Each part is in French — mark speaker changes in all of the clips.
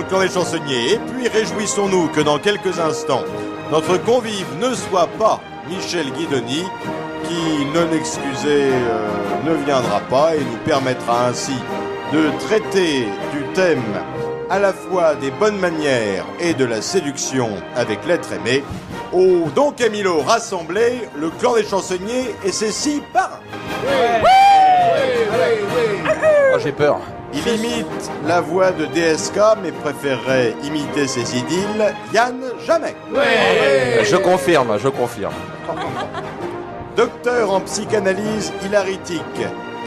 Speaker 1: le clan des chansonniers. Et puis réjouissons-nous que dans quelques instants, notre convive ne soit pas Michel Guidoni, qui, non excusé, ne viendra pas et nous permettra ainsi de traiter du thème à la fois des bonnes manières et de la séduction avec l'être aimé. Au Don Camilo rassemblé, le clan des chansonniers et ses 6 parrains.
Speaker 2: Oh, j'ai peur.
Speaker 1: Il imite la voix de DSK, mais préférerait imiter ses idyles. Yann Jamais.
Speaker 2: Je confirme.
Speaker 1: Docteur en psychanalyse hilaritique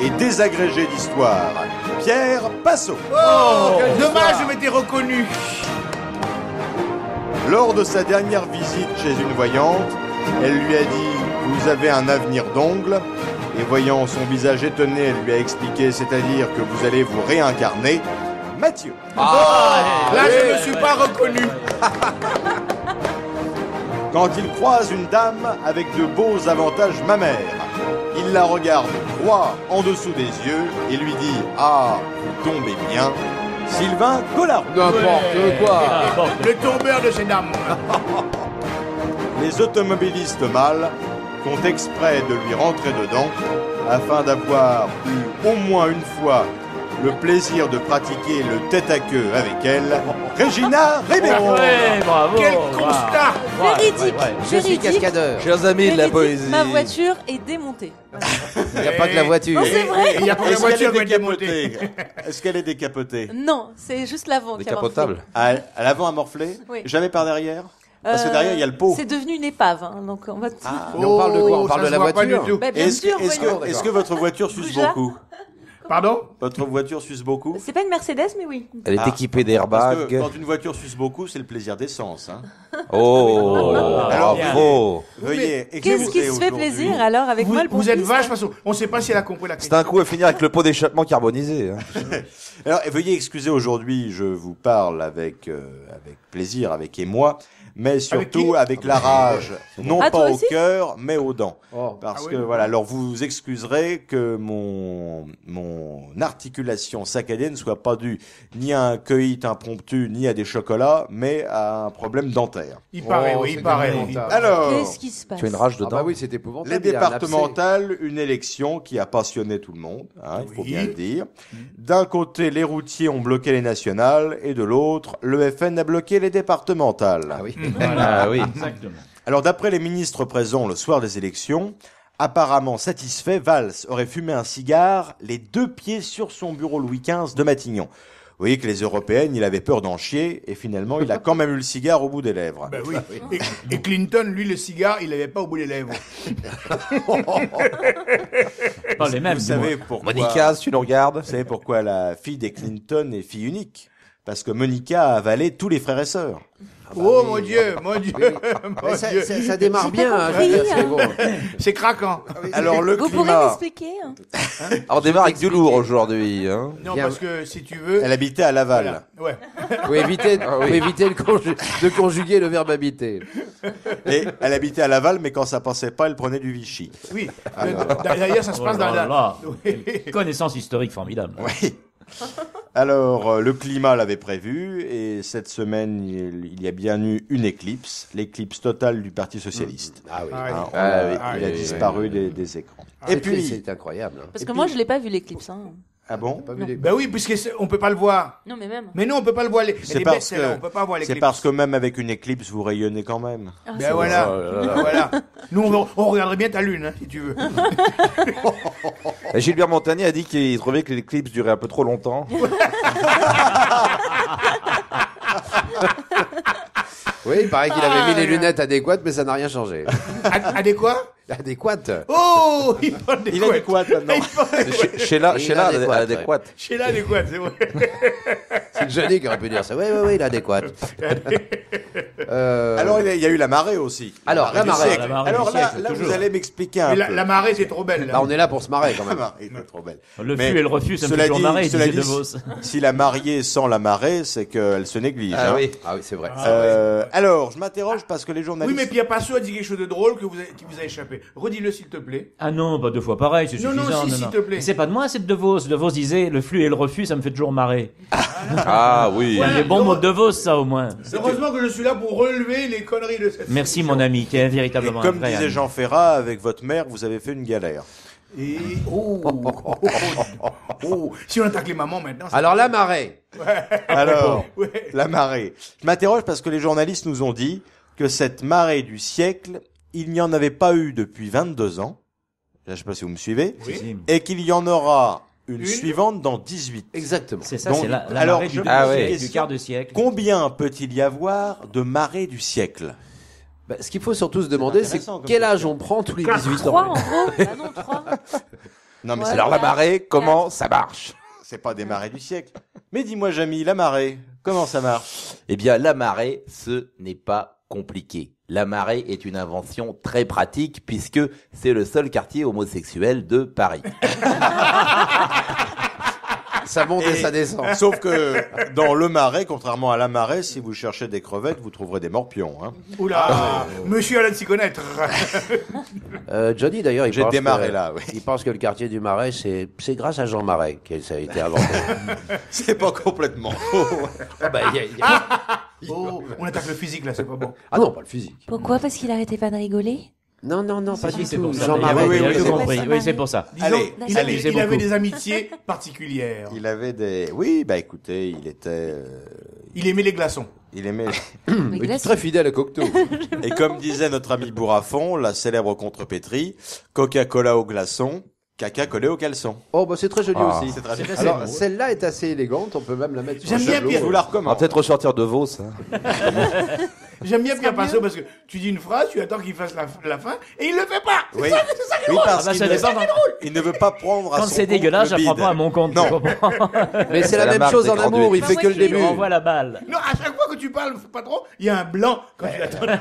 Speaker 1: et désagrégé d'histoire, Pierre Passot.
Speaker 3: Dommage, je m'étais reconnu.
Speaker 1: Lors de sa dernière visite chez une voyante, elle lui a dit « Vous avez un avenir d'ongle ». Et voyant son visage étonné, elle lui a expliqué, c'est-à-dire que vous allez vous réincarner, Mathieu.
Speaker 3: Là, je ne me suis pas reconnu.
Speaker 1: Quand il croise une dame avec de beaux avantages mammaires, il la regarde droit en dessous des yeux et lui dit « Ah, vous tombez bien ». Sylvain Collard.
Speaker 2: N'importe quoi.
Speaker 3: Le tombeur de ces dames.
Speaker 1: Les automobilistes mâles font exprès de lui rentrer dedans afin d'avoir eu au moins une fois le plaisir de pratiquer le tête-à-queue avec elle, Regina Ribeiro.
Speaker 4: Bravo.
Speaker 3: Quel constat.
Speaker 5: Véridique,
Speaker 2: Je suis cascadeur. Chers amis de la
Speaker 5: véridique,
Speaker 2: poésie.
Speaker 5: ma voiture est démontée.
Speaker 2: Il n'y a pas que la voiture.
Speaker 5: Non, c'est vrai.
Speaker 3: Il y a pas la
Speaker 1: Est-ce qu'elle
Speaker 3: voiture
Speaker 1: est
Speaker 3: qui va démonter.
Speaker 1: décapotée? Est-ce qu'elle est décapotée?
Speaker 5: Non, c'est juste l'avant qui a morflé.
Speaker 2: Décapotable.
Speaker 1: À l'avant à morfler?
Speaker 5: Oui.
Speaker 1: Jamais par derrière? Parce que derrière, il y a le pot.
Speaker 5: C'est devenu une épave, hein, donc on va...
Speaker 2: Mais on parle de quoi? On parle
Speaker 3: ça
Speaker 2: de la
Speaker 3: se voit pas
Speaker 2: voiture.
Speaker 3: du tout.
Speaker 5: Bah, bien sûr, voyons.
Speaker 1: Est-ce que votre voiture suce
Speaker 5: Déjà
Speaker 1: beaucoup?
Speaker 3: Pardon?
Speaker 1: Votre voiture suce beaucoup?
Speaker 5: C'est pas une Mercedes, mais oui.
Speaker 2: Elle est
Speaker 1: Ah.
Speaker 2: équipée
Speaker 1: Parce que
Speaker 2: d'airbags.
Speaker 1: quand une voiture suce beaucoup, c'est le plaisir d'essence. Hein.
Speaker 2: Oh,
Speaker 1: Alors,
Speaker 2: bravo.
Speaker 1: Veuillez
Speaker 5: Qu'est-ce qui se fait
Speaker 1: aujourd'hui-
Speaker 5: plaisir alors avec moi le
Speaker 3: Vous êtes
Speaker 5: pompiste
Speaker 3: vache, parce qu'on ne sait pas si elle a compris la
Speaker 2: C'est
Speaker 3: question.
Speaker 2: un coup à finir avec le pot d'échappement carbonisé. Hein.
Speaker 1: Alors, veuillez excuser aujourd'hui, je vous parle avec plaisir, avec émoi, mais surtout
Speaker 3: qui
Speaker 1: avec la rage, non
Speaker 5: Ah,
Speaker 1: pas
Speaker 5: toi
Speaker 1: au
Speaker 5: aussi
Speaker 1: cœur, mais aux dents.
Speaker 2: Oh.
Speaker 1: Parce
Speaker 3: Ah
Speaker 1: que
Speaker 3: oui.
Speaker 1: voilà, alors vous vous excuserez que mon articulation saccadée ne soit pas due ni à un coït impromptu, ni à des chocolats, mais à un problème dentaire.
Speaker 3: Il paraît,
Speaker 2: Oh,
Speaker 3: oui, il
Speaker 2: c'est
Speaker 3: paraît.
Speaker 2: lamentable.
Speaker 1: Alors,
Speaker 5: Qu'est-ce qui se passe?
Speaker 2: Tu as une rage dedans.
Speaker 6: Ah bah oui, c'est épouvantable.
Speaker 1: les
Speaker 6: il y a un abcès.
Speaker 1: départementales, une élection qui a passionné tout le monde, hein, il faut
Speaker 3: Oui.
Speaker 1: bien le dire. D'un côté, les routiers ont bloqué les nationales, et de l'autre, le FN a bloqué les départementales.
Speaker 6: Ah oui.
Speaker 2: Ah oui.
Speaker 4: Exactement.
Speaker 1: Alors, d'après les ministres présents le soir des élections, apparemment satisfait, Valls aurait fumé un cigare les 2 pieds sur son bureau Louis XV de Matignon. Vous voyez que les européennes, il avait peur d'en chier, et finalement, il a quand même eu le cigare au bout des lèvres.
Speaker 3: Ben oui. Et Clinton, lui, le cigare, il l'avait pas au bout des lèvres.
Speaker 4: Pas les mêmes.
Speaker 1: Vous
Speaker 4: dis-moi.
Speaker 1: savez pourquoi?
Speaker 2: Monica, si tu nous regardes.
Speaker 1: Vous savez pourquoi la fille des Clinton est fille unique? Parce que Monica a avalé tous les frères et sœurs.
Speaker 3: Oh mon Dieu, mon Dieu,
Speaker 6: Mais
Speaker 3: mon
Speaker 6: ça,
Speaker 3: Dieu.
Speaker 6: ça démarre
Speaker 5: J'ai
Speaker 6: bien.
Speaker 5: pas
Speaker 6: hein, je veux
Speaker 5: compris,
Speaker 6: dire, c'est bon.
Speaker 3: C'est craquant.
Speaker 1: Alors, le
Speaker 5: Vous pourrez
Speaker 1: climat,
Speaker 5: m'expliquer hein
Speaker 2: Alors, on démarre avec du lourd aujourd'hui. Hein.
Speaker 3: Non,
Speaker 6: Bien.
Speaker 3: parce que si tu veux.
Speaker 1: elle habitait à Laval.
Speaker 3: Voilà. Ouais.
Speaker 6: Faut éviter,
Speaker 2: Ah oui.
Speaker 6: faut éviter de conjuguer le verbe habiter.
Speaker 1: Et elle habitait à Laval, mais quand ça passait pas, elle prenait du Vichy.
Speaker 3: Oui. D'ailleurs, ça se
Speaker 4: Oh
Speaker 3: passe
Speaker 4: là
Speaker 3: dans la.
Speaker 4: là.
Speaker 3: Oui.
Speaker 4: Connaissance historique formidable.
Speaker 1: Oui. Alors, le climat l'avait prévu, et cette semaine, il y a bien eu une éclipse, l'éclipse totale du Parti Socialiste.
Speaker 6: Ah oui.
Speaker 3: Ah,
Speaker 1: Hein,
Speaker 2: Ah oui.
Speaker 1: il a
Speaker 6: oui,
Speaker 1: disparu des écrans. Et
Speaker 6: C'est-
Speaker 1: puis,
Speaker 6: c'est incroyable. hein.
Speaker 5: Parce que moi je l'ai pas vu l'éclipse. Hein.
Speaker 1: ah bon?
Speaker 6: Pas vu les-
Speaker 3: Ben oui, puisqu'on peut pas le voir.
Speaker 5: Non mais même.
Speaker 3: Mais non, on peut pas le voir.
Speaker 1: C'est parce
Speaker 3: On peut pas voir les
Speaker 1: c'est parce que même avec une éclipse, vous rayonnez quand même.
Speaker 5: Ah, c'est
Speaker 3: Ben
Speaker 5: bon.
Speaker 3: voilà.
Speaker 2: Oh là là.
Speaker 3: Ben voilà. Nous, on regarderait bien ta lune, hein, si tu veux.
Speaker 2: Et Gilbert Montagnier a dit qu'il trouvait que l'éclipse durait un peu trop longtemps.
Speaker 6: Oui, il paraît qu'il avait mis les lunettes adéquates, mais ça n'a rien changé.
Speaker 3: Adéquat?
Speaker 6: Adéquate.
Speaker 3: Oh, il parle
Speaker 1: Il a dit quoi maintenant?
Speaker 2: Sheila, Sheila,
Speaker 6: Inadéquate,
Speaker 2: adéquate.
Speaker 3: Chez l'adéquat, c'est vrai.
Speaker 6: C'est Johnny qui aurait pu dire ça. Oui, oui, oui, l'adéquate.
Speaker 1: Alors, il y a eu la marée aussi.
Speaker 6: Alors, la
Speaker 1: du
Speaker 6: marée.
Speaker 1: siècle.
Speaker 4: La marée
Speaker 1: Alors
Speaker 4: du
Speaker 1: là,
Speaker 4: siècle,
Speaker 1: là vous
Speaker 4: toujours.
Speaker 1: allez m'expliquer un
Speaker 3: Mais
Speaker 1: peu.
Speaker 3: la marée, c'est trop belle.
Speaker 6: Là,
Speaker 3: Là.
Speaker 6: on est là pour se marrer quand
Speaker 1: La
Speaker 6: même.
Speaker 1: marée est trop belle.
Speaker 4: Le
Speaker 1: Mais
Speaker 4: flux et le refus, ça me
Speaker 1: cela
Speaker 4: fait toujours
Speaker 1: dit-
Speaker 4: marrer,
Speaker 1: cela
Speaker 4: disait
Speaker 1: dit,
Speaker 4: De Vos.
Speaker 1: Si la mariée sans la marée, c'est qu'elle se néglige.
Speaker 2: Ah
Speaker 1: hein.
Speaker 2: oui.
Speaker 6: Ah oui, c'est vrai.
Speaker 1: Alors, je m'interroge parce que les
Speaker 3: Oui,
Speaker 1: journalistes...
Speaker 3: mais Pierre Passot a dit quelque chose de drôle qui vous a échappé. Redis-le, s'il te plaît.
Speaker 4: Ah non, pas 2 fois pareil, c'est
Speaker 3: Non,
Speaker 4: suffisant.
Speaker 3: non, si, s'il te plaît.
Speaker 4: Mais c'est pas de moi, c'est de Vos. De Vos disait, le flux et le refus, ça me fait toujours marrer.
Speaker 2: Ah oui.
Speaker 3: Ouais.
Speaker 4: Les bons mots de Vos, ça au moins.
Speaker 3: Heureusement que je suis là pour relever les conneries de cette
Speaker 4: Merci
Speaker 3: émission.
Speaker 4: mon ami, qui est
Speaker 1: Et
Speaker 4: véritablement un
Speaker 1: comme
Speaker 4: vrai
Speaker 1: disait
Speaker 4: ami.
Speaker 1: Jean Ferrat, avec votre mère, vous avez fait une galère.
Speaker 3: Et... Si on attaque les mamans maintenant... ça-
Speaker 6: Alors la marée.
Speaker 1: Alors,
Speaker 3: Ouais.
Speaker 1: la marée. Je m'interroge parce que les journalistes nous ont dit que cette marée du siècle, il n'y en avait pas eu depuis 22 ans. Je ne sais pas si vous me suivez.
Speaker 3: Oui.
Speaker 4: Si.
Speaker 1: Et qu'il y en aura une
Speaker 3: Une
Speaker 1: suivante dans 18.
Speaker 6: Exactement.
Speaker 4: C'est ça,
Speaker 1: Donc,
Speaker 4: c'est la
Speaker 1: alors,
Speaker 4: marée
Speaker 1: je
Speaker 4: du,
Speaker 1: me pose
Speaker 2: une
Speaker 4: du
Speaker 1: question.
Speaker 4: quart de siècle.
Speaker 1: Combien peut-il y avoir de marées du siècle?
Speaker 6: Bah, ce qu'il faut surtout se demander, c'est
Speaker 1: intéressant comme
Speaker 6: quel âge
Speaker 1: question.
Speaker 6: on prend tous les
Speaker 3: 4,
Speaker 6: 18
Speaker 5: 3
Speaker 6: ans.
Speaker 5: en gros. Ah non, 3.
Speaker 1: Non, mais
Speaker 5: Ouais.
Speaker 1: c'est
Speaker 2: Alors la marée, comment ça marche?
Speaker 1: c'est pas des marées du siècle. Mais dis-moi, Jamy, la marée, comment ça marche?
Speaker 2: Eh bien, la marée, ce n'est pas compliqué. La marée est une invention très pratique puisque c'est le seul quartier homosexuel de Paris.
Speaker 6: Ça monte et
Speaker 1: Et-
Speaker 6: ça descend.
Speaker 1: Sauf que dans le marais, contrairement à la marée, si vous cherchez des crevettes, vous trouverez des morpions. Hein.
Speaker 3: Oula, monsieur a l'air de s'y connaître.
Speaker 6: Johnny, d'ailleurs, il
Speaker 1: J'ai
Speaker 6: pense
Speaker 1: démarré
Speaker 6: que-
Speaker 1: là, oui.
Speaker 6: Il pense que le quartier du Marais, c'est grâce à Jean Marais que ça a été inventé.
Speaker 1: C'est pas complètement faux.
Speaker 6: Ah, bah,
Speaker 3: Oh, on attaque le physique là, c'est pas bon.
Speaker 6: ah non, pas le physique.
Speaker 5: Pourquoi? Parce qu'il arrêtait pas de rigoler?
Speaker 6: Non, non, non, pas
Speaker 4: Si,
Speaker 6: du
Speaker 4: c'est
Speaker 6: tout.
Speaker 4: pour ça.
Speaker 6: Jean
Speaker 4: Il y avait-
Speaker 6: Marais.
Speaker 1: oui,
Speaker 4: il y avait
Speaker 1: oui,
Speaker 4: tout
Speaker 1: oui,
Speaker 4: compris.
Speaker 5: oui.
Speaker 4: Oui, c'est pour ça.
Speaker 3: Disons,
Speaker 1: Allez,
Speaker 3: il
Speaker 1: allez.
Speaker 3: avait, il avait des amitiés particulières.
Speaker 1: Il avait des... Oui, bah écoutez, il était...
Speaker 3: Il aimait les glaçons.
Speaker 1: Il aimait...
Speaker 5: Mais
Speaker 6: Il est
Speaker 5: glace-
Speaker 6: très fidèle à Cocteau.
Speaker 1: Et comme disait notre ami Bourrafon, la célèbre contrepétrie, Coca-Cola au glaçon, caca collé au caleçon.
Speaker 6: Oh, bah c'est très joli
Speaker 2: Ah.
Speaker 6: aussi.
Speaker 1: C'est très bien.
Speaker 6: Alors, celle-là est assez élégante, on peut même la mettre sur
Speaker 3: J'aime
Speaker 6: un
Speaker 3: bien
Speaker 6: tableau.
Speaker 3: Pierre.
Speaker 1: Je vous la
Speaker 2: On va
Speaker 1: recommande.
Speaker 2: peut-être ressortir de Vos. Hein.
Speaker 3: J'aime bien Pierre Passot parce que tu dis une phrase, tu attends qu'il fasse la fin et il le fait pas.
Speaker 1: Oui, oui parce
Speaker 4: Ah bah,
Speaker 1: qu'il
Speaker 4: ça
Speaker 1: ne...
Speaker 4: dépend.
Speaker 1: il ne veut pas prendre à
Speaker 4: Quand
Speaker 1: son
Speaker 4: c'est
Speaker 1: compte
Speaker 4: dégueulasse,
Speaker 1: le
Speaker 4: je prends
Speaker 1: bide.
Speaker 4: pas à mon compte.
Speaker 1: Non.
Speaker 4: tu comprends
Speaker 6: Mais c'est la
Speaker 2: la
Speaker 6: même
Speaker 2: marque
Speaker 6: chose
Speaker 2: des
Speaker 6: en
Speaker 2: grands
Speaker 6: amour, il
Speaker 5: ducs.
Speaker 6: fait que le
Speaker 5: Moi, je
Speaker 6: début.
Speaker 4: On renvoie la balle.
Speaker 3: Non, à chaque fois que tu parles, patron, il y a un blanc quand tu attends.
Speaker 1: Mais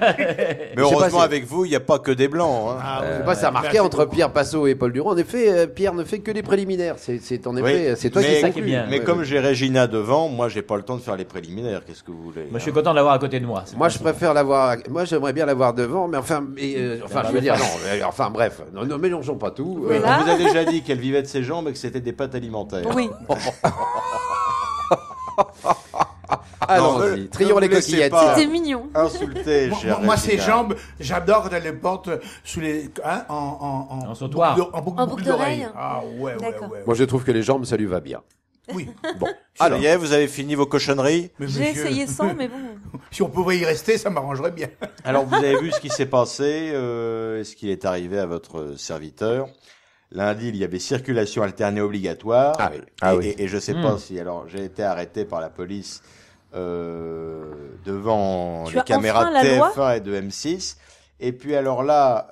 Speaker 6: Je sais
Speaker 1: heureusement,
Speaker 6: pas si-
Speaker 1: avec vous, il n'y a pas que des blancs. Hein.
Speaker 3: Ah,
Speaker 6: Je sais pas, ça a marqué
Speaker 3: merci
Speaker 6: entre
Speaker 3: beaucoup.
Speaker 6: Pierre Passot et Paul Durand. En effet, Pierre ne fait que les préliminaires. C'est en effet,
Speaker 1: Oui,
Speaker 6: c'est toi
Speaker 1: mais-
Speaker 6: qui
Speaker 4: ça qui est
Speaker 6: conclus.
Speaker 4: bien.
Speaker 1: Mais
Speaker 6: Ouais,
Speaker 1: comme
Speaker 6: ouais.
Speaker 1: j'ai Régina devant, moi, j'ai pas le temps de faire les préliminaires. Qu'est-ce que vous voulez?
Speaker 4: Moi, je suis content de l'avoir à côté de moi. C'est
Speaker 6: Moi,
Speaker 4: pas
Speaker 6: je
Speaker 4: souvent.
Speaker 6: préfère l'avoir. Moi, j'aimerais bien l'avoir devant, mais enfin, je veux dire, non. Enfin, bref, ne mélangeons pas tout.
Speaker 5: Voilà.
Speaker 1: On vous a déjà dit qu'elle vivait de ses jambes et que c'était des pâtes alimentaires.
Speaker 5: Oui.
Speaker 6: Allons-y,
Speaker 1: ne
Speaker 6: trions
Speaker 1: vous
Speaker 6: les
Speaker 1: laissez
Speaker 6: coquillettes.
Speaker 1: pas.
Speaker 5: C'était mignon.
Speaker 1: Insulté,
Speaker 3: Moi, ces jambes, j'adore quand elle les porte sous les, hein,
Speaker 4: En sautoir.
Speaker 5: En boucle d'oreille.
Speaker 3: Ah ouais, ouais,
Speaker 5: D'accord.
Speaker 3: ouais.
Speaker 6: Moi, je trouve que les jambes, ça lui va bien.
Speaker 3: Oui.
Speaker 6: Bon,
Speaker 1: Ça
Speaker 6: alors,
Speaker 1: y est, vous avez fini vos cochonneries.
Speaker 3: Mais
Speaker 5: J'ai
Speaker 3: monsieur,
Speaker 5: essayé sans, mais bon.
Speaker 3: Si on pouvait y rester, ça m'arrangerait bien.
Speaker 1: Alors, vous avez vu ce qui s'est passé, ce qui est arrivé à votre serviteur. Lundi, il y avait circulation alternée obligatoire.
Speaker 6: Ah oui.
Speaker 2: Ah
Speaker 1: et,
Speaker 2: oui.
Speaker 1: et je sais pas si, alors, j'ai été arrêté par la police devant
Speaker 5: Tu
Speaker 1: les
Speaker 5: as
Speaker 1: caméras
Speaker 5: enfreint
Speaker 1: de
Speaker 5: la loi
Speaker 1: TF1 et de M6. Et puis alors là,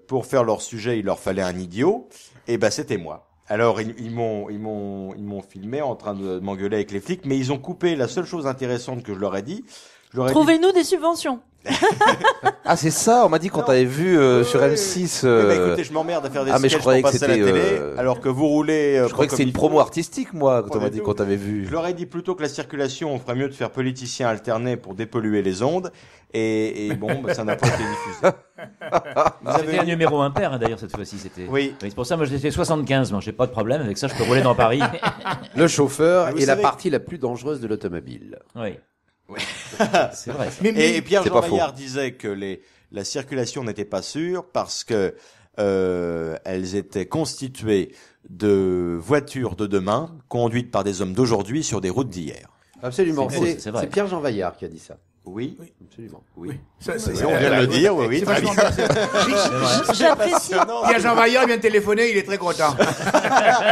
Speaker 1: pour faire leur sujet, il leur fallait un idiot. Et ben c'était moi. Alors ils m'ont filmé en train de m'engueuler avec les flics, mais ils ont coupé la seule chose intéressante que je leur ai dit. Je leur ai dit,
Speaker 5: Trouvez-nous des subventions.
Speaker 2: Ah, c'est ça, on m'a dit qu'on
Speaker 1: Non.
Speaker 2: t'avait vu sur M6.
Speaker 1: oui, mais écoutez, je m'emmerde à faire des
Speaker 2: Ah, mais je
Speaker 1: sketchs
Speaker 2: croyais
Speaker 1: pour
Speaker 2: que
Speaker 1: passer à la
Speaker 2: c'était,
Speaker 1: télé, alors que vous roulez.
Speaker 2: je croyais que c'était une promo artistique, moi, quand on
Speaker 1: Pas
Speaker 2: m'a
Speaker 1: du
Speaker 2: dit
Speaker 1: tout.
Speaker 2: qu'on t'avait vu.
Speaker 1: Je leur ai dit plutôt que la circulation, on ferait mieux de faire politicien alterné pour dépolluer les ondes. Et bon, bah, ça n'a pas été diffusé. Vous
Speaker 4: C'était un numéro impair, hein, d'ailleurs, cette fois-ci. C'était.
Speaker 1: Oui.
Speaker 4: C'est pour ça, moi, j'étais 75. Moi, j'ai pas de problème avec ça. Je peux rouler dans Paris.
Speaker 6: le chauffeur
Speaker 1: Mais vous
Speaker 6: est la
Speaker 1: savez-
Speaker 6: partie la plus dangereuse de l'automobile.
Speaker 4: Oui. C'est vrai. ça.
Speaker 1: Et Pierre
Speaker 2: C'est
Speaker 1: Jean
Speaker 2: pas faux.
Speaker 1: Maillard disait que la circulation n'était pas sûre parce que elles étaient constituées de voitures de demain conduites par des hommes d'aujourd'hui sur des routes d'hier.
Speaker 6: Absolument.
Speaker 4: C'est beau,
Speaker 6: C'est
Speaker 4: c'est vrai.
Speaker 6: c'est Pierre-Jean Vaillard qui a dit ça.
Speaker 1: Oui,
Speaker 6: Absolument.
Speaker 1: oui.
Speaker 3: Ça,
Speaker 1: Oui, on vient de le dire, oui, oui,
Speaker 3: C'est
Speaker 1: très
Speaker 3: vachement
Speaker 1: bien.
Speaker 3: bien.
Speaker 5: J'apprécie.
Speaker 3: Pierre Jean Vaillard vient de téléphoner, il est très content.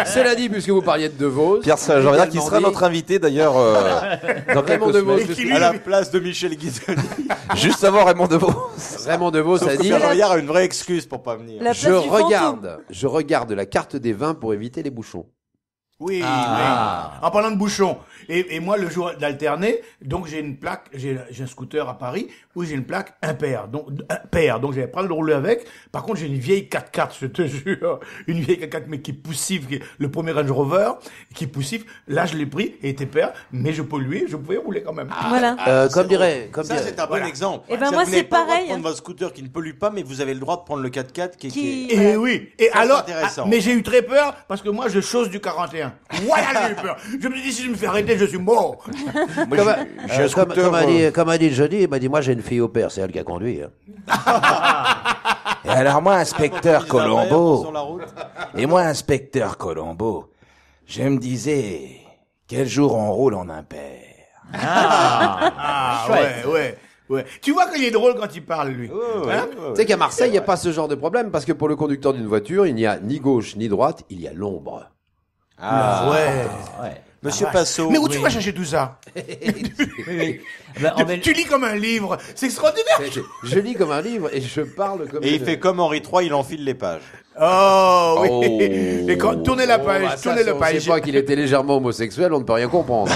Speaker 6: Cela dit, puisque vous parliez de De Vos.
Speaker 2: Pierre Saint-Jean, qui sera
Speaker 6: également
Speaker 2: notre invité d'ailleurs dans
Speaker 6: Raymond
Speaker 2: quelques
Speaker 6: Devos.
Speaker 2: semaines.
Speaker 1: À la place de Michel Guizoni.
Speaker 2: Juste avant Raymond Devos.
Speaker 6: dit- Raymond DeVos
Speaker 1: Sauf
Speaker 6: a
Speaker 1: que
Speaker 6: dit
Speaker 1: Pierre Jean Maillard a une vraie excuse pour pas venir.
Speaker 5: La place du fantôme.
Speaker 6: je regarde la carte des vins pour éviter les bouchons.
Speaker 3: Oui,
Speaker 4: Ah.
Speaker 3: oui. En parlant de bouchons. Et moi, le jour d'alterner, donc j'ai une plaque, j'ai un scooter à Paris où j'ai une plaque impair. Donc, j'avais pas le droit de rouler avec. Par contre, j'ai une vieille 4x4, je te jure. Une vieille 4x4, mais qui est poussive, le premier Range Rover, qui est poussif. Là, je l'ai pris et était pair, mais je polluais, je pouvais rouler quand même.
Speaker 5: Voilà.
Speaker 6: Comme dirait,
Speaker 1: Ça, c'est un bon
Speaker 3: Voilà.
Speaker 1: exemple.
Speaker 5: Eh ben,
Speaker 1: C'est-à-dire
Speaker 5: moi,
Speaker 1: que vous n'avez
Speaker 5: c'est
Speaker 1: pas le droit de
Speaker 5: pareil.
Speaker 1: prendre votre scooter qui ne pollue pas, mais vous avez le droit de prendre le 4x4 qui
Speaker 5: Qui-
Speaker 3: Et oui. Et
Speaker 1: Ça, c'est
Speaker 3: alors,
Speaker 1: intéressant.
Speaker 3: mais j'ai eu très peur parce que moi, je chausse du 41. Voilà, j'ai eu peur. Je me suis dit, si je me fais arrêter, je suis mort.
Speaker 1: Moi, j'ai un scooter,
Speaker 6: comme a dit Johnny, il m'a dit, moi j'ai une fille au père, c'est elle qui a conduit. Hein.
Speaker 2: Et alors moi, inspecteur
Speaker 1: les abeilles
Speaker 2: Colombo,
Speaker 1: sur la route.
Speaker 2: et moi, inspecteur Colombo, je me disais, quel jour on roule en impair.
Speaker 3: Ah, ouais. Tu vois qu'il est drôle quand il parle, lui. Hein
Speaker 6: Tu sais qu'à Marseille, il n'y a pas ce genre de problème, parce que pour le conducteur d'une voiture, il n'y a ni gauche ni droite, il y a l'ombre.
Speaker 3: Ouais.
Speaker 1: Monsieur Passot.
Speaker 3: Mais où tu vas chercher tout ça?
Speaker 4: Oui. Ben,
Speaker 3: Tu lis comme un livre. C'est extraordinaire.
Speaker 6: Je lis comme un livre et je parle comme
Speaker 1: Et il fait comme Henri III, il enfile les pages.
Speaker 3: Oh, oui.
Speaker 6: Oh.
Speaker 3: Et quand, tournez la page,
Speaker 6: bah, ça,
Speaker 3: tournez la
Speaker 6: si
Speaker 3: page.
Speaker 6: on sait pas qu'il était légèrement homosexuel, on ne peut rien comprendre.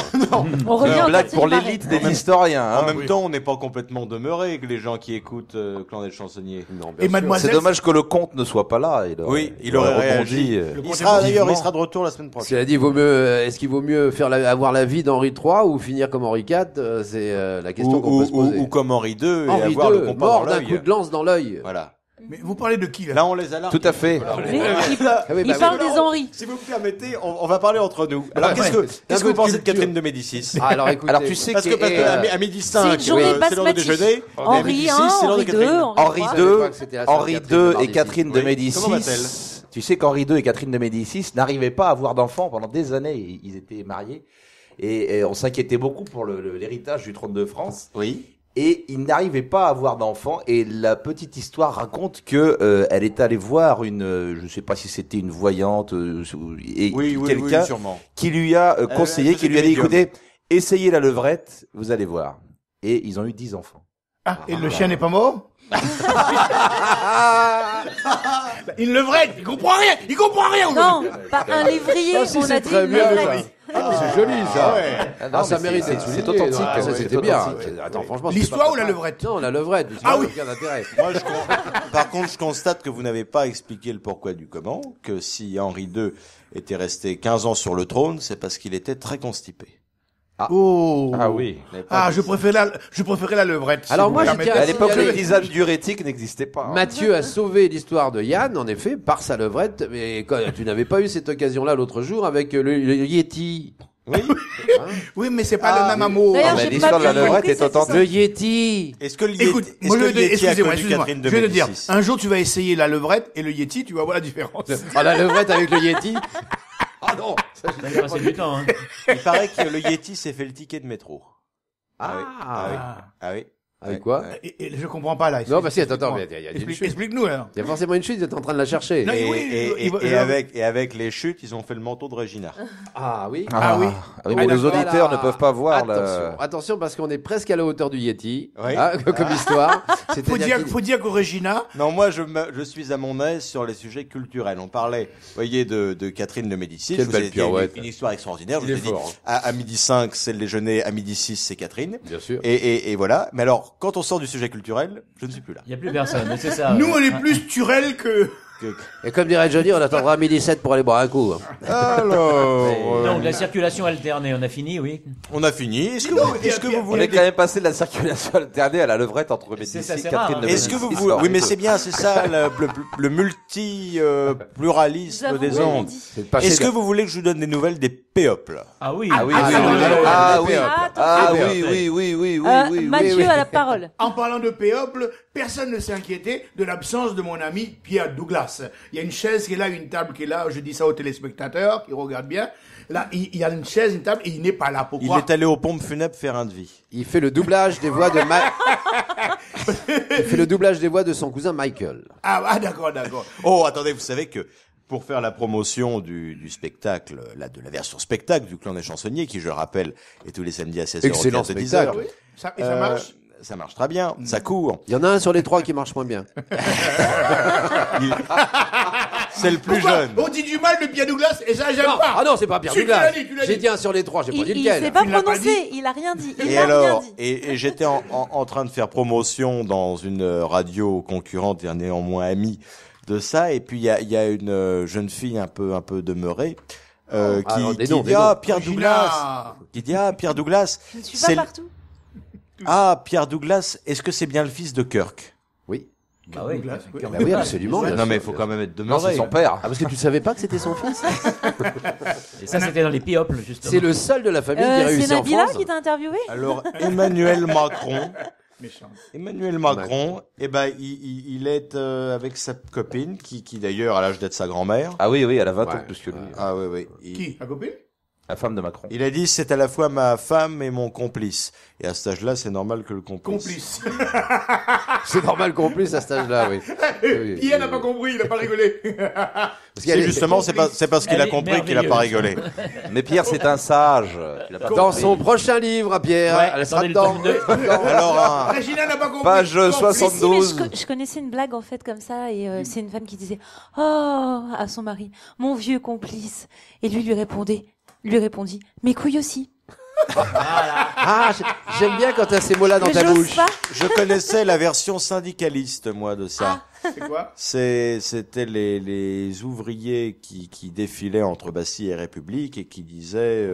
Speaker 5: On revient au
Speaker 2: Blague
Speaker 5: quartier
Speaker 2: pour
Speaker 5: du Marais.
Speaker 2: l'élite des historiens.
Speaker 1: En
Speaker 2: Hein.
Speaker 1: même temps, on n'est pas complètement demeuré que les gens qui écoutent Clan des chansonniers.
Speaker 6: Non,
Speaker 3: Et
Speaker 6: bien sûr.
Speaker 3: mademoiselle.
Speaker 2: C'est dommage que le comte ne soit pas là.
Speaker 1: Il aurait réagi.
Speaker 3: Le
Speaker 1: Il sera
Speaker 3: comte est
Speaker 1: d'ailleurs, il
Speaker 2: vivement.
Speaker 1: sera de retour la semaine prochaine.
Speaker 6: Cela dit, est-ce qu'il vaut mieux avoir la vie d'Henri III ou finir comme Henri IV? C'est la question qu'on peut se poser.
Speaker 1: Ou comme Henri II et
Speaker 6: Henri
Speaker 1: avoir le
Speaker 6: II,
Speaker 1: compas
Speaker 6: mort
Speaker 1: dans
Speaker 6: d'un
Speaker 1: l'œil.
Speaker 6: coup de lance dans l'œil.
Speaker 1: Voilà.
Speaker 3: Mais vous parlez de qui, là?
Speaker 1: Là, on les alarme.
Speaker 2: Tout à fait.
Speaker 5: Mais il
Speaker 6: Ah oui,
Speaker 5: il
Speaker 6: bah
Speaker 5: parle
Speaker 6: oui.
Speaker 5: des Henri.
Speaker 1: Si vous me permettez, on va parler entre nous. Alors,
Speaker 6: Ouais.
Speaker 1: qu'est-ce que
Speaker 6: Un
Speaker 1: vous
Speaker 6: peu de
Speaker 1: pensez de
Speaker 6: culture.
Speaker 1: Catherine de Médicis?
Speaker 6: Ah, alors écoutez.
Speaker 2: Alors tu sais
Speaker 1: Parce que à midi 5,
Speaker 5: C'est une journée
Speaker 1: c'est l'heure du
Speaker 5: basmati.
Speaker 1: déjeuner.
Speaker 5: Henri
Speaker 1: Midi 6,
Speaker 5: I,
Speaker 1: c'est l'heure de
Speaker 5: Henri
Speaker 1: Catherine.
Speaker 5: II,
Speaker 2: Henri
Speaker 6: Je savais
Speaker 2: II,
Speaker 6: pas que c'était la
Speaker 2: Henri
Speaker 6: Sainte Catherine de
Speaker 2: II et
Speaker 6: Médicis.
Speaker 2: Catherine de
Speaker 1: Oui. Comment va-t-elle
Speaker 2: Médicis. Tu sais qu'Henri II et Catherine de Médicis n'arrivaient pas à avoir d'enfants pendant des années. Ils étaient mariés et on s'inquiétait beaucoup pour l'héritage du trône de France.
Speaker 1: Oui.
Speaker 2: Et ils n'arrivaient pas à avoir d'enfants. Et la petite histoire raconte que elle est allée voir je sais pas si c'était une voyante et quelqu'un
Speaker 1: sûrement.
Speaker 2: qui lui a conseillé,
Speaker 1: elle
Speaker 2: qui lui a dit,
Speaker 1: faisait médium.
Speaker 2: écoutez, essayez la levrette, vous allez voir. Et ils ont eu 10 enfants.
Speaker 3: Ah, et le chien n'est pas mort? Il levrette, il comprend rien.
Speaker 5: Non, pas un lévrier,
Speaker 6: Ah, si,
Speaker 5: on a
Speaker 6: c'est
Speaker 5: dit
Speaker 6: très
Speaker 5: une
Speaker 6: bien,
Speaker 5: levrette.
Speaker 6: Ah, c'est joli, ça.
Speaker 2: non,
Speaker 6: ça
Speaker 2: mais
Speaker 6: mérite
Speaker 2: c'est-
Speaker 6: d'être
Speaker 2: c'est
Speaker 6: souligné.
Speaker 2: authentique,
Speaker 6: Ah,
Speaker 2: ouais,
Speaker 6: ça,
Speaker 2: c'est
Speaker 6: c'était bien.
Speaker 2: authentique.
Speaker 6: Attends, franchement, c'était
Speaker 3: L'histoire
Speaker 6: pas
Speaker 3: ou la
Speaker 6: mal.
Speaker 3: levrette?
Speaker 6: Non, la levrette.
Speaker 3: Ah oui.
Speaker 6: Aucun intérêt.
Speaker 1: Moi, par contre, je constate que vous n'avez pas expliqué le pourquoi du comment, que si Henri II était resté 15 ans sur le trône, c'est parce qu'il était très constipé.
Speaker 3: Oh.
Speaker 2: oui.
Speaker 3: Ah, je préférais la levrette. si
Speaker 6: Alors
Speaker 3: vous
Speaker 6: moi,
Speaker 3: me
Speaker 6: je
Speaker 3: permettez.
Speaker 6: tiens
Speaker 2: À l'époque,
Speaker 6: signaler-
Speaker 2: le tisane diurétique n'existait pas. hein.
Speaker 6: Mathieu a sauvé l'histoire de Yann, en effet, par sa levrette. Mais tu n'avais pas eu cette occasion-là l'autre jour avec le Yeti.
Speaker 1: Oui.
Speaker 3: Oui, mais c'est pas le même amour.
Speaker 5: D'ailleurs,
Speaker 2: Ah, mais
Speaker 5: j'ai
Speaker 2: l'histoire
Speaker 5: pas
Speaker 2: de la
Speaker 5: bien
Speaker 2: levrette
Speaker 5: compris
Speaker 2: est
Speaker 5: cette
Speaker 2: authentique.
Speaker 6: Le Yeti.
Speaker 1: Est-ce que le
Speaker 3: Écoute,
Speaker 1: Yeti, est-ce que le Yeti a
Speaker 3: excusez-moi,
Speaker 1: connu Catherine de
Speaker 3: je vais te dire,
Speaker 1: Médicis?
Speaker 3: un jour tu vas essayer la levrette et le Yeti, tu vas voir la différence.
Speaker 6: Ah, la levrette avec le Yeti. Ah non. Ça,
Speaker 4: Ça va passer du temps. Hein.
Speaker 1: Il paraît que le Yeti s'est fait le ticket de métro. Ah oui. Ah oui. Ah oui.
Speaker 6: Avec quoi?
Speaker 3: Et je comprends pas là.
Speaker 6: Non, bah si, attends,
Speaker 3: Explique-moi.
Speaker 6: mais il y a une chute.
Speaker 3: Explique-nous alors.
Speaker 6: Il y a forcément une chute, vous êtes en train de la chercher.
Speaker 3: Non, oui,
Speaker 1: Et avec les chutes, ils ont fait le manteau de Regina.
Speaker 6: Ah oui.
Speaker 3: Ah oui.
Speaker 2: mais nos
Speaker 6: d'accord.
Speaker 2: auditeurs
Speaker 6: Voilà.
Speaker 2: ne peuvent pas voir.
Speaker 6: Attention, parce qu'on est presque à la hauteur du Yeti,
Speaker 1: Oui.
Speaker 6: hein, comme histoire.
Speaker 3: Faut dire qu'au Regina,
Speaker 1: Non, moi, je suis à mon aise sur les sujets culturels. On parlait, vous voyez, de Catherine de Médicis.
Speaker 6: Quelle
Speaker 1: Je vous
Speaker 6: belle
Speaker 1: ai dit
Speaker 6: pirouette.
Speaker 1: une histoire extraordinaire. Je
Speaker 6: Il
Speaker 1: vous ai
Speaker 6: est
Speaker 1: dit,
Speaker 6: fort,
Speaker 1: à midi 5, c'est le déjeuner, à midi 6, c'est Catherine.
Speaker 6: Bien sûr.
Speaker 1: Et voilà. Mais alors, quand on sort du sujet culturel, je ne suis plus là.
Speaker 4: Il n'y a plus personne, mais c'est ça.
Speaker 3: nous on est plus turel que...
Speaker 6: Et comme dirait Johnny, on attendra à midi 7 pour aller boire un coup.
Speaker 1: Alors,
Speaker 4: Donc, la circulation alternée, on a fini, oui.
Speaker 1: on a fini. Est-ce que vous
Speaker 2: On
Speaker 1: voulez
Speaker 2: est quand même passé de la circulation alternée à la levrette entre
Speaker 4: C'est
Speaker 2: Médicis
Speaker 4: ça,
Speaker 2: et
Speaker 4: c'est
Speaker 2: Catherine
Speaker 4: rare,
Speaker 2: de
Speaker 4: hein.
Speaker 1: Est-ce que
Speaker 2: Médicis.
Speaker 1: vous voulez... Oui, mais c'est bien, c'est ça, le multi-pluralisme
Speaker 5: Nous avons
Speaker 1: des
Speaker 5: bien
Speaker 1: ondes.
Speaker 5: dit.
Speaker 6: C'est de passer
Speaker 1: Est-ce
Speaker 6: de-
Speaker 1: que vous voulez que je vous donne des nouvelles des péoples?
Speaker 4: Ah oui.
Speaker 2: Ah oui,
Speaker 3: Ah,
Speaker 2: oui,
Speaker 3: non,
Speaker 2: oui,
Speaker 3: non,
Speaker 2: oui.
Speaker 3: non,
Speaker 2: Ah
Speaker 5: non,
Speaker 2: oui,
Speaker 5: non.
Speaker 2: ah
Speaker 4: Attends,
Speaker 2: oui,
Speaker 4: attends.
Speaker 2: oui, oui, oui, oui, oui.
Speaker 5: Mathieu
Speaker 2: oui.
Speaker 5: a la parole.
Speaker 3: En parlant de péople, personne ne s'est inquiété de l'absence de mon ami Pierre Douglas. Il y a une chaise qui est là, une table qui est là. Je dis ça aux téléspectateurs qui regardent bien. Là, il y a une chaise, une table, et il n'est pas là.
Speaker 1: Il
Speaker 3: Pourquoi?
Speaker 1: est allé aux pompes funèbres faire un devis.
Speaker 6: Il fait le doublage des voix de Il fait le doublage des voix de son cousin Michael.
Speaker 3: Ah, d'accord, d'accord.
Speaker 1: Oh, attendez, vous savez que pour faire la promotion du spectacle, de la version spectacle du Clan des Chansonniers, qui, je le rappelle, est tous les samedis à 16h.
Speaker 6: Excellent spectacle.
Speaker 3: Oui. Et ça marche?
Speaker 1: Ça marche très bien, ça court.
Speaker 6: Il y en a un sur les 3 qui marche moins bien.
Speaker 1: C'est le plus
Speaker 3: Pourquoi
Speaker 1: jeune.
Speaker 3: on dit du mal de Pierre Douglas et ça, j'aime
Speaker 6: Non,
Speaker 3: pas.
Speaker 6: ah non, c'est pas Pierre
Speaker 3: Si, tu
Speaker 6: Douglas.
Speaker 3: l'as dit, tu l'as
Speaker 6: J'ai
Speaker 3: dit.
Speaker 6: dit un sur les 3, j'ai pas dit
Speaker 5: Il
Speaker 6: lequel.
Speaker 5: s'est pas
Speaker 3: Tu l'as pas
Speaker 5: prononcé, il a rien dit. Il
Speaker 1: Et
Speaker 5: a rien
Speaker 1: alors,
Speaker 5: dit.
Speaker 1: et j'étais en train de faire promotion dans une radio concurrente et néanmoins amie de ça, et puis il y a une jeune fille un peu demeurée
Speaker 6: alors, des
Speaker 1: qui
Speaker 6: noms,
Speaker 1: dit
Speaker 6: des noms.
Speaker 1: Pierre Douglas, qui dit Pierre Douglas,
Speaker 5: Je ne suis
Speaker 1: c'est
Speaker 5: pas
Speaker 1: le-
Speaker 5: partout.
Speaker 1: Pierre Douglas, est-ce que c'est bien le fils de Kirk?
Speaker 6: Oui.
Speaker 4: Bah oui.
Speaker 3: Douglas, oui.
Speaker 6: Bah oui, absolument. bien
Speaker 1: Non, mais il
Speaker 6: sûr,
Speaker 1: faut
Speaker 6: bien
Speaker 1: quand même être
Speaker 2: Non,
Speaker 1: demeuré.
Speaker 2: c'est son père.
Speaker 6: Ah, parce que tu savais pas que c'était son fils?
Speaker 4: Et ça, c'était dans les Pioples, justement.
Speaker 6: C'est le seul de la famille qui a
Speaker 5: C'est
Speaker 6: réussi en
Speaker 5: Nabila
Speaker 6: France.
Speaker 5: qui t'a interviewé?
Speaker 1: Alors, Emmanuel Macron,
Speaker 3: Méchant.
Speaker 1: eh ben, il est avec sa copine, qui d'ailleurs a l'âge d'être sa grand-mère.
Speaker 2: Ah oui, elle a 20 ans
Speaker 6: Ouais.
Speaker 2: de plus que lui.
Speaker 1: Ah oui, oui.
Speaker 3: Qui? La copine?
Speaker 2: La femme de Macron.
Speaker 1: Il a dit c'est à la fois ma femme et mon complice. Et à cet âge-là, c'est normal que le complice.
Speaker 3: Complice.
Speaker 6: C'est normal qu'on puisse à cet âge-là, oui. Oui,
Speaker 3: Pierre
Speaker 6: oui,
Speaker 3: n'a
Speaker 6: oui.
Speaker 3: pas compris, il a pas rigolé.
Speaker 6: Parce
Speaker 1: C'est
Speaker 6: qu'elle est-
Speaker 1: justement, c'est parce qu'il
Speaker 4: Elle
Speaker 1: a
Speaker 4: est
Speaker 1: compris qu'il a pas rigolé.
Speaker 2: Mais Pierre, c'est un sage. Tu l'as pas
Speaker 6: Dans
Speaker 2: compris.
Speaker 6: son prochain livre, à Pierre,
Speaker 4: Ouais,
Speaker 6: elle sera
Speaker 4: attendez le
Speaker 6: dedans.
Speaker 4: tome 2.
Speaker 1: Alors,
Speaker 3: Régina n'a pas compris.
Speaker 2: Page
Speaker 3: Complice.
Speaker 2: 72.
Speaker 5: Mais je connaissais une blague en fait comme ça et c'est une femme qui disait oh à son mari mon vieux complice et lui répondit mes couilles aussi.
Speaker 6: Ah, j'aime bien quand t'as ces mots-là dans
Speaker 5: Mais
Speaker 6: ta
Speaker 5: j'ose
Speaker 6: bouche.
Speaker 5: pas.
Speaker 1: je connaissais la version syndicaliste, moi, de ça.
Speaker 3: C'est quoi?
Speaker 1: C'était les ouvriers qui défilaient entre Bastille et République et qui disaient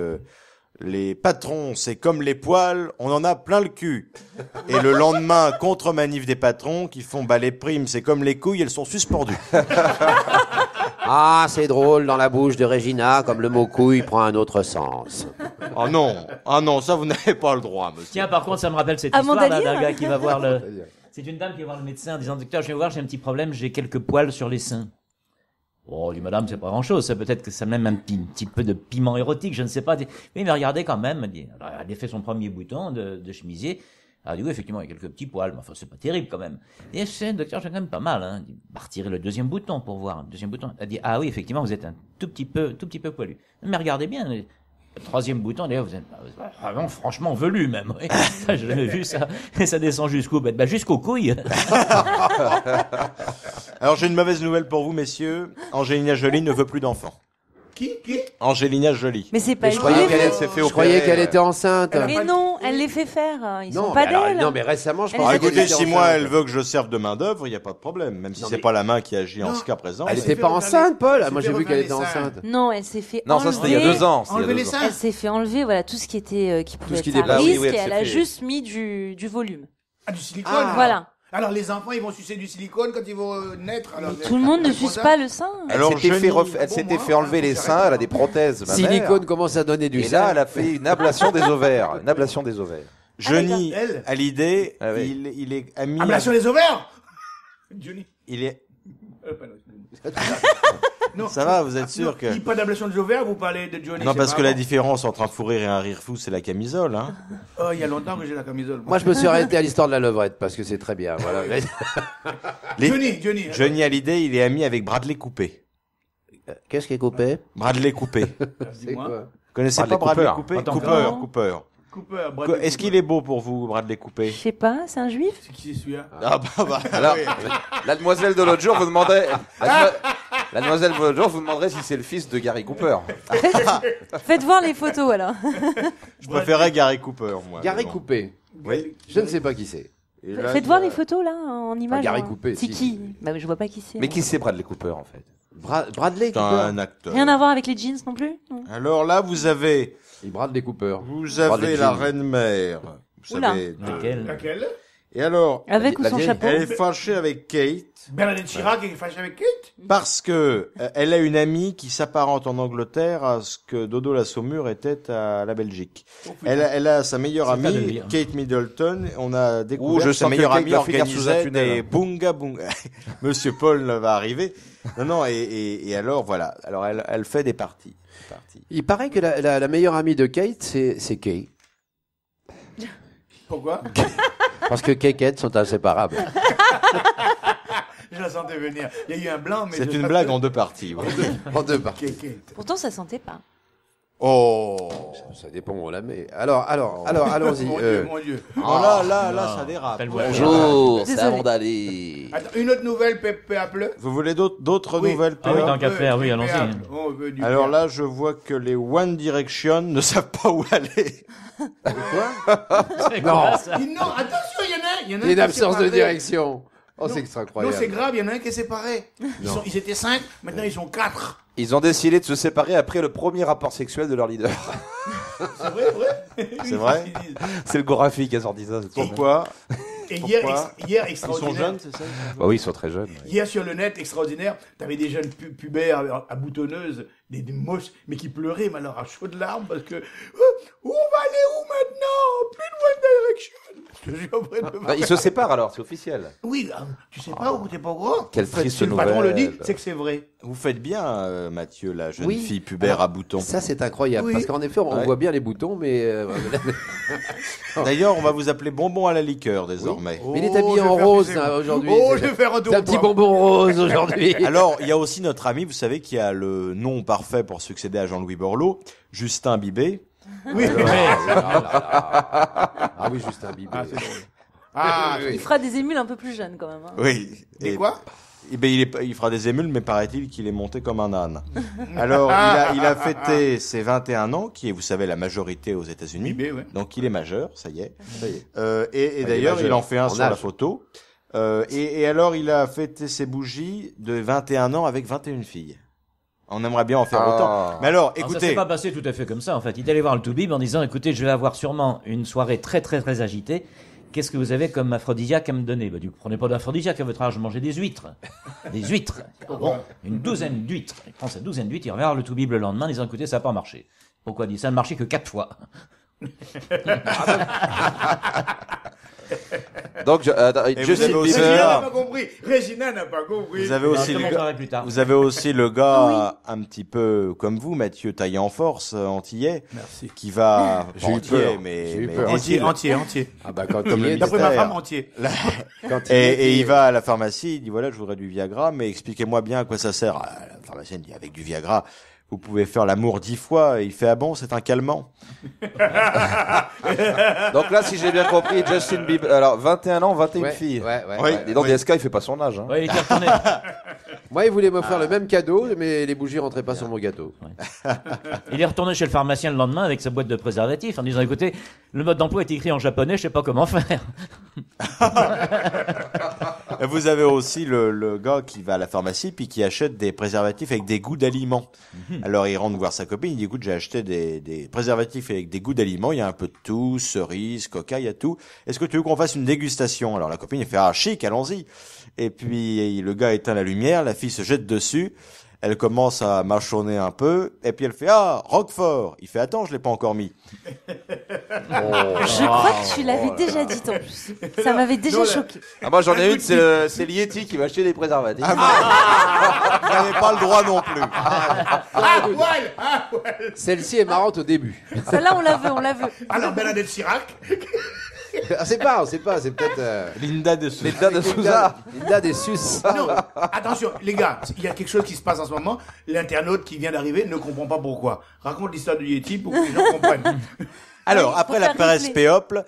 Speaker 1: les patrons, c'est comme les poils, on en a plein le cul. Et le lendemain, contre-manif des patrons qui font les primes, c'est comme les couilles, elles sont suspendues.
Speaker 6: Ah, c'est drôle, dans la bouche de Régina, comme le mot couille prend un autre sens.
Speaker 1: Ah non, ça vous n'avez pas le droit, monsieur.
Speaker 4: Tiens, par contre, ça me rappelle cette
Speaker 5: Ah,
Speaker 4: histoire
Speaker 5: Mandalire
Speaker 4: d'un gars qui va voir le... C'est une dame qui va voir le médecin en disant, docteur, je vais voir, j'ai un petit problème, j'ai quelques poils sur les seins. Oh, dit madame, c'est pas grand chose, ça peut-être que ça même un petit peu de piment érotique, je ne sais pas. Oui, mais regardez quand même, dit. Alors, elle a fait son premier bouton de chemisier. Alors, elle dit, oui, effectivement, il y a quelques petits poils, mais enfin, c'est pas terrible quand même. Et c'est, docteur, j'ai quand même pas mal, hein. Il dit, bah, retirez le deuxième bouton pour voir. Le deuxième bouton. Elle dit, ah oui, effectivement, vous êtes un tout petit peu poilu. Mais regardez bien, le troisième bouton, d'ailleurs, vous êtes vraiment franchement velu même. Oui. Ça, je l'ai vu ça. Et ça descend jusqu'où? Bah, jusqu'aux couilles.
Speaker 1: Alors j'ai une mauvaise nouvelle pour vous, messieurs. Angelina Jolie ne veut plus d'enfants.
Speaker 3: Qui?
Speaker 1: Angelina Jolie.
Speaker 5: Mais c'est pas
Speaker 6: Mais je
Speaker 5: une
Speaker 6: croyais
Speaker 5: vraie
Speaker 6: qu'elle
Speaker 5: fille.
Speaker 1: s'est fait
Speaker 6: Je croyais
Speaker 1: opérer,
Speaker 6: qu'elle était enceinte.
Speaker 5: Mais non, elle les fait faire. Ils sont
Speaker 6: Non,
Speaker 5: pas
Speaker 6: mais alors,
Speaker 5: d'elle.
Speaker 6: non, mais récemment, je
Speaker 5: Elle
Speaker 6: pensais
Speaker 5: les
Speaker 6: qu'elle
Speaker 1: Écoutez,
Speaker 6: était
Speaker 1: si moi
Speaker 6: enceinte.
Speaker 1: elle veut que je serve de main d'œuvre, il n'y a pas de problème, même si
Speaker 6: Non,
Speaker 1: c'est
Speaker 6: mais-
Speaker 1: pas la main qui agit en
Speaker 3: Non.
Speaker 1: ce cas présent.
Speaker 3: Elle
Speaker 6: Elle
Speaker 3: s'est
Speaker 6: était pas
Speaker 3: fait
Speaker 6: enceinte, Paul.
Speaker 3: refaire
Speaker 6: Moi, j'ai
Speaker 3: les
Speaker 6: vu qu'elle était
Speaker 3: seins.
Speaker 6: enceinte.
Speaker 5: Non, elle s'est fait
Speaker 2: Non, ça c'était il y a
Speaker 5: enlever.
Speaker 2: 2 ans. c'était il y a
Speaker 3: Enlever les
Speaker 2: 2 ans.
Speaker 3: seins.
Speaker 5: Elle s'est fait enlever, voilà, tout ce qui était, qui pouvait
Speaker 6: ce qui
Speaker 5: être à
Speaker 6: dépasse.
Speaker 5: risque,
Speaker 2: Oui, elle
Speaker 5: et
Speaker 2: elle
Speaker 5: elle
Speaker 2: s'est
Speaker 5: a
Speaker 2: fait-
Speaker 5: juste mis du volume.
Speaker 3: Ah, du silicone.
Speaker 6: Ah.
Speaker 5: Voilà.
Speaker 3: Alors les enfants, ils vont sucer du silicone quand ils vont naître. Alors,
Speaker 5: Tout le monde ne suce pas le sein.
Speaker 2: Elle
Speaker 1: Alors,
Speaker 2: s'était fait,
Speaker 1: Johnny-
Speaker 2: elle
Speaker 3: Bon,
Speaker 2: s'était
Speaker 3: moi,
Speaker 2: fait enlever les
Speaker 3: j'arrête
Speaker 2: seins, elle
Speaker 3: là.
Speaker 2: a des prothèses. ma
Speaker 6: Silicone
Speaker 2: mère.
Speaker 6: commence à donner du
Speaker 2: Et
Speaker 6: sang.
Speaker 2: là, elle a fait une ablation des ovaires. Une ablation des ovaires.
Speaker 1: Johnny,
Speaker 3: Ah, elle.
Speaker 1: à l'idée,
Speaker 2: Ah oui.
Speaker 1: il est ami.
Speaker 3: Ablation les ovaires. Johnny.
Speaker 1: Il est.
Speaker 3: Pardon. Non.
Speaker 1: Ça va, vous êtes sûr que.
Speaker 3: Il n'y a pas d'ablation des ovaires, vous parlez de Johnny.
Speaker 1: Non,
Speaker 3: c'est
Speaker 1: parce
Speaker 3: pas
Speaker 1: que la
Speaker 3: bon.
Speaker 1: différence entre un fou rire et un rire fou, c'est la camisole, hein.
Speaker 3: Oh, il y a longtemps que j'ai la camisole.
Speaker 6: Moi, je me suis arrêté à l'histoire de la levrette parce que c'est très bien. Voilà.
Speaker 1: Les- Johnny Hallyday, il est ami avec Bradley Coupé.
Speaker 6: Qu'est-ce qui est coupé?
Speaker 1: Bradley Coupé.
Speaker 6: C'est quoi?
Speaker 1: Vous connaissez
Speaker 2: Bradley
Speaker 1: pas Bradley
Speaker 2: Cooper.
Speaker 1: Coupé?
Speaker 4: Pas
Speaker 1: Cooper,
Speaker 4: encore.
Speaker 1: Cooper.
Speaker 3: Cooper, Bradley
Speaker 1: Est-ce qu'il
Speaker 3: Cooper.
Speaker 1: est beau pour vous, Bradley Coupé?
Speaker 5: Je sais pas, c'est un juif.
Speaker 3: C'est qui celui-là?
Speaker 1: Ah bah.
Speaker 2: Alors, la demoiselle de l'autre jour vous demandait, la demoiselle de l'autre jour vous demanderait si c'est le fils de Gary Cooper.
Speaker 5: Faites voir les photos alors.
Speaker 1: Je préférais Gary Cooper, moi.
Speaker 6: Gary
Speaker 1: mais bon.
Speaker 6: Coupé.
Speaker 1: Oui.
Speaker 6: Je ne sais pas qui c'est.
Speaker 1: Et là,
Speaker 5: Faites
Speaker 1: il
Speaker 5: voir
Speaker 1: a-
Speaker 5: les photos là en image.
Speaker 6: Gary
Speaker 5: hein.
Speaker 6: Coupé,
Speaker 5: C'est
Speaker 6: si.
Speaker 5: qui? Bah je vois pas qui c'est.
Speaker 2: Mais qui c'est Bradley Cooper en fait?
Speaker 6: Bradley
Speaker 1: C'est
Speaker 6: Cooper.
Speaker 1: un acteur.
Speaker 5: Rien à voir avec les jeans non plus. Non.
Speaker 1: Alors là, vous avez
Speaker 6: Et Bradley Cooper.
Speaker 1: la
Speaker 6: Bradley Jean.
Speaker 1: reine mère. Vous
Speaker 5: Oula.
Speaker 1: savez.
Speaker 4: Laquelle?
Speaker 3: Laquelle?
Speaker 1: Et alors,
Speaker 5: Avec ou
Speaker 2: la
Speaker 5: sans
Speaker 2: vieille.
Speaker 5: chapeau.
Speaker 1: elle est fâchée avec Kate
Speaker 3: Bernadette Chirac est fâchée avec Kate?
Speaker 1: parce que elle a une amie qui s'apparente en Angleterre à ce que Dodo la Saumure était à la Belgique.
Speaker 3: Oh, putain.
Speaker 1: Elle a sa meilleure
Speaker 4: C'est pas de
Speaker 1: amie,
Speaker 4: lire.
Speaker 1: Kate Middleton. On a
Speaker 2: Ouh,
Speaker 1: découvert
Speaker 2: je
Speaker 1: que sa
Speaker 2: sens que
Speaker 1: meilleure
Speaker 2: Kate
Speaker 1: amie
Speaker 2: va finir sous un
Speaker 1: organisait
Speaker 2: tunnel.
Speaker 1: des bunga bunga. Monsieur Paul va arriver. Non, et alors voilà. Alors elle fait des parties.
Speaker 6: Il paraît que la meilleure amie de Kate, c'est Kay.
Speaker 3: Pourquoi?
Speaker 6: Parce que Kay et Kate sont inséparables.
Speaker 3: Je la sentais venir. Il y a eu un blanc, mais.
Speaker 1: C'est
Speaker 3: je
Speaker 1: une
Speaker 3: sentais-
Speaker 1: blague en deux parties. oui.
Speaker 6: En deux parties.
Speaker 3: Kate.
Speaker 5: Pourtant ça sentait pas.
Speaker 1: Oh.
Speaker 6: Ça dépend où on la met. Alors, allons-y.
Speaker 3: Mon Dieu, mon Dieu.
Speaker 1: Oh là, ça dérape.
Speaker 4: Appelle moi.
Speaker 2: Bonjour, c'est
Speaker 5: Désolé.
Speaker 2: avant d'aller.
Speaker 3: Attends, une autre nouvelle, Pépé Apple.
Speaker 1: Vous voulez d'autres
Speaker 3: Oui.
Speaker 1: nouvelles
Speaker 4: Ah oui,
Speaker 1: PA?
Speaker 4: tant qu'à faire, oui, allons-y.
Speaker 3: Apple. On veut du
Speaker 1: Alors
Speaker 3: PA.
Speaker 1: là, je vois que les One Direction ne savent pas où aller.
Speaker 4: C'est quoi, ça?
Speaker 3: Non, attention, il y en a un. Il y en a un
Speaker 6: Il y a une
Speaker 3: qui est
Speaker 6: absence de
Speaker 3: séparé.
Speaker 6: direction. Oh,
Speaker 3: Non.
Speaker 6: c'est extra-incroyable.
Speaker 3: Non, c'est grave, il y en a un qui est séparé. Ils étaient 5, maintenant ils sont 4.
Speaker 2: Ils ont décidé de se séparer après le premier rapport sexuel de leur leader.
Speaker 3: C'est vrai, vrai?
Speaker 1: C'est vrai?
Speaker 2: C'est le Gorafi qui a sorti ça. cette semaine.
Speaker 1: Pourquoi?
Speaker 3: Et hier,
Speaker 1: Ils
Speaker 3: extraordinaire.
Speaker 1: sont jeunes, c'est ça?
Speaker 2: Bah oui, ils sont très jeunes. Oui.
Speaker 3: Hier sur le net, extraordinaire, t'avais des jeunes pubères à boutonneuses, des moches, mais qui pleuraient, mais alors à chaudes larmes, parce que où on va aller où maintenant? Plus de One Direction. Je suis en train de
Speaker 2: Bah, ils se séparent alors, c'est officiel.
Speaker 3: Oui, tu sais pas où t'es pas au courant.
Speaker 2: Quelle triste
Speaker 3: Si le patron le dit,
Speaker 2: nouvelle.
Speaker 3: c'est que c'est vrai.
Speaker 1: Vous faites bien, Mathieu, la jeune
Speaker 6: Oui.
Speaker 1: fille pubère à boutons.
Speaker 6: Ça, c'est incroyable.
Speaker 3: Oui.
Speaker 6: Parce qu'en effet, on
Speaker 1: Ouais.
Speaker 6: voit bien les boutons, mais.
Speaker 1: D'ailleurs, on va vous appeler bonbon à la liqueur désormais.
Speaker 6: Mais il est habillé
Speaker 3: je vais
Speaker 6: en
Speaker 3: faire
Speaker 6: rose
Speaker 3: plaisir.
Speaker 6: hein, aujourd'hui.
Speaker 3: Oh, je vais faire un tour
Speaker 6: C'est un
Speaker 3: au
Speaker 6: petit
Speaker 3: poids.
Speaker 6: bonbon rose aujourd'hui.
Speaker 1: Alors, il y a aussi notre ami, vous savez, qui a le nom parfait pour succéder à Jean-Louis Borloo, Justin Bibé.
Speaker 3: Oui.
Speaker 6: Ah oui, juste un bibé.
Speaker 3: Ah, c'est drôle. Ah,
Speaker 5: Il fera des émules un peu plus jeunes quand même. Hein.
Speaker 1: Oui.
Speaker 3: et quoi?
Speaker 1: Eh ben, il fera des émules, mais paraît-il qu'il est monté comme un âne. Alors, il a fêté ses 21 ans, qui est, vous savez, la majorité aux États-Unis.
Speaker 3: Bibé, ouais.
Speaker 1: Donc, il est majeur, ça y est.
Speaker 6: Ça y est.
Speaker 1: Et
Speaker 6: est
Speaker 1: d'ailleurs,
Speaker 6: majeur.
Speaker 1: il en fait un
Speaker 6: En
Speaker 1: sur la
Speaker 6: âge.
Speaker 1: photo. Et alors, il a fêté ses bougies de 21 ans avec 21 filles. On aimerait bien en faire
Speaker 2: Ah.
Speaker 1: autant. Mais alors,
Speaker 4: Alors, ça
Speaker 1: écoutez,
Speaker 4: s'est pas passé tout à fait comme ça, en fait. Il est allé voir le Toubib en disant, écoutez, je vais avoir sûrement une soirée très, très, très agitée. Qu'est-ce que vous avez comme aphrodisiaque à me donner? Bah, du coup, prenez pas d'aphrodisiaque à votre âge, mangez des huîtres. Des huîtres. Bon, une douzaine d'huîtres. Il prend sa douzaine d'huîtres, il revient voir le Toubib le lendemain en disant, écoutez, ça n'a pas marché. Pourquoi? Il dit, ça ne marchait que 4 fois.
Speaker 2: Donc, Justin
Speaker 1: vous avez aussi-
Speaker 3: Régina
Speaker 2: Bieber.
Speaker 3: n'a pas compris. Régina n'a pas compris.
Speaker 1: vous avez aussi
Speaker 4: Je te
Speaker 1: le gars,
Speaker 4: montrerai plus tard.
Speaker 1: vous avez aussi le gars un petit peu comme vous, Mathieu, taillé en force, antillais,
Speaker 3: Merci.
Speaker 1: qui va,
Speaker 6: J'ai eu
Speaker 1: entier,
Speaker 6: peur.
Speaker 1: mais,
Speaker 6: J'ai eu
Speaker 1: mais
Speaker 6: peur.
Speaker 1: des
Speaker 3: Entier,
Speaker 1: îles.
Speaker 3: entier.
Speaker 6: Ah bah quand
Speaker 1: Comme
Speaker 6: il
Speaker 1: le
Speaker 6: est.
Speaker 3: D'après ma
Speaker 1: mystère.
Speaker 3: femme, entier.
Speaker 6: Quand
Speaker 1: Et il va à la pharmacie, il dit voilà, je voudrais du Viagra, mais expliquez-moi bien à quoi ça sert. Ah, la pharmacienne dit avec du Viagra, vous pouvez faire l'amour 10 fois. Et il fait ah bon, c'est un calmant.
Speaker 2: Donc là, si j'ai bien compris, Justin Bieber. Alors, 21 ans, 21
Speaker 6: Ouais,
Speaker 2: filles.
Speaker 6: ouais.
Speaker 1: Oui.
Speaker 2: Et donc, DSK, il fait pas son âge. Hein.
Speaker 4: Ouais, il était retourné.
Speaker 6: Moi, il voulait m'offrir le même cadeau, mais les bougies rentraient pas sur mon gâteau.
Speaker 4: Il est retourné chez le pharmacien le lendemain avec sa boîte de préservatifs en disant, écoutez, le mode d'emploi est écrit en japonais, je sais pas comment faire.
Speaker 1: Et vous avez aussi le gars qui va à la pharmacie puis qui achète des préservatifs avec des goûts d'aliments. Alors il rentre voir sa copine, il dit écoute, j'ai acheté des préservatifs avec des goûts d'aliments, il y a un peu de tout, cerise, coca, il y a tout. Est-ce que tu veux qu'on fasse une dégustation? Alors la copine elle fait ah chic, allons-y. Et puis le gars éteint la lumière, la fille se jette dessus. Elle commence à mâchonner un peu, et puis elle fait ah Roquefort. Il fait attends, je l'ai pas encore mis.
Speaker 5: Je crois que tu l'avais déjà dit en plus. Ça m'avait déjà
Speaker 3: Non, là-
Speaker 5: choqué.
Speaker 2: Ah, moi, j'en ai une, c'est l'Yeti qui va acheter des préservatifs.
Speaker 1: Vous n'avez pas le droit non plus.
Speaker 6: Celle-ci est marrante au début.
Speaker 5: Celle-là, on la veut, on la veut.
Speaker 3: Alors, Bernadette Chirac.
Speaker 6: Ah, c'est pas, c'est peut-être.
Speaker 1: Linda de Souza.
Speaker 2: Linda de Souza.
Speaker 6: Linda des Sus.
Speaker 3: Non, attention, les gars, il y a quelque chose qui se passe en ce moment. L'internaute qui vient d'arriver ne comprend pas pourquoi. Raconte l'histoire du Yeti pour que les gens comprennent.
Speaker 1: Alors,
Speaker 5: Oui,
Speaker 1: après
Speaker 5: pour
Speaker 1: la
Speaker 5: faire
Speaker 1: Pérez
Speaker 5: rigoler.
Speaker 1: Péople,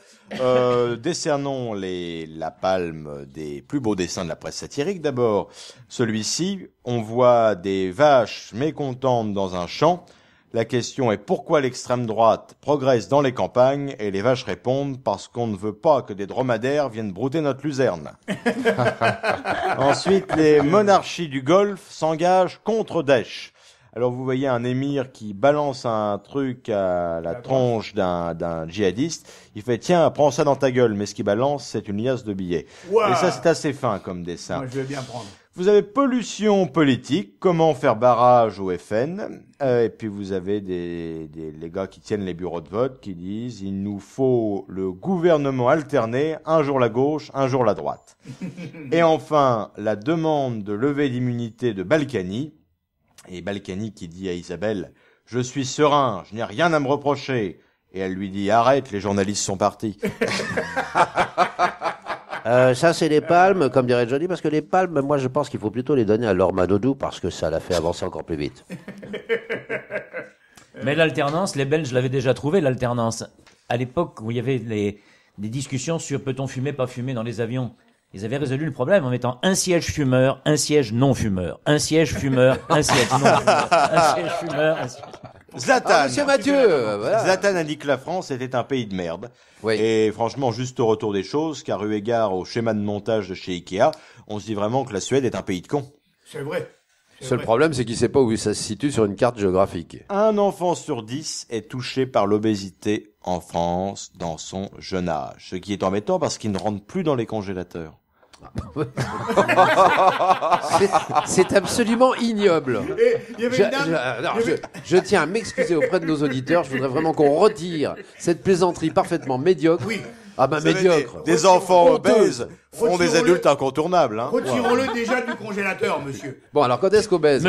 Speaker 1: décernons la palme des plus beaux dessins de la presse satirique. D'abord, celui-ci, on voit des vaches mécontentes dans un champ. La question est pourquoi l'extrême droite progresse dans les campagnes et les vaches répondent parce qu'on ne veut pas que des dromadaires viennent brouter notre luzerne. Ensuite, les monarchies du Golfe s'engagent contre Daesh. Alors vous voyez un émir qui balance un truc à la tronche d'un djihadiste. Il fait tiens, prends ça dans ta gueule. Mais ce qu'il balance, c'est une liasse de billets.
Speaker 3: Ouah.
Speaker 1: Et ça, c'est assez fin comme dessin.
Speaker 3: Moi, je vais bien prendre.
Speaker 1: Vous avez pollution politique, comment faire barrage au FN, et puis vous avez les gars qui tiennent les bureaux de vote qui disent il nous faut le gouvernement alterné, un jour la gauche, un jour la droite. Et enfin, la demande de levée d'immunité de Balkany, et Balkany qui dit à Isabelle je suis serein, je n'ai rien à me reprocher, et elle lui dit arrête, les journalistes sont partis.
Speaker 7: Ça, c'est les palmes, comme dirait Johnny, parce que les palmes, moi, je pense qu'il faut plutôt les donner à Laure Manodou, parce que ça la fait avancer encore plus vite.
Speaker 4: Mais l'alternance, les Belges l'avaient déjà trouvé, l'alternance. À l'époque où il y avait des discussions sur peut-on fumer, pas fumer dans les avions. Ils avaient résolu le problème en mettant un siège fumeur, un siège non fumeur, un siège fumeur, un siège non fumeur, un siège fumeur, un siège...
Speaker 1: Zlatan.
Speaker 6: Ah, monsieur Mathieu, voilà.
Speaker 1: Zlatan a dit que la France était un pays de merde.
Speaker 6: Oui.
Speaker 1: Et franchement, juste au retour des choses, car eu égard au schéma de montage de chez Ikea, on se dit vraiment que la Suède est un pays de cons.
Speaker 3: C'est vrai.
Speaker 6: Seul problème, c'est qu'il sait pas où ça se situe sur une carte géographique.
Speaker 1: Un enfant sur 10 est touché par l'obésité en France dans son jeune âge. Ce qui est embêtant parce qu'il ne rentre plus dans les congélateurs.
Speaker 6: C'est absolument ignoble.
Speaker 3: Et il y avait une dame.
Speaker 6: Je tiens à m'excuser auprès de nos auditeurs. Je voudrais vraiment qu'on retire cette plaisanterie parfaitement médiocre.
Speaker 3: Oui.
Speaker 6: Ah bah médiocre.
Speaker 1: Des enfants
Speaker 3: Honteux.
Speaker 1: obèses font des
Speaker 3: Retirons-le.
Speaker 1: adultes incontournables. Hein.
Speaker 3: Retirons-le déjà du congélateur, monsieur.
Speaker 6: Bon, alors quand est-ce qu'obèse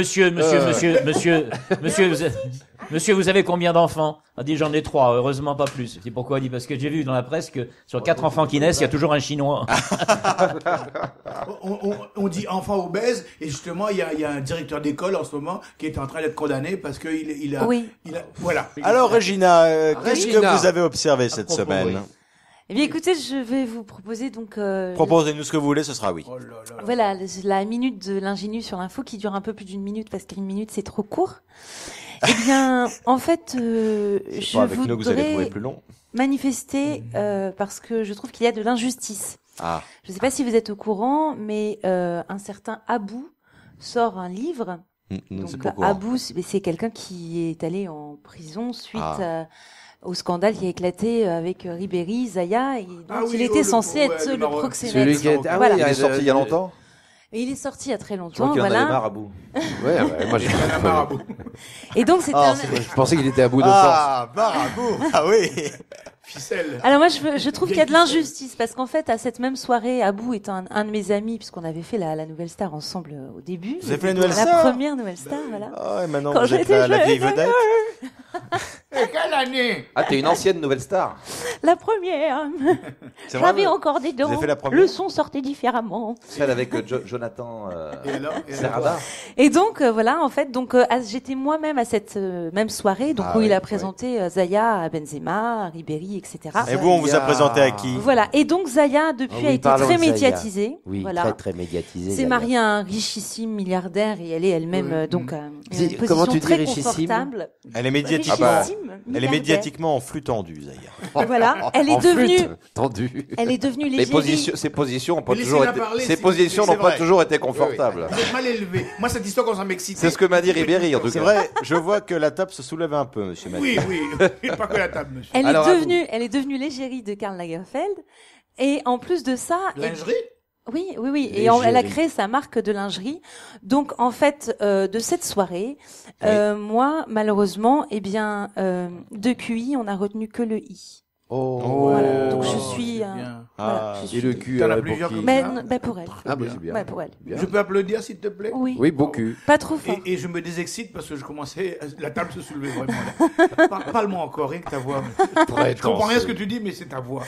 Speaker 4: Monsieur, vous avez combien d'enfants? A dit j'en ai 3, heureusement pas plus. C'est pourquoi? Il dit parce que j'ai vu dans la presse que sur 4 enfants qui naissent, il y a toujours un Chinois.
Speaker 3: On dit enfant obèse, et justement, il y a un directeur d'école en ce moment qui est en train d'être condamné parce qu'il a.
Speaker 5: Oui.
Speaker 3: Voilà.
Speaker 1: Alors Régina, qu'est-ce que
Speaker 6: Régina.
Speaker 1: vous avez observé cette
Speaker 6: propos,
Speaker 1: semaine?
Speaker 6: oui.
Speaker 5: Eh bien, écoutez, je vais vous proposer donc.
Speaker 1: Proposez-nous ce que vous voulez, ce sera oui.
Speaker 3: Oh là là là.
Speaker 5: Voilà, la minute de l'ingénu sur l'info qui dure un peu plus d'une minute parce qu'une minute c'est trop court. Eh bien, en fait, je
Speaker 1: Pas avec nous que vous allez trouver
Speaker 5: voudrais
Speaker 1: plus long.
Speaker 5: manifester parce que je trouve qu'il y a de l'injustice.
Speaker 1: Ah,
Speaker 5: Je ne sais pas si vous êtes au courant, mais un certain Abou sort un livre.
Speaker 1: c'est
Speaker 5: Donc
Speaker 1: pourquoi.
Speaker 5: Abou, c'est quelqu'un qui est allé en prison suite
Speaker 1: Ah.
Speaker 5: au scandale qui a éclaté avec Ribéry, Zaya, et donc
Speaker 3: Ah oui,
Speaker 5: il était
Speaker 3: le
Speaker 5: censé
Speaker 3: gros,
Speaker 5: être
Speaker 3: le
Speaker 5: le
Speaker 3: Maroc.
Speaker 5: proxénète.
Speaker 6: Celui qui est...
Speaker 5: Voilà.
Speaker 2: Il est sorti il y a longtemps.
Speaker 5: Et il est sorti il y a très
Speaker 2: Je
Speaker 5: longtemps,
Speaker 2: crois qu'il en avait
Speaker 5: voilà.
Speaker 2: marre à bout.
Speaker 6: Ouais, moi je...
Speaker 3: Il y a un marabout.
Speaker 5: Et donc c'était
Speaker 1: Ah,
Speaker 6: je pensais qu'il était à bout de force.
Speaker 1: Ah, Marabout. Ah oui.
Speaker 3: Ficelle.
Speaker 5: Alors moi je trouve qu'il y a de l'injustice parce qu'en fait à cette même soirée, Abou est un de mes amis puisqu'on avait fait la Nouvelle Star ensemble au début.
Speaker 1: Vous avez fait la Nouvelle
Speaker 5: La
Speaker 1: Star
Speaker 5: première Nouvelle Star, voilà.
Speaker 1: Ah, et maintenant
Speaker 5: Quand
Speaker 1: vous êtes
Speaker 5: j'étais
Speaker 1: la vieille
Speaker 5: jeune.
Speaker 1: vedette.
Speaker 3: Et quelle année?
Speaker 2: Ah, t'es une ancienne nouvelle star.
Speaker 5: La première.
Speaker 1: C'est vrai,
Speaker 5: J'avais
Speaker 1: vous-
Speaker 5: encore des dents.
Speaker 1: avez fait la première
Speaker 5: Le son sortait différemment.
Speaker 2: Celle avec Jonathan
Speaker 3: Et alors
Speaker 2: Serrada.
Speaker 5: Et donc voilà en fait donc j'étais moi-même à cette même soirée donc
Speaker 1: Ah
Speaker 5: où
Speaker 1: oui,
Speaker 5: il a présenté Zaya, Benzema, Ribéry, etc.
Speaker 1: Et vous, on vous a présenté à qui?
Speaker 5: Voilà et donc Zaya depuis
Speaker 7: Ah oui,
Speaker 5: a été
Speaker 7: parlons
Speaker 5: très
Speaker 7: de Zaya.
Speaker 5: médiatisée.
Speaker 7: Oui,
Speaker 5: voilà.
Speaker 7: très très médiatisé.
Speaker 5: C'est
Speaker 7: Zaya.
Speaker 5: mariée à un richissime milliardaire et elle est elle-même
Speaker 3: Oui.
Speaker 5: donc
Speaker 7: C'est-
Speaker 5: une
Speaker 7: comment
Speaker 5: position
Speaker 7: tu dis
Speaker 5: très
Speaker 7: richissime
Speaker 5: confortable.
Speaker 1: Elle est médiatique.
Speaker 5: Richissime,
Speaker 1: Elle est
Speaker 5: milliardaire.
Speaker 1: médiatiquement en flux tendu, Zaya.
Speaker 5: Voilà, elle est
Speaker 6: En
Speaker 5: devenue
Speaker 6: flûte, tendu.
Speaker 5: elle est devenue
Speaker 2: Les
Speaker 5: l'égérie.
Speaker 2: positions, ses positions ont pas
Speaker 3: Mais
Speaker 2: toujours
Speaker 3: laissez-la
Speaker 2: été,
Speaker 3: parler,
Speaker 2: ses
Speaker 3: c'est-
Speaker 2: positions
Speaker 1: c'est
Speaker 2: n'ont pas
Speaker 1: vrai.
Speaker 2: toujours été confortables.
Speaker 3: Vous êtes mal élevé. Moi, cette histoire commence à m'exciter.
Speaker 2: C'est ce que m'a dit Ribéry, en tout
Speaker 1: C'est
Speaker 2: cas.
Speaker 1: vrai, je vois que la table se soulève un peu, monsieur Mathieu.
Speaker 3: Oui, oui. Pas que la table, monsieur.
Speaker 5: Elle
Speaker 6: Alors,
Speaker 5: elle est devenue l'égérie de Karl Lagerfeld et en plus de ça,
Speaker 3: Lingerie?
Speaker 5: oui, et
Speaker 6: L'égérie.
Speaker 5: elle a créé sa marque de lingerie. Donc en fait, de cette soirée, moi malheureusement, eh bien, de QI, on a retenu que le I.
Speaker 6: Oh.
Speaker 5: Voilà. Donc je
Speaker 3: c'est
Speaker 5: suis,
Speaker 3: bien.
Speaker 5: voilà, je
Speaker 6: Et
Speaker 5: suis.
Speaker 6: le cul,
Speaker 3: T'en as
Speaker 6: alors, pour
Speaker 3: plusieurs
Speaker 6: qui
Speaker 3: comme
Speaker 5: Mais,
Speaker 3: ça?
Speaker 5: pour elle.
Speaker 6: Ah bah c'est bien.
Speaker 5: Ouais, pour elle.
Speaker 6: Bien.
Speaker 3: Je peux applaudir, s'il te plaît?
Speaker 5: Oui.
Speaker 6: Oui, beaucoup.
Speaker 5: Pas trop fort.
Speaker 3: Et je me désexcite parce que je commençais, la table se soulevait vraiment là. Parle-moi encore, rien que ta voix. Je comprends rien à ce que tu dis, mais c'est ta voix.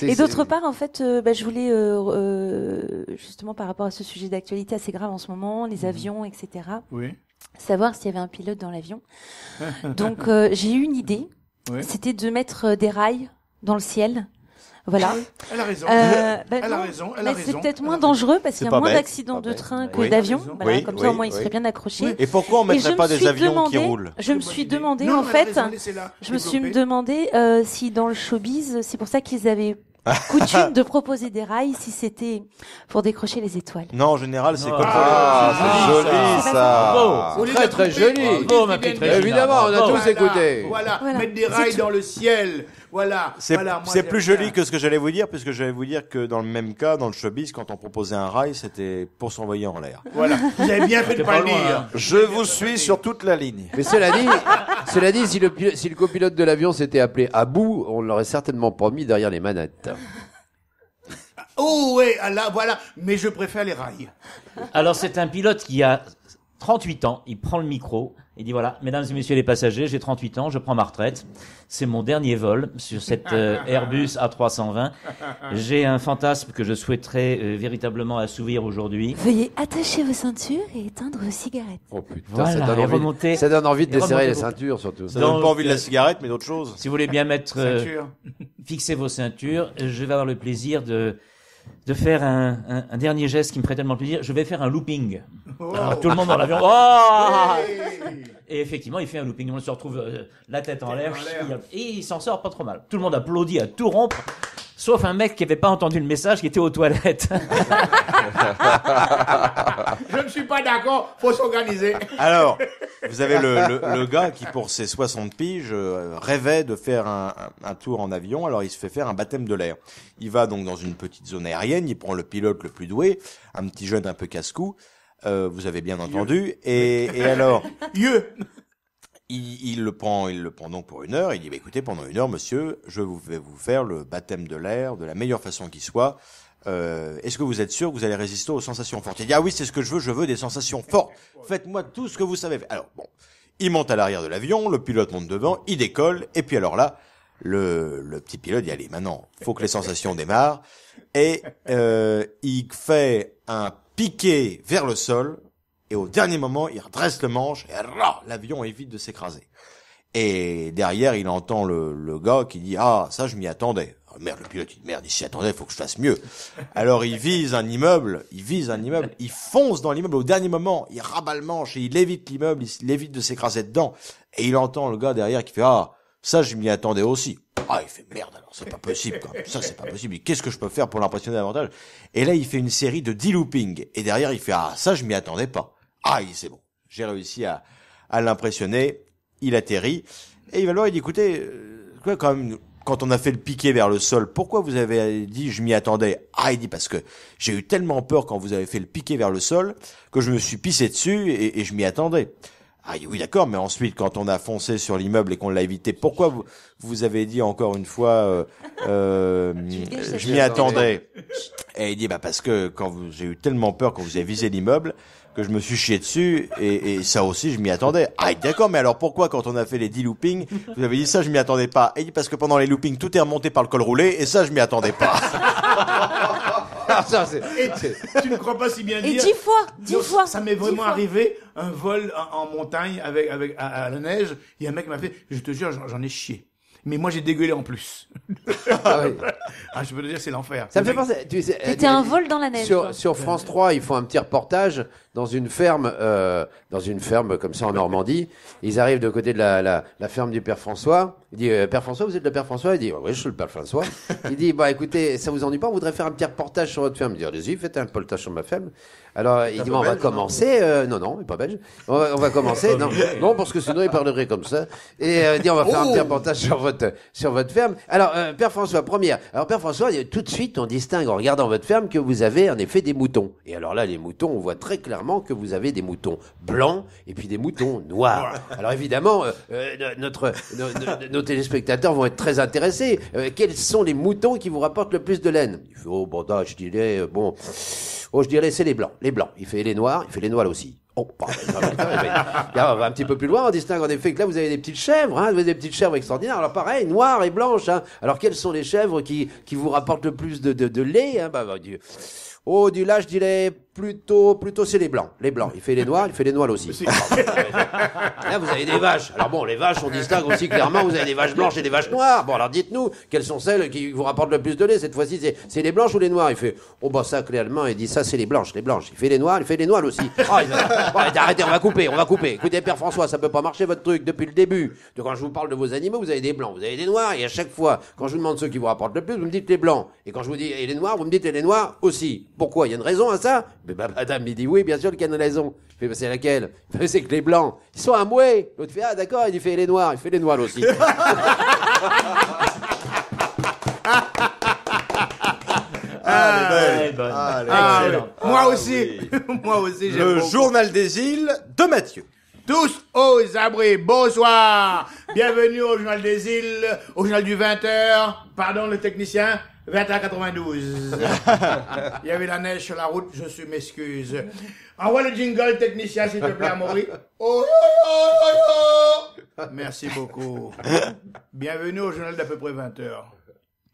Speaker 5: Et d'autre part, en fait, je voulais justement par rapport à ce sujet d'actualité assez grave en ce moment, les avions, etc.
Speaker 3: Oui.
Speaker 5: Savoir s'il y avait un pilote dans l'avion. Donc j'ai eu une idée.
Speaker 3: Oui.
Speaker 5: C'était de mettre des rails dans le ciel. Voilà.
Speaker 3: Elle a raison.
Speaker 5: Ben
Speaker 3: Elle a
Speaker 5: non,
Speaker 3: raison, elle
Speaker 5: mais
Speaker 3: a
Speaker 5: c'est
Speaker 3: raison.
Speaker 5: peut-être
Speaker 3: Elle a
Speaker 5: moins
Speaker 3: raison.
Speaker 5: dangereux parce qu'il y
Speaker 1: C'est
Speaker 5: a
Speaker 1: pas
Speaker 5: moins
Speaker 1: bête,
Speaker 5: d'accidents
Speaker 1: pas
Speaker 5: de
Speaker 1: bête.
Speaker 5: train que
Speaker 1: Oui.
Speaker 5: d'avions.
Speaker 3: Raison.
Speaker 5: Voilà,
Speaker 1: Oui,
Speaker 5: comme
Speaker 1: oui,
Speaker 5: ça au moins ils
Speaker 1: oui.
Speaker 5: seraient bien accrochés.
Speaker 1: Et pourquoi on
Speaker 5: Et
Speaker 1: mettrait
Speaker 5: je
Speaker 1: pas
Speaker 5: me
Speaker 1: des
Speaker 5: suis
Speaker 1: avions qui
Speaker 5: demandé-
Speaker 1: roulent?
Speaker 5: Je me
Speaker 3: Très bonne
Speaker 5: suis
Speaker 3: idée.
Speaker 5: demandé
Speaker 3: Non,
Speaker 5: en
Speaker 3: mais elle a
Speaker 5: fait,
Speaker 3: raison, laissez-la
Speaker 5: je me suis
Speaker 3: développer.
Speaker 5: demandé si dans le showbiz, c'est pour ça qu'ils avaient coutume de proposer des rails, si c'était pour décrocher les étoiles.
Speaker 1: Non, en général, c'est
Speaker 4: Non.
Speaker 1: comme
Speaker 2: Ah, c'est joli, ça.
Speaker 3: Au lieu
Speaker 6: Très
Speaker 3: de
Speaker 6: très
Speaker 3: couper,
Speaker 6: joli.
Speaker 4: Bravo, ma petite Régina.
Speaker 6: Évidemment, on a
Speaker 4: Bravo.
Speaker 6: tous écouté.
Speaker 3: Voilà,
Speaker 5: Voilà.
Speaker 3: mettre des
Speaker 5: C'est
Speaker 3: rails
Speaker 5: tout.
Speaker 3: dans le ciel. Voilà.
Speaker 1: C'est
Speaker 3: Voilà, moi,
Speaker 1: c'est
Speaker 3: j'aime
Speaker 1: plus
Speaker 3: bien.
Speaker 1: joli que ce que j'allais vous dire, puisque j'allais vous dire que dans le même cas, dans le showbiz, quand on proposait un rail, c'était pour s'envoyer en l'air.
Speaker 3: Voilà. Vous avez bien fait de
Speaker 4: T'es
Speaker 3: pas
Speaker 4: pas
Speaker 3: le
Speaker 4: loin,
Speaker 3: dire.
Speaker 4: hein.
Speaker 2: Je vous suis sur toute la ligne.
Speaker 6: Mais cela dit, si le copilote de l'avion s'était appelé Abou, on l'aurait certainement pas mis derrière les manettes.
Speaker 3: Oh, ouais, ah, là, voilà. Mais je préfère les rails.
Speaker 4: Alors c'est un pilote qui a 38 ans, il prend le micro, il dit voilà, mesdames et messieurs les passagers, j'ai 38 ans, je prends ma retraite, c'est mon dernier vol sur cette Airbus A320, j'ai un fantasme que je souhaiterais véritablement assouvir aujourd'hui.
Speaker 5: Veuillez attacher vos ceintures et éteindre vos cigarettes.
Speaker 6: Oh putain,
Speaker 4: Voilà, et remonter-
Speaker 6: ça donne envie de
Speaker 4: et
Speaker 6: desserrer les
Speaker 4: remonter
Speaker 6: ceintures surtout.
Speaker 1: Ça donne
Speaker 4: Donc,
Speaker 1: pas envie de la cigarette, mais d'autre chose.
Speaker 4: Si vous voulez bien mettre,
Speaker 3: Ceinture.
Speaker 4: fixer vos ceintures, je vais avoir le plaisir de faire un dernier geste qui me ferait tellement plaisir, je vais faire un looping.
Speaker 3: Oh.
Speaker 4: Alors, tout le monde dans l'avion, oh
Speaker 3: Hey.
Speaker 4: Et effectivement, il fait un looping. On se retrouve la tête en l'air. Et il s'en sort pas trop mal. Tout le monde applaudit à tout rompre. Sauf un mec qui avait pas entendu le message, qui était aux toilettes.
Speaker 3: Je ne suis pas d'accord, faut s'organiser.
Speaker 1: Alors, vous avez le gars qui, pour ses 60 piges, rêvait de faire un tour en avion. Alors, il se fait faire un baptême de l'air. Il va donc dans une petite zone aérienne. Il prend le pilote le plus doué, un petit jeune un peu casse-cou. Vous avez bien entendu. Et alors, il le prend donc pour 1 heure. Il dit, bah, écoutez, pendant 1 heure, monsieur, je vais vous faire le baptême de l'air de la meilleure façon qui soit. Est-ce que vous êtes sûr que vous allez résister aux sensations fortes? Il dit, ah oui, c'est ce que je veux des sensations fortes. Faites-moi tout ce que vous savez faire. Alors, bon, il monte à l'arrière de l'avion, le pilote monte devant, il décolle, et puis alors là, le petit pilote dit, allez, maintenant, faut que les sensations démarrent. Et il fait un piqué vers le sol, et au dernier moment, il redresse le manche, et l'avion évite de s'écraser. Et derrière, il entend le gars qui dit, ah, ça, je m'y attendais. Oh, merde, le pilote, il dit, merde, il s'y attendait, faut que je fasse mieux. Alors, il vise un immeuble, il fonce dans l'immeuble au dernier moment, il rabat le manche, et il évite l'immeuble, il évite de s'écraser dedans. Et il entend le gars derrière qui fait, ah, ça, je m'y attendais aussi. Ah, il fait, merde, alors, c'est pas possible, quoi. Ça, c'est pas possible. Qu'est-ce que je peux faire pour l'impressionner davantage? Et là, il fait une série de 10 loopings. Et derrière, il fait, ah, ça, je m'y attendais pas. Ah, c'est bon. J'ai réussi à l'impressionner. Il atterrit. Et il va leur dire, écoutez, quand même, quand on a fait le piqué vers le sol, pourquoi vous avez dit, je m'y attendais? Ah, il dit, parce que j'ai eu tellement peur quand vous avez fait le piqué vers le sol, que je me suis pissé dessus et je m'y attendais. Ah oui, d'accord, mais ensuite, quand on a foncé sur l'immeuble et qu'on l'a évité, pourquoi vous avez dit encore une fois, je m'y attendais? Et il dit, bah, parce que j'ai eu tellement peur quand vous avez visé l'immeuble, que je me suis chié dessus, et ça aussi, je m'y attendais. Ah, d'accord, mais alors pourquoi, quand on a fait les 10 loopings, vous avez dit ça, je m'y attendais pas? Et il dit, parce que pendant les loopings, tout est remonté par le col roulé, et ça, je m'y attendais pas.
Speaker 3: Tu ne crois pas si bien dire.
Speaker 5: Et 10 fois.
Speaker 3: Ça m'est vraiment arrivé, un vol en montagne à la neige, il y a un mec qui m'a fait, je te jure, j'en ai chié. Mais moi, j'ai dégueulé en plus.
Speaker 6: Ah oui.
Speaker 3: Ah, je peux te dire, c'est l'enfer.
Speaker 6: Ça me fait penser.
Speaker 5: C'était un vol dans la neige.
Speaker 6: Sur France 3, ils font un petit reportage dans une ferme comme ça en Normandie. Ils arrivent de côté de la ferme du Père François. Il dit, Père François, vous êtes le Père François? Il dit, oui, je suis le Père François. Il dit, bah, écoutez, ça vous ennuie pas? On voudrait faire un petit reportage sur votre ferme. Il dit, allez-y, faites un reportage sur ma ferme. Alors, il dit, on va commencer, non, il est pas belge. On va commencer, non, parce que sinon, il parlerait comme ça. Et, il dit, on va faire un petit reportage sur votre ferme. Alors, Père François, première. Alors, Père François, tout de suite, on distingue en regardant votre ferme que vous avez, en effet, des moutons. Et alors là, les moutons, on voit très clairement que vous avez des moutons blancs et puis des moutons noirs. Alors, évidemment, nos téléspectateurs vont être très intéressés. Quels sont les moutons qui vous rapportent le plus de laine? Il fait, oh, bon, je dirais, c'est les blancs. Les blancs. Il fait les noirs aussi. Oh, pardon. On va un petit peu plus loin, on distingue en effet que là, vous avez des petites chèvres, vous avez des petites chèvres extraordinaires. Alors, pareil, noires et blanches, Alors, quelles sont les chèvres qui vous rapportent le plus de lait, du lait, je dirais plutôt c'est les blancs. Les blancs. Il fait les noirs aussi. Là, vous avez des vaches. Alors bon, les vaches, on distingue aussi clairement, vous avez des vaches blanches et des vaches noires. Bon, alors dites-nous, quelles sont celles qui vous rapportent le plus de lait? Cette fois-ci, c'est les blanches ou les noires? Il fait, oh bah ça, clairement, il dit ça, c'est les blanches. Il fait les noirs aussi. Arrêtez, on va couper. Écoutez, Père François, ça peut pas marcher votre truc depuis le début. Donc, quand je vous parle de vos animaux, vous avez des blancs, vous avez des noirs, et à chaque fois, quand je vous demande ceux qui vous rapportent le plus, vous me dites les blancs. Et quand je vous dis et les noirs, vous me dites et les noirs aussi. Pourquoi? Il y a une raison à ça? Mais madame, il dit oui, bien sûr qu'il y a une raison. Il fait, c'est laquelle? C'est que les blancs, ils sont amoués. L'autre fait, ah d'accord, il fait les noirs, aussi.
Speaker 3: Moi aussi,
Speaker 1: Le journal des îles de Mathieu.
Speaker 3: Tous aux abris, bonsoir. Bienvenue au journal des îles, au journal du 20h. Pardon le technicien, 20h92. Il y avait la neige sur la route, je m'excuse. Envoie le jingle technicien s'il te plaît, Amaury. Oh, merci beaucoup. Bienvenue au journal d'à peu près 20h.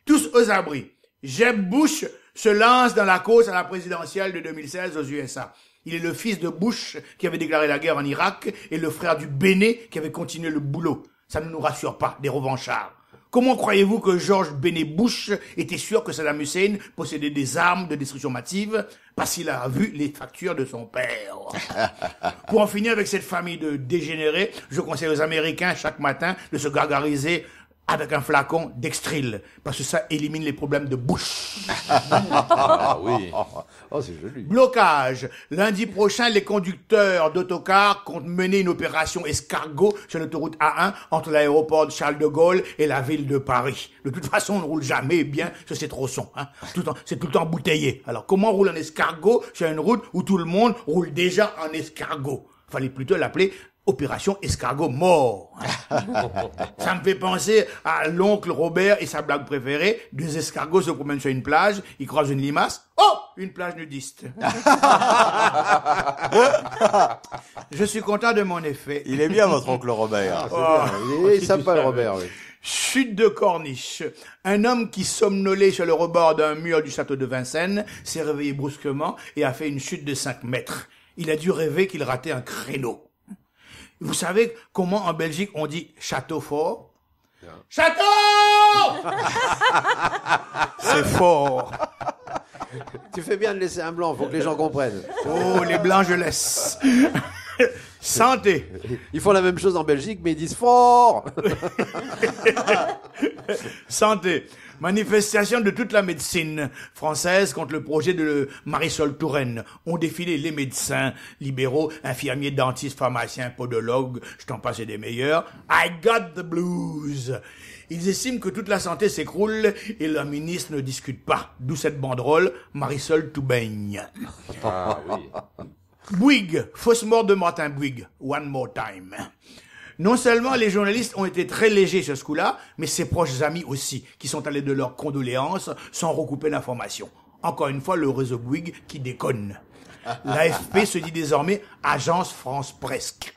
Speaker 3: Tous aux abris. Jeb Bush se lance dans la course à la présidentielle de 2016 aux USA. Il est le fils de Bush qui avait déclaré la guerre en Irak et le frère du Béné qui avait continué le boulot. Ça ne nous rassure pas, des revanchards. Comment croyez-vous que George Benet Bush était sûr que Saddam Hussein possédait des armes de destruction massive parce qu'il a vu les factures de son père? Pour en finir avec cette famille de dégénérés, je conseille aux Américains chaque matin de se gargariser avec un flacon d'Extril, parce que ça élimine les problèmes de bouche.
Speaker 2: Ah oui.
Speaker 6: Oh, c'est joli.
Speaker 3: Blocage. Lundi prochain, les conducteurs d'autocars comptent mener une opération escargot sur l'autoroute A1 entre l'aéroport de Charles de Gaulle et la ville de Paris. De toute façon, on ne roule jamais bien sur ces tronçons. Hein. C'est tout le temps embouteillé. Alors, comment on roule en escargot sur une route où tout le monde roule déjà en escargot? Fallait plutôt l'appeler Opération Escargot Mort. Ça me fait penser à l'oncle Robert et sa blague préférée. Deux escargots se promènent sur une plage, ils croisent une limace. Oh, une plage nudiste. Je suis content de mon effet.
Speaker 1: Il est bien, votre oncle Robert.
Speaker 6: Il est sympa, le Robert, oui.
Speaker 3: Chute de corniche. Un homme qui somnolait sur le rebord d'un mur du château de Vincennes s'est réveillé brusquement et a fait une chute de 5 mètres. Il a dû rêver qu'il ratait un créneau. Vous savez comment en Belgique on dit château fort? Château! C'est fort.
Speaker 6: Tu fais bien de laisser un blanc, faut que les gens comprennent.
Speaker 3: Oh, les blancs, je laisse. Santé.
Speaker 6: Ils font la même chose en Belgique, mais ils disent fort.
Speaker 3: Santé. Manifestation de toute la médecine française contre le projet de Marisol Touraine. Ont défilé les médecins libéraux, infirmiers, dentistes, pharmaciens, podologues, je t'en passe et des meilleurs. I got the blues. Ils estiment que toute la santé s'écroule et le ministre ne discute pas. D'où cette banderole, Marisol Toubaigne.
Speaker 2: Ah oui.
Speaker 3: Bouygues, fausse mort de Martin Bouygues. One more time. Non seulement les journalistes ont été très légers sur ce coup-là, mais ses proches amis aussi, qui sont allés de leurs condoléances sans recouper l'information. Encore une fois, le réseau Bouygues qui déconne. L'AFP se dit désormais Agence France Presque.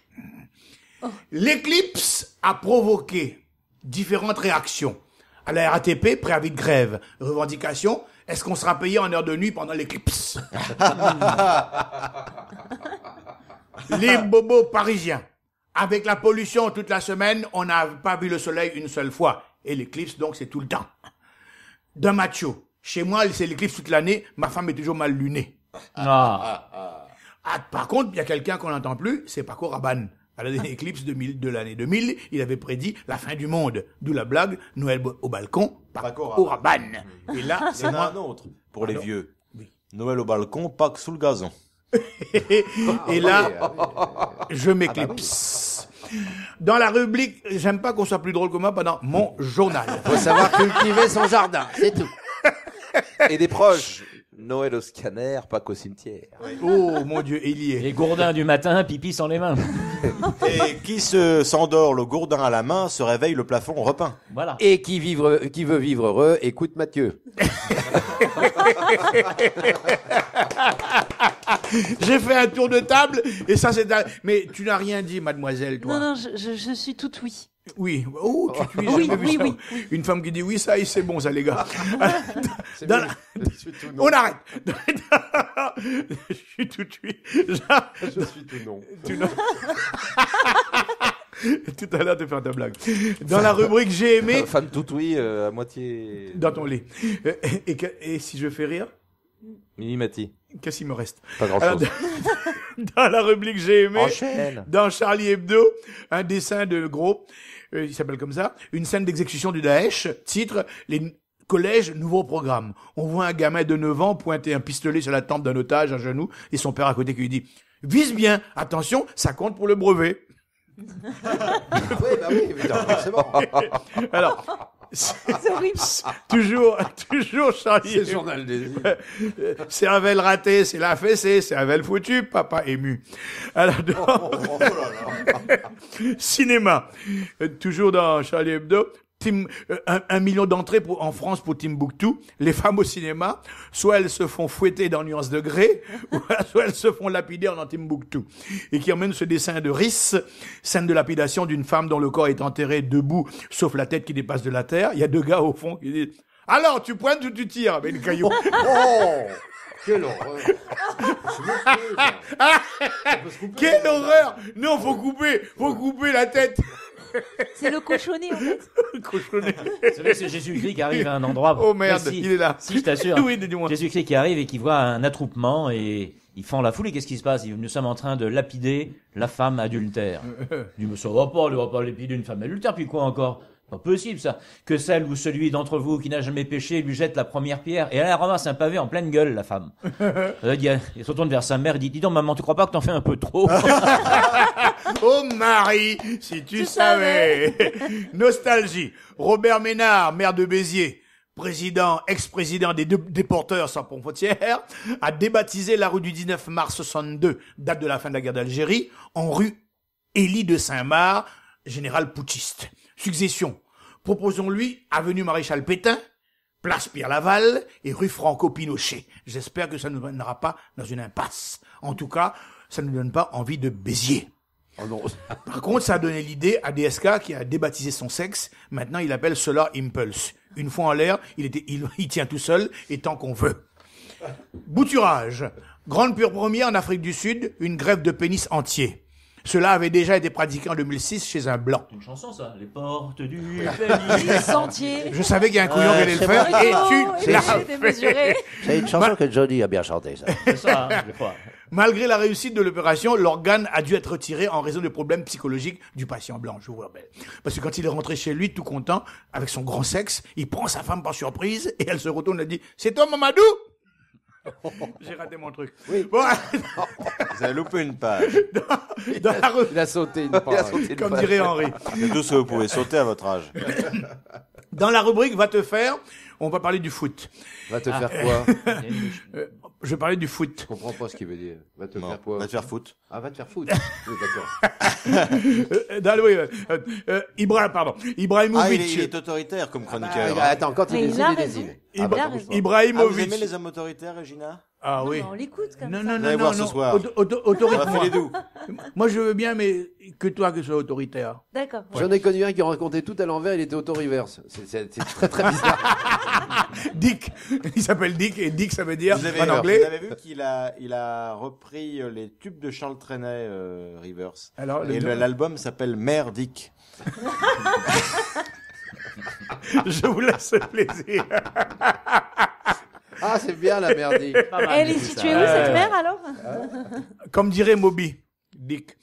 Speaker 3: L'éclipse a provoqué différentes réactions. À la RATP, préavis de grève. Revendication, est-ce qu'on sera payé en heure de nuit pendant l'éclipse? Les bobos parisiens. Avec la pollution toute la semaine, on n'a pas vu le soleil une seule fois. Et l'éclipse, donc, c'est tout le temps. D'un macho. Chez moi, c'est l'éclipse toute l'année. Ma femme est toujours mal lunée. Par contre, il y a quelqu'un qu'on n'entend plus, c'est Paco Rabanne. À l'éclipse de l'année 2000, il avait prédit la fin du monde. D'où la blague, Noël au balcon, Paco Rabanne. Et là,
Speaker 1: c'est un autre, pour les vieux.
Speaker 3: Oui.
Speaker 1: Noël au balcon, Pâques sous le gazon.
Speaker 3: Et là, je m'éclipse. Dans la rubrique, j'aime pas qu'on soit plus drôle que moi pendant mon journal.
Speaker 6: Faut savoir cultiver son jardin, c'est tout.
Speaker 2: Et des proches. Noël au scanner, Pâques au cimetière.
Speaker 3: Oh mon Dieu, il y est.
Speaker 4: Les gourdins du matin, pipi sans les mains.
Speaker 1: Et qui s'endort le gourdin à la main, se réveille le plafond repeint.
Speaker 4: Voilà.
Speaker 6: Et qui veut vivre heureux, écoute Mathieu.
Speaker 3: J'ai fait un tour de table et ça c'est... Mais tu n'as rien dit, mademoiselle, toi.
Speaker 5: Non, je suis toute oui.
Speaker 3: Oui. Oh, tu
Speaker 5: Oui,
Speaker 3: jamais vu ça.
Speaker 5: oui.
Speaker 3: Une femme qui dit oui, ça, c'est bon, ça, les gars.
Speaker 6: C'est
Speaker 3: Dans
Speaker 6: bien.
Speaker 3: la- On arrête. Je suis tout oui.
Speaker 6: Je suis tout non.
Speaker 3: Tout à l'heure, tu fais ta blague. Dans la rubrique j'ai aimé,
Speaker 2: Femme tout oui, à moitié.
Speaker 3: dans ton lit. Et si je fais rire,
Speaker 2: Mimimati.
Speaker 3: qu'est-ce qu'il me reste?
Speaker 2: Pas grand
Speaker 3: Alors,
Speaker 2: chose.
Speaker 3: dans la rubrique j'ai aimé,
Speaker 2: Enchaîne.
Speaker 3: dans Charlie Hebdo, un dessin de gros, il s'appelle comme ça, une scène d'exécution du Daesh, titre les collèges nouveau programme. On voit un gamin de 9 ans pointer un pistolet sur la tempe d'un otage à genoux et son père à côté qui lui dit vise bien, attention, ça compte pour le brevet.
Speaker 6: Oui, bah oui, évidemment, forcément.
Speaker 3: Alors,
Speaker 5: C'est horrible.
Speaker 3: toujours Charlie
Speaker 6: C'est le
Speaker 3: Hebdo.
Speaker 6: journal des...
Speaker 3: Cervelle ratée, c'est la fessée, cervelle foutue, papa ému. Alors, cinéma. Toujours dans Charlie Hebdo. 1 million d'entrées en France pour Timbuktu. Les femmes au cinéma, soit elles se font fouetter dans Nuance de Grey, soit elles se font lapider en Timbuktu. Et qui emmène ce dessin de Riss, scène de lapidation d'une femme dont le corps est enterré debout, sauf la tête qui dépasse de la terre. Il y a 2 gars au fond qui disent « Alors, tu pointes ou tu tires ?» avec le caillou.
Speaker 6: Oh, quelle horreur.
Speaker 3: Quelle horreur! Non, faut couper la tête.
Speaker 5: C'est le cochonnet, en fait.
Speaker 3: Cochonnet.
Speaker 4: Vous savez, c'est Jésus-Christ qui arrive à un endroit.
Speaker 3: Oh merde,
Speaker 4: précis.
Speaker 3: il est là.
Speaker 4: Si, je t'assure.
Speaker 3: Oui, dis-moi.
Speaker 4: Jésus-Christ qui arrive et qui voit un attroupement et ils font la foule et qu'est-ce qui se passe? Nous sommes en train de lapider la femme adultère. Il dit, mais ça va pas, on va pas lapider une femme adultère, puis quoi encore? Pas possible, ça. Que celle ou celui d'entre vous qui n'a jamais péché lui jette la première pierre. Et elle ramasse un pavé en pleine gueule, la femme. Il se retourne vers sa mère, il dit, dis donc, maman, tu crois pas que t'en fais un peu trop?
Speaker 3: Oh Marie, si tu savais. Nostalgie. Robert Ménard, maire de Béziers, ex-président des déporteurs sans frontières, a débaptisé la rue du 19 mars 62, date de la fin de la guerre d'Algérie, en rue Élie de Saint-Marc, général putschiste. Succession. Proposons-lui avenue Maréchal Pétain, place Pierre Laval et rue Franco-Pinochet. J'espère que ça ne nous mènera pas dans une impasse. En tout cas, ça ne nous donne pas envie de Béziers.
Speaker 6: Oh non.
Speaker 3: Par contre, ça a donné l'idée à DSK qui a débaptisé son sexe. Maintenant, il appelle Solar Impulse. Une fois en l'air, il tient tout seul et tant qu'on veut. Bouturage. Grande pure première en Afrique du Sud, une greffe de pénis entier. Cela avait déjà été pratiqué en 2006 chez un blanc.
Speaker 4: C'est une chanson, ça. Les portes du
Speaker 5: Sentier.
Speaker 3: Je savais qu'il y a un couillon qui allait le faire et tu l'as fait.
Speaker 7: C'est une chanson que Johnny a bien chantée, ça.
Speaker 4: C'est ça, je crois.
Speaker 3: Malgré la réussite de l'opération, l'organe a dû être retiré en raison de problèmes psychologiques du patient blanc. Je vous rappelle. Parce que quand il est rentré chez lui, tout content, avec son grand sexe, il prend sa femme par surprise et elle se retourne et dit « C'est toi, Mamadou ?» J'ai raté mon truc.
Speaker 6: Oui.
Speaker 3: Bon,
Speaker 1: Vous avez loupé une page.
Speaker 3: dans la rue,
Speaker 6: Il a sauté une page.
Speaker 3: comme dirait Henri.
Speaker 1: C'est tout ce que vous pouvez sauter à votre âge.
Speaker 3: Dans la rubrique « Va te faire », on va parler du foot.
Speaker 6: Va te faire quoi?
Speaker 3: Je vais parler du foot.
Speaker 6: Je comprends pas ce qu'il veut dire. Va te
Speaker 1: Non,
Speaker 6: faire quoi?
Speaker 1: va te faire foutre.
Speaker 6: Ah, va te faire foutre. Oui, d'accord.
Speaker 3: Ibrahimovic.
Speaker 1: Il est autoritaire comme chroniqueur.
Speaker 6: Attends, quand il
Speaker 5: Mais il
Speaker 6: décide,
Speaker 5: a
Speaker 6: il
Speaker 5: raison.
Speaker 6: décide.
Speaker 5: Il a raison.
Speaker 1: Ah, vous aimez
Speaker 3: Ibrahimovic.
Speaker 1: les hommes autoritaires, Regina?
Speaker 3: Ah oui.
Speaker 5: Non, on l'écoute comme
Speaker 3: Non,
Speaker 5: ça.
Speaker 3: non,
Speaker 1: allez
Speaker 3: non,
Speaker 1: voir
Speaker 3: non.
Speaker 1: ce soir. On va
Speaker 3: Autoritaire.
Speaker 1: faire les doux.
Speaker 3: Moi, je veux bien, mais que toi, que ce soit autoritaire.
Speaker 5: D'accord.
Speaker 6: J'en ai connu un qui racontait tout à l'envers, il était auto-reverse. C'est très très bizarre.
Speaker 3: Dick. Il s'appelle Dick, et Dick, ça veut dire,
Speaker 1: Vous
Speaker 3: en anglais.
Speaker 1: avez vu qu'il a repris les tubes de Charles Trenet, Rivers.
Speaker 3: Alors,
Speaker 1: Et l'album s'appelle Mère Dick.
Speaker 3: Je vous laisse le plaisir.
Speaker 6: Ah, c'est bien la merdique.
Speaker 5: Elle est située où, cette mère, alors?
Speaker 3: Comme dirait Moby. Dick.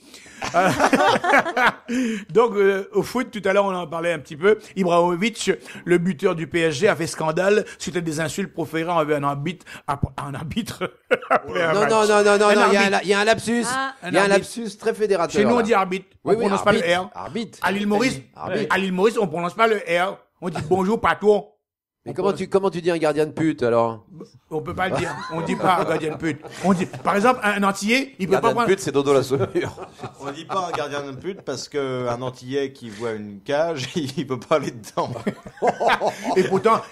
Speaker 3: Donc, au foot, tout à l'heure, on en parlait un petit peu. Ibrahimovic, le buteur du PSG, a fait scandale suite à des insultes proférées envers un arbitre après un
Speaker 6: Non,
Speaker 3: match.
Speaker 6: non, non, non, non,
Speaker 3: Un
Speaker 6: non,
Speaker 3: arbitre.
Speaker 6: il y a un lapsus.
Speaker 5: Ah.
Speaker 6: Il y a un
Speaker 3: arbitre.
Speaker 6: lapsus très fédérateur.
Speaker 3: Chez nous, on
Speaker 6: là.
Speaker 3: dit arbitre.
Speaker 6: Oui,
Speaker 3: On
Speaker 6: oui,
Speaker 3: prononce pas le
Speaker 6: arbitre.
Speaker 3: R.
Speaker 6: Arbitre.
Speaker 3: À l'île Maurice,
Speaker 6: Arbitre.
Speaker 3: à l'île Maurice, on prononce pas le R. On dit bonjour, patron.
Speaker 6: Mais comment tu dis un gardien de pute, alors?
Speaker 3: On peut pas le dire. On dit pas gardien de pute. On dit, par exemple, un Antillais, il peut pas
Speaker 2: Gardien de
Speaker 3: prendre.
Speaker 2: pute, c'est Dodo la saumure.
Speaker 1: On dit pas un gardien de pute parce qu'un Antillais qui voit une cage, il peut pas aller dedans.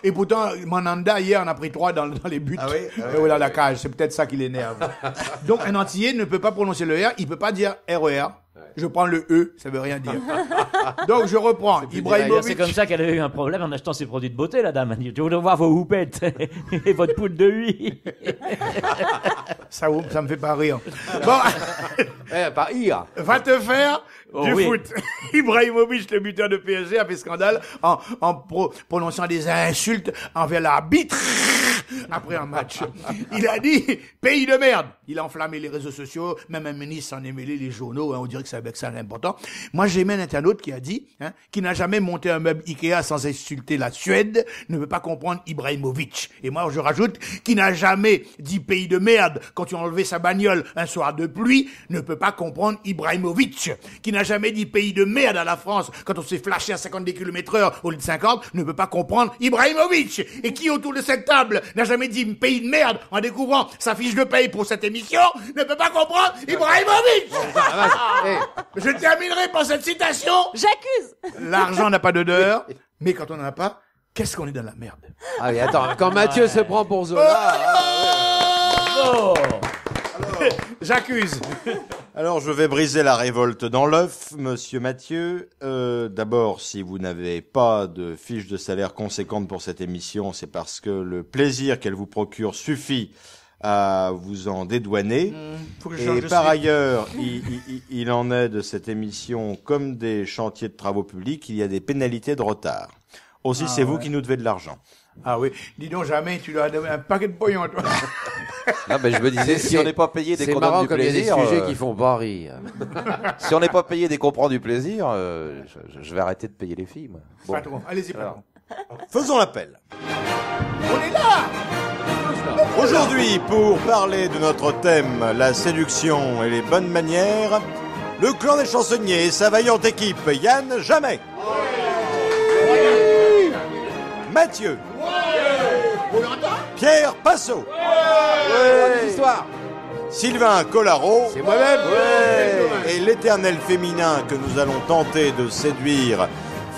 Speaker 3: Et pourtant, Mananda, hier, on a pris 3 dans les buts.
Speaker 1: Ah oui? Ah oui,
Speaker 3: Et voilà
Speaker 1: oui,
Speaker 3: la
Speaker 1: oui.
Speaker 3: cage. C'est peut-être ça qui l'énerve. Donc, un Antillais ne peut pas prononcer le R, il peut pas dire RER. Je prends le E, ça veut rien dire. Donc, je reprends.
Speaker 4: C'est
Speaker 3: Ibrahimovic.
Speaker 4: comme ça qu'elle a eu un problème en achetant ses produits de beauté, la dame. Elle dit, je voudrais voir vos houpettes et votre poudre de huile.
Speaker 3: Ça me fait pas rire. Bon,
Speaker 6: Pas IA.
Speaker 3: va te faire
Speaker 4: Oh
Speaker 3: du
Speaker 4: oui.
Speaker 3: foot. Ibrahimovic, le buteur de PSG, a fait scandale en prononçant des insultes envers l'arbitre après un match. Il a dit « pays de merde ». Il a enflammé les réseaux sociaux, même un ministre s'en est mêlé, les journaux, hein, on dirait que c'est avec ça l'important. Moi, j'ai même un internaute qui a dit qui n'a jamais monté un meuble Ikea sans insulter la Suède, ne veut pas comprendre Ibrahimovic. Et moi, je rajoute, qui n'a jamais dit pays de merde quand tu as enlevé sa bagnole un soir de pluie, ne peut pas comprendre Ibrahimovic. Qui n'a jamais dit pays de merde à la France quand on s'est flashé à 50 km/h au lieu de 50, ne peut pas comprendre Ibrahimovic. Et qui autour de cette table n'a jamais dit pays de merde en découvrant sa fiche de paye pour cette émission, ne peut pas comprendre Ibrahimovic. Je terminerai par cette citation.
Speaker 5: J'accuse.
Speaker 3: L'argent n'a pas d'odeur, mais quand on n'en a pas, qu'est-ce qu'on est dans la merde.
Speaker 6: Ah oui, attends, quand Mathieu se prend pour Zola.
Speaker 4: Oh
Speaker 3: J'accuse.
Speaker 1: Alors, je vais briser la révolte dans l'œuf, monsieur Mathieu. D'abord, si vous n'avez pas de fiche de salaire conséquente pour cette émission, c'est parce que le plaisir qu'elle vous procure suffit à vous en dédouaner.
Speaker 3: Faut que je change
Speaker 1: Et
Speaker 3: de
Speaker 1: par
Speaker 3: slip.
Speaker 1: ailleurs, il en est de cette émission comme des chantiers de travaux publics, il y a des pénalités de retard. Aussi, c'est vous qui nous devez de l'argent.
Speaker 3: Ah oui. Dis donc, jamais, tu dois donner un paquet de pognon, toi.
Speaker 2: Non, mais je me disais, si on n'est pas payé dès
Speaker 6: C'est
Speaker 2: qu'on donne
Speaker 6: marrant
Speaker 2: du
Speaker 6: comme il y a des
Speaker 2: plaisir,
Speaker 6: sujets qui font pas rire.
Speaker 2: si on n'est pas payé dès qu'on prend du plaisir, je vais arrêter de payer les filles. Moi. Bon.
Speaker 3: Patron, allez-y, patron.
Speaker 1: Faisons l'appel.
Speaker 3: On est là!
Speaker 1: Aujourd'hui, pour parler de notre thème, la séduction et les bonnes manières, le clan des chansonniers et sa vaillante équipe, Yann Jamais. Mathieu. Pierre Passot.
Speaker 6: Histoire.
Speaker 1: Sylvain Collaro.
Speaker 6: C'est moi-même.
Speaker 1: Et l'éternel féminin que nous allons tenter de séduire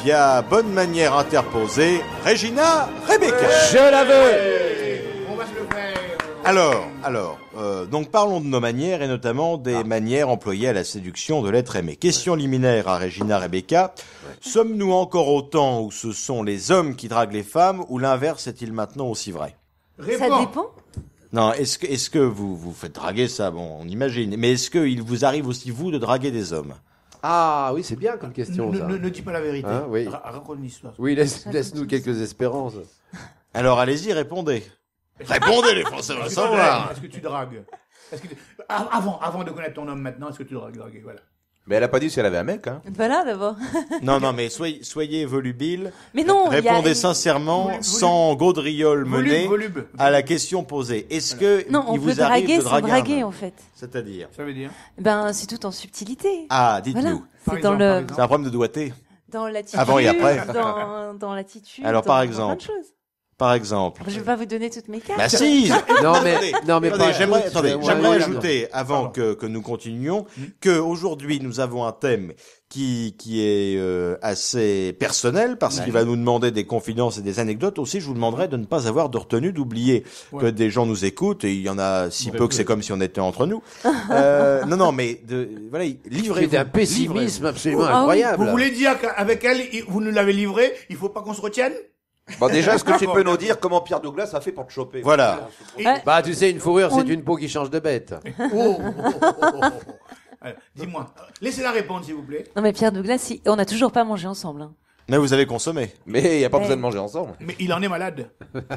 Speaker 1: via bonne manière interposée, Regina Rebecca.
Speaker 6: Je la veux.
Speaker 3: On va se le faire.
Speaker 1: Alors, donc parlons de nos manières et notamment des manières employées à la séduction de l'être aimé. Question liminaire à Regina Rebecca. Sommes-nous encore au temps où ce sont les hommes qui draguent les femmes ou l'inverse est-il maintenant aussi vrai?
Speaker 5: Ça dépend.
Speaker 1: Non, est-ce que vous faites draguer ça? Bon, on imagine. Mais est-ce qu'il vous arrive aussi, vous, de draguer des hommes?
Speaker 6: Ah oui, c'est bien comme question, ça.
Speaker 3: Ne dis pas la vérité.
Speaker 6: Hein, oui.
Speaker 3: Raconte une histoire.
Speaker 6: Oui, laisse-nous quelques espérances.
Speaker 1: Alors allez-y, répondez. Répondez, les Français veulent savoir.
Speaker 3: Est-ce que tu dragues? Avant de connaître ton homme maintenant, est-ce que tu dragues? Voilà.
Speaker 2: Mais elle a pas dit si elle avait un mec, hein.
Speaker 5: Voilà, d'abord.
Speaker 1: Non, mais soyez volubile.
Speaker 5: Mais non, il y a
Speaker 1: Répondez
Speaker 5: une-
Speaker 1: sincèrement,
Speaker 3: Volube.
Speaker 1: sans gaudriole menée,
Speaker 3: Volube.
Speaker 1: à la question posée. Est-ce que
Speaker 5: Non, on
Speaker 1: il
Speaker 5: peut
Speaker 1: vous arrive
Speaker 5: draguer
Speaker 1: de
Speaker 5: sans
Speaker 1: draguer un
Speaker 5: draguer,
Speaker 1: homme?
Speaker 5: en fait.
Speaker 1: C'est-à-dire?
Speaker 3: Ça veut dire?
Speaker 5: Ben, c'est tout en subtilité.
Speaker 1: Ah, dites-nous.
Speaker 5: Voilà.
Speaker 3: Par
Speaker 5: C'est dans
Speaker 3: exemple, par
Speaker 5: le,
Speaker 3: exemple.
Speaker 1: C'est un problème de doigté.
Speaker 5: dans l'attitude.
Speaker 1: Avant et après.
Speaker 5: Dans l'attitude.
Speaker 1: Alors, par
Speaker 5: dans
Speaker 1: exemple.
Speaker 5: plein de choses.
Speaker 1: Par exemple.
Speaker 5: Je vais pas vous donner toutes mes cartes.
Speaker 1: Bah si.
Speaker 6: Non, mais
Speaker 1: Attendez,
Speaker 6: pas.
Speaker 1: j'aimerais
Speaker 6: Ouais,
Speaker 1: ajouter, avant que nous continuions, que aujourd'hui nous avons un thème qui est assez personnel parce qu'il va nous demander des confidences et des anecdotes. Aussi, je vous demanderai de ne pas avoir de retenue, d'oublier que des gens nous écoutent et il y en a si peu que c'est comme si on était entre nous. Non, mais voilà, livrez-vous.
Speaker 6: C'est un pessimisme absolument
Speaker 5: Ah oui.
Speaker 6: incroyable.
Speaker 3: Vous voulez dire qu'avec elle, vous nous l'avez livré, il faut pas qu'on se retienne?
Speaker 2: Bon, déjà, est-ce que tu peux nous dire comment Pierre Douglas a fait pour te choper?
Speaker 1: Voilà.
Speaker 6: Bah, tu sais, une fourrure,
Speaker 5: On-
Speaker 6: c'est une peau qui change de bête.
Speaker 3: Dis-moi. Laissez-la répondre, s'il vous plaît.
Speaker 5: Non, mais Pierre Douglas, on n'a toujours pas mangé ensemble. Hein.
Speaker 1: Mais vous avez consommé.
Speaker 2: Mais il n'y a pas
Speaker 5: Ouais.
Speaker 2: besoin de manger ensemble.
Speaker 3: Mais il en est malade.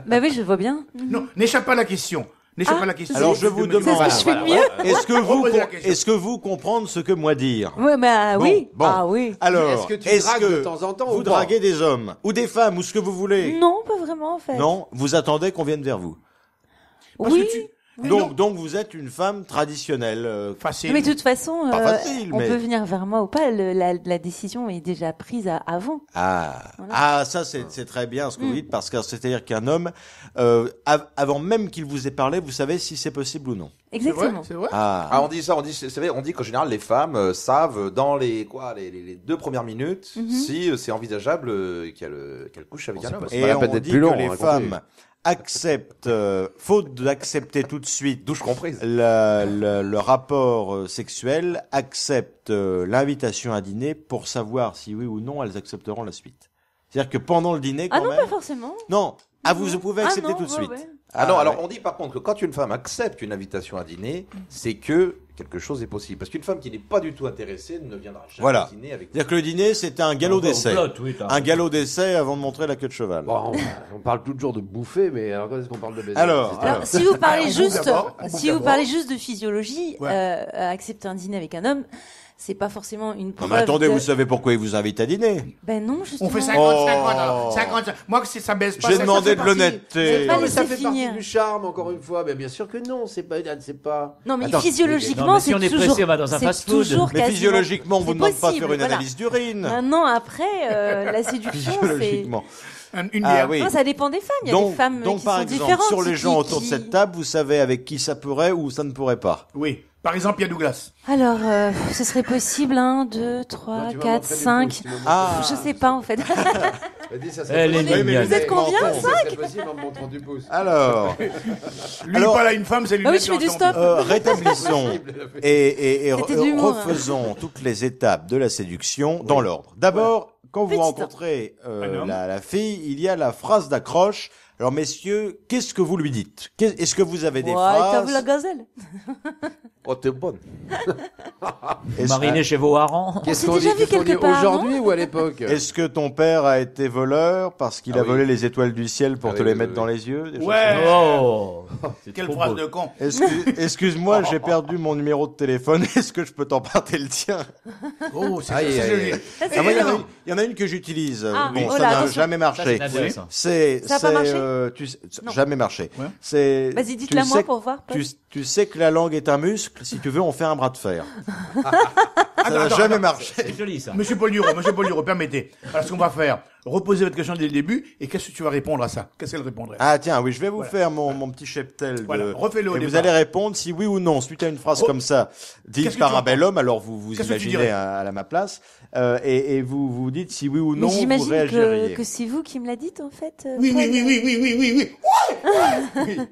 Speaker 5: Bah oui, je vois bien.
Speaker 3: Non, n'échappe pas à la question. N'échappe
Speaker 5: Ah,
Speaker 3: pas à la question.
Speaker 1: Alors, je vous demande-
Speaker 5: C'est ce que je fais de mieux.
Speaker 3: Reposez la question.
Speaker 1: Est-ce que vous comprenez ce que moi dire?
Speaker 5: Ouais, bah
Speaker 1: Bon,
Speaker 5: oui.
Speaker 1: bon.
Speaker 5: Ah oui.
Speaker 1: Alors,
Speaker 6: Est-ce que tu dragues de temps en temps
Speaker 1: vous
Speaker 6: ou pas
Speaker 1: draguez des hommes ou des femmes ou ce que vous voulez?
Speaker 5: Non, pas vraiment, en fait.
Speaker 1: Non, vous attendez qu'on vienne vers vous.
Speaker 3: Parce
Speaker 5: Oui.
Speaker 3: que tu-
Speaker 1: Donc vous êtes une femme traditionnelle.
Speaker 3: Facile.
Speaker 5: Mais de toute façon,
Speaker 1: Pas facile,
Speaker 5: on
Speaker 1: mais-
Speaker 5: peut venir vers moi ou pas. La décision est déjà prise avant.
Speaker 1: Ah, ça c'est très bien ce que vous dites parce que c'est-à-dire qu'un homme, avant même qu'il vous ait parlé, vous savez si c'est possible ou non.
Speaker 3: C'est vrai,
Speaker 5: Exactement.
Speaker 3: c'est vrai.
Speaker 2: Ah, on dit ça, c'est vrai, on dit qu'en général, les femmes savent dans les 2 premières minutes si c'est envisageable qu'elle couche avec un homme.
Speaker 6: pas
Speaker 1: Et
Speaker 6: la
Speaker 1: on
Speaker 6: peine
Speaker 1: dit
Speaker 6: d'être plus long,
Speaker 1: que les
Speaker 6: hein,
Speaker 1: femmes acceptent, faute d'accepter tout de suite
Speaker 2: Douche comprise.
Speaker 1: le rapport sexuel, acceptent l'invitation à dîner pour savoir si oui ou non elles accepteront la suite. C'est-à-dire que pendant le dîner, quand
Speaker 5: Ah non,
Speaker 1: même...
Speaker 5: pas forcément.
Speaker 1: Non, vous pouvez accepter
Speaker 5: Ah non,
Speaker 1: tout de
Speaker 5: ouais,
Speaker 1: suite.
Speaker 5: ouais.
Speaker 2: Ah non, alors
Speaker 1: ouais.
Speaker 2: on dit par contre que quand une femme accepte une invitation à dîner, c'est que quelque chose est possible. Parce qu'une femme qui n'est pas du tout intéressée ne viendra jamais
Speaker 1: Voilà.
Speaker 2: dîner avec
Speaker 1: C'est-à-dire que le dîner, c'est un galop d'essai. Un galop d'essai avant de montrer la queue de cheval.
Speaker 6: Bon, on parle toujours de bouffer, mais alors quand est-ce qu'on parle de baiser
Speaker 1: Alors,
Speaker 6: C'est-
Speaker 5: Alors, si vous parlez
Speaker 3: On bouffe
Speaker 5: juste,
Speaker 3: d'abord, on bouffe
Speaker 5: si vous
Speaker 3: d'abord.
Speaker 5: parlez juste de physiologie,
Speaker 3: Ouais.
Speaker 5: accepter un dîner avec un homme, c'est pas forcément une
Speaker 1: non,
Speaker 5: preuve.
Speaker 1: mais attendez,
Speaker 5: de-
Speaker 1: vous savez pourquoi il vous invite à dîner?
Speaker 5: Ben non, justement.
Speaker 3: On fait 50,
Speaker 1: Oh.
Speaker 3: 50, 50. Moi, si ça baisse pas,
Speaker 1: J'ai
Speaker 3: ça
Speaker 1: demandé
Speaker 3: fait
Speaker 1: de
Speaker 3: partie-
Speaker 1: l'honnêteté.
Speaker 5: pas
Speaker 6: Non, mais ça
Speaker 5: laisser
Speaker 6: fait partie
Speaker 5: finir.
Speaker 6: du charme, encore une fois. Mais bien sûr que non, c'est pas.
Speaker 5: Non, mais
Speaker 6: Attends,
Speaker 5: physiologiquement,
Speaker 4: Non, mais si
Speaker 5: c'est
Speaker 4: on est
Speaker 5: toujours.
Speaker 4: pressé, on va dans un
Speaker 5: c'est
Speaker 4: fast-food.
Speaker 5: toujours
Speaker 1: Mais
Speaker 5: quasiment-
Speaker 1: physiologiquement, on vous
Speaker 5: c'est
Speaker 1: demande pas de
Speaker 5: possible,
Speaker 1: faire une
Speaker 5: voilà.
Speaker 1: analyse d'urine.
Speaker 5: Maintenant, après, la séduction, c'est.
Speaker 1: Physiologiquement.
Speaker 3: Une
Speaker 1: Ah
Speaker 3: bière.
Speaker 1: oui.
Speaker 5: Non, ça dépend des femmes. Il y a des femmes
Speaker 1: donc
Speaker 5: qui
Speaker 1: par
Speaker 5: sont
Speaker 1: exemple,
Speaker 5: différentes.
Speaker 1: sur les gens
Speaker 5: qui-
Speaker 1: autour de
Speaker 5: qui-
Speaker 1: cette table, vous savez avec qui ça pourrait ou ça ne pourrait pas.
Speaker 3: Oui. Par exemple, il y a Douglas.
Speaker 5: Alors, ce serait possible 1, 2, 3, 4, 5.
Speaker 1: Ah.
Speaker 5: Je sais pas en fait.
Speaker 4: Elle est mignonne.
Speaker 5: Vous êtes combien,
Speaker 6: Ça serait possible en me montrant du pouce.
Speaker 1: Alors,
Speaker 3: Lui,
Speaker 1: Alors-
Speaker 3: pas là, une femme, c'est lui.
Speaker 5: Ah oui, je fais du stop.
Speaker 1: rétablissons et
Speaker 5: C'était de l'humour, hein.
Speaker 1: refaisons toutes les étapes de la séduction dans l'ordre. D'abord, quand vous
Speaker 5: Petit
Speaker 1: rencontrez
Speaker 3: Un homme.
Speaker 1: la fille, il y a la phrase d'accroche. Alors messieurs, qu'est-ce que vous lui dites? Est-ce que vous avez des
Speaker 5: Ouais, t'as vu la
Speaker 1: phrases?
Speaker 5: gazelle?
Speaker 2: Oh, t'es bonne.
Speaker 4: Mariné chez vos harengs.
Speaker 6: Qu'est-ce
Speaker 5: s'est
Speaker 6: qu'on dit,
Speaker 5: déjà vu
Speaker 6: qu'est-ce qu'on dit
Speaker 5: quelque part,
Speaker 6: aujourd'hui ou à l'époque?
Speaker 1: Est-ce que ton père a été voleur parce qu'il a
Speaker 6: oui.
Speaker 1: volé les étoiles du ciel pour
Speaker 6: Ah
Speaker 1: te
Speaker 6: oui,
Speaker 1: les
Speaker 6: oui,
Speaker 1: mettre
Speaker 6: oui.
Speaker 1: dans les yeux? Des choses
Speaker 3: Ouais.
Speaker 4: Oh. C'est
Speaker 3: Quelle
Speaker 4: trop
Speaker 3: phrase
Speaker 4: beau.
Speaker 3: de con.
Speaker 1: Excuse-moi, j'ai perdu mon numéro de téléphone. Est-ce que je peux t'emprunter le tien?
Speaker 3: Oh, c'est
Speaker 6: Aïe,
Speaker 3: c'est
Speaker 6: aïe,
Speaker 3: joli.
Speaker 6: aïe.
Speaker 5: Ça, c'est
Speaker 1: Ah, moi,
Speaker 5: mignon.
Speaker 1: il y en a une que j'utilise.
Speaker 5: Ah,
Speaker 1: Bon,
Speaker 5: oh
Speaker 1: ça
Speaker 5: là,
Speaker 1: n'a
Speaker 5: attention.
Speaker 1: jamais
Speaker 4: Ça,
Speaker 1: marché.
Speaker 4: c'est intéressant.
Speaker 1: C'est,
Speaker 5: Ça a pas marché
Speaker 1: ça n'a jamais marché.
Speaker 3: Ouais.
Speaker 1: C'est.
Speaker 5: Vas-y,
Speaker 1: tu
Speaker 5: dites-la moi
Speaker 1: sais-
Speaker 5: pour voir.
Speaker 1: Tu sais que la langue est un muscle. Si tu veux, on fait un bras de fer. Ça
Speaker 3: Attends,
Speaker 1: n'a
Speaker 3: attends,
Speaker 1: jamais
Speaker 3: attends.
Speaker 1: marché.
Speaker 4: C'est joli ça.
Speaker 3: Monsieur Paul Duro, permettez. Alors, ce qu'on va faire, reposer votre question dès le début, et qu'est-ce que tu vas répondre à ça? Qu'est-ce qu'elle répondrait?
Speaker 1: Ah tiens, oui, je vais vous
Speaker 3: Voilà.
Speaker 1: faire mon petit cheptel.
Speaker 3: Voilà, refais-le au
Speaker 1: Et vous
Speaker 3: départ.
Speaker 1: allez répondre si oui ou non. Suite à une phrase
Speaker 3: Oh.
Speaker 1: comme ça, dite
Speaker 3: Qu'est-ce que
Speaker 1: par
Speaker 3: tu
Speaker 1: un
Speaker 3: entends?
Speaker 1: bel homme, alors vous
Speaker 3: Qu'est-ce que tu
Speaker 1: imaginez
Speaker 3: dirais?
Speaker 1: à ma place, et vous dites si oui ou non
Speaker 5: Mais
Speaker 1: vous
Speaker 5: j'imagine
Speaker 1: réagiriez.
Speaker 5: que c'est vous qui me l'a dit, en fait.
Speaker 3: Oui,
Speaker 5: Paul.
Speaker 3: oui, oui, oui, oui, oui, oui, oui. Ouais.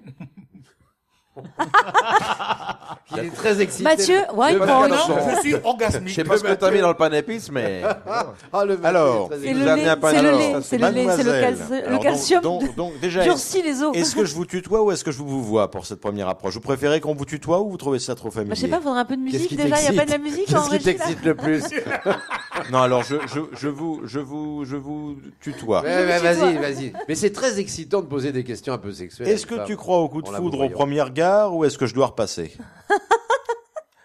Speaker 6: Il est très excité.
Speaker 5: Mathieu, one
Speaker 6: Le
Speaker 5: point.
Speaker 6: mec,
Speaker 3: Non,
Speaker 6: attention.
Speaker 3: je suis orgasmique.
Speaker 2: Je sais pas ce que t'as mis dans le pain d'épices, mais.
Speaker 6: Ah, le mec,
Speaker 1: Alors,
Speaker 6: il est très
Speaker 5: C'est
Speaker 6: excité.
Speaker 5: le
Speaker 2: amené
Speaker 5: lait,
Speaker 2: un pain
Speaker 5: c'est le
Speaker 2: alors,
Speaker 5: lait,
Speaker 2: ça,
Speaker 5: c'est le lait, c'est le
Speaker 1: Mademoiselle.
Speaker 5: le
Speaker 1: Alors,
Speaker 5: calcium.
Speaker 1: donc, déjà,
Speaker 5: Durcit les os.
Speaker 1: est-ce que je vous tutoie ou est-ce que je vous vois pour cette première approche? Vous préférez qu'on vous tutoie ou vous trouvez ça trop familier?
Speaker 5: Bah, je sais pas, faudrait un peu de
Speaker 6: Qu'est-ce
Speaker 5: musique
Speaker 6: qui
Speaker 5: déjà. Il y a pas de la
Speaker 6: t'excite
Speaker 5: musique en
Speaker 6: Qu'est-ce qui
Speaker 5: régie là.
Speaker 6: t'excite le plus?
Speaker 1: Non, alors je vous tutoie.
Speaker 6: Ouais,
Speaker 5: tutoie.
Speaker 6: vas-y. Mais c'est très excitant de poser des questions un peu sexuelles.
Speaker 1: Est-ce
Speaker 6: à
Speaker 1: que
Speaker 6: une
Speaker 1: tu
Speaker 6: femme.
Speaker 1: crois au coup de
Speaker 6: En la
Speaker 1: foudre au
Speaker 6: voyant.
Speaker 1: premier regard ou est-ce que je dois repasser?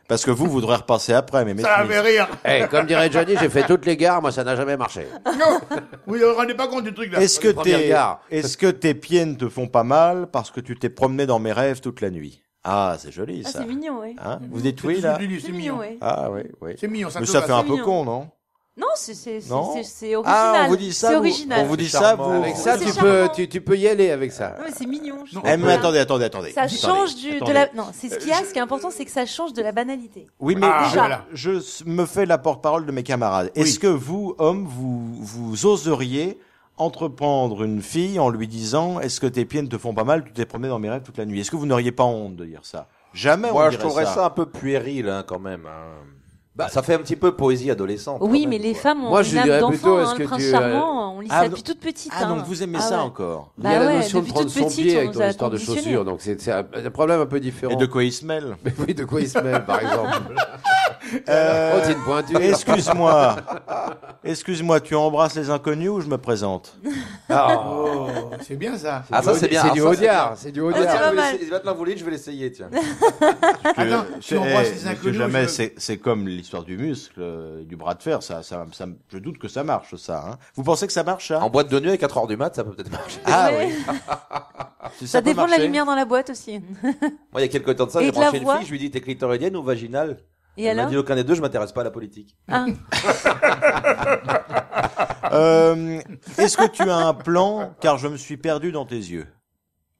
Speaker 1: Parce que vous voudrez repasser après, mais
Speaker 3: Ça
Speaker 1: Smith.
Speaker 3: fait rire.
Speaker 6: Eh, comme dirait Johnny, j'ai fait toutes les gares, moi ça n'a jamais marché.
Speaker 3: Non. Vous ne vous rendez pas compte du truc là.
Speaker 1: Est-ce que
Speaker 6: le premier regard.
Speaker 1: est-ce que tes pieds ne te font pas mal parce que tu t'es promené dans mes rêves toute la nuit? Ah, c'est joli
Speaker 5: Ah,
Speaker 1: ça.
Speaker 5: c'est mignon, oui.
Speaker 1: Hein Vous dites
Speaker 3: C'est
Speaker 1: oui là?
Speaker 3: c'est mignon.
Speaker 5: oui.
Speaker 1: Ah oui, oui.
Speaker 3: C'est mignon, ça
Speaker 1: Mais
Speaker 3: te
Speaker 1: ça
Speaker 3: va,
Speaker 1: fait un
Speaker 5: c'est
Speaker 1: peu
Speaker 5: mignon.
Speaker 1: con, non?
Speaker 5: Non, c'est
Speaker 1: Non
Speaker 5: original.
Speaker 1: Ah, on vous dit ça,
Speaker 5: C'est
Speaker 1: vous,
Speaker 5: original.
Speaker 1: on vous dit ça,
Speaker 2: charmant.
Speaker 1: vous.
Speaker 6: Avec ça,
Speaker 5: c'est
Speaker 6: tu
Speaker 5: charmant.
Speaker 6: tu peux y aller avec ça.
Speaker 5: Non, mais c'est mignon. je
Speaker 3: Non.
Speaker 5: trouve.
Speaker 1: Eh, mais attendez.
Speaker 5: Ça
Speaker 1: Attendez,
Speaker 5: change de
Speaker 1: attendez.
Speaker 5: la. Non, c'est ce qu'il y a. Ce qui est important, c'est que ça change de la banalité.
Speaker 1: Oui, mais
Speaker 3: Ah,
Speaker 1: je,
Speaker 3: voilà.
Speaker 1: je me fais la porte-parole de mes camarades. Est-ce que vous, hommes, vous oseriez entreprendre une fille en lui disant est-ce que tes pieds ne te font pas mal, tu t'es promené dans mes rêves toute la nuit? Est-ce que vous n'auriez pas honte de dire ça? Jamais on
Speaker 2: Moi, je
Speaker 1: dirait
Speaker 2: trouverais ça un peu puéril, hein, quand même. Hein. Bah, ça fait un petit peu poésie adolescente. quand
Speaker 5: Oui,
Speaker 2: même,
Speaker 5: mais les
Speaker 2: quoi.
Speaker 5: femmes ont
Speaker 6: Moi, je
Speaker 5: une âme
Speaker 6: dirais
Speaker 5: d'enfant.
Speaker 6: plutôt,
Speaker 5: Hein,
Speaker 6: est-ce
Speaker 5: le
Speaker 6: que
Speaker 5: prince
Speaker 6: tu,
Speaker 5: charmant, on lit
Speaker 1: ah,
Speaker 5: ça
Speaker 1: donc-
Speaker 5: depuis toute petite.
Speaker 1: Ah, donc
Speaker 5: hein.
Speaker 1: vous aimez
Speaker 5: Ah
Speaker 1: ça
Speaker 5: ouais.
Speaker 1: encore?
Speaker 6: Il y a
Speaker 5: Bah
Speaker 6: la
Speaker 5: ouais,
Speaker 6: notion de
Speaker 5: depuis
Speaker 6: prendre
Speaker 5: toute
Speaker 6: son
Speaker 5: petite,
Speaker 6: pied
Speaker 5: on
Speaker 6: avec
Speaker 5: nous
Speaker 6: ton
Speaker 5: a
Speaker 6: histoire de
Speaker 5: conditionné.
Speaker 6: chaussures, donc c'est un problème un peu différent.
Speaker 1: Et de quoi il se mêle?
Speaker 6: Mais oui, de quoi il se mêle, par exemple.
Speaker 1: Euh,
Speaker 6: Oh, c'est une pointure.
Speaker 1: Excuse-moi, tu embrasses les inconnus ou je me présente?
Speaker 3: Oh, c'est bien ça.
Speaker 2: Ah, ça, c'est bien.
Speaker 6: C'est
Speaker 2: Ah,
Speaker 6: du
Speaker 2: ça, c'est
Speaker 6: audiard,
Speaker 2: bien.
Speaker 6: c'est du
Speaker 5: Ah,
Speaker 6: audiard.
Speaker 5: c'est pas mal.
Speaker 2: Il va te l'envoler, je vais l'essayer, tiens.
Speaker 3: Attends, tu embrasses les
Speaker 1: Monsieur
Speaker 3: inconnus.
Speaker 1: Jamais,
Speaker 3: je-
Speaker 1: c'est comme l'histoire du muscle, du bras de fer. Je doute que ça marche, ça. Hein. Vous pensez que ça marche, ça?
Speaker 2: En boîte de nuit à 4h du mat, ça peut peut-être marcher.
Speaker 1: Ah
Speaker 5: Ouais.
Speaker 1: oui. Si
Speaker 5: Ça
Speaker 1: peut
Speaker 5: dépend de la
Speaker 1: marcher.
Speaker 5: lumière dans la boîte aussi.
Speaker 2: Moi, il y a quelques temps de ça,
Speaker 5: Et
Speaker 2: j'ai
Speaker 5: de la
Speaker 2: branché une
Speaker 5: voix
Speaker 2: fille, je lui dis, t'es clitoridienne ou vaginale?
Speaker 5: Et
Speaker 2: Elle m'a
Speaker 5: alors
Speaker 2: dit aucun des deux, je m'intéresse pas à la politique.
Speaker 5: Ah.
Speaker 1: Est-ce que tu as un plan, car je me suis perdu dans tes yeux?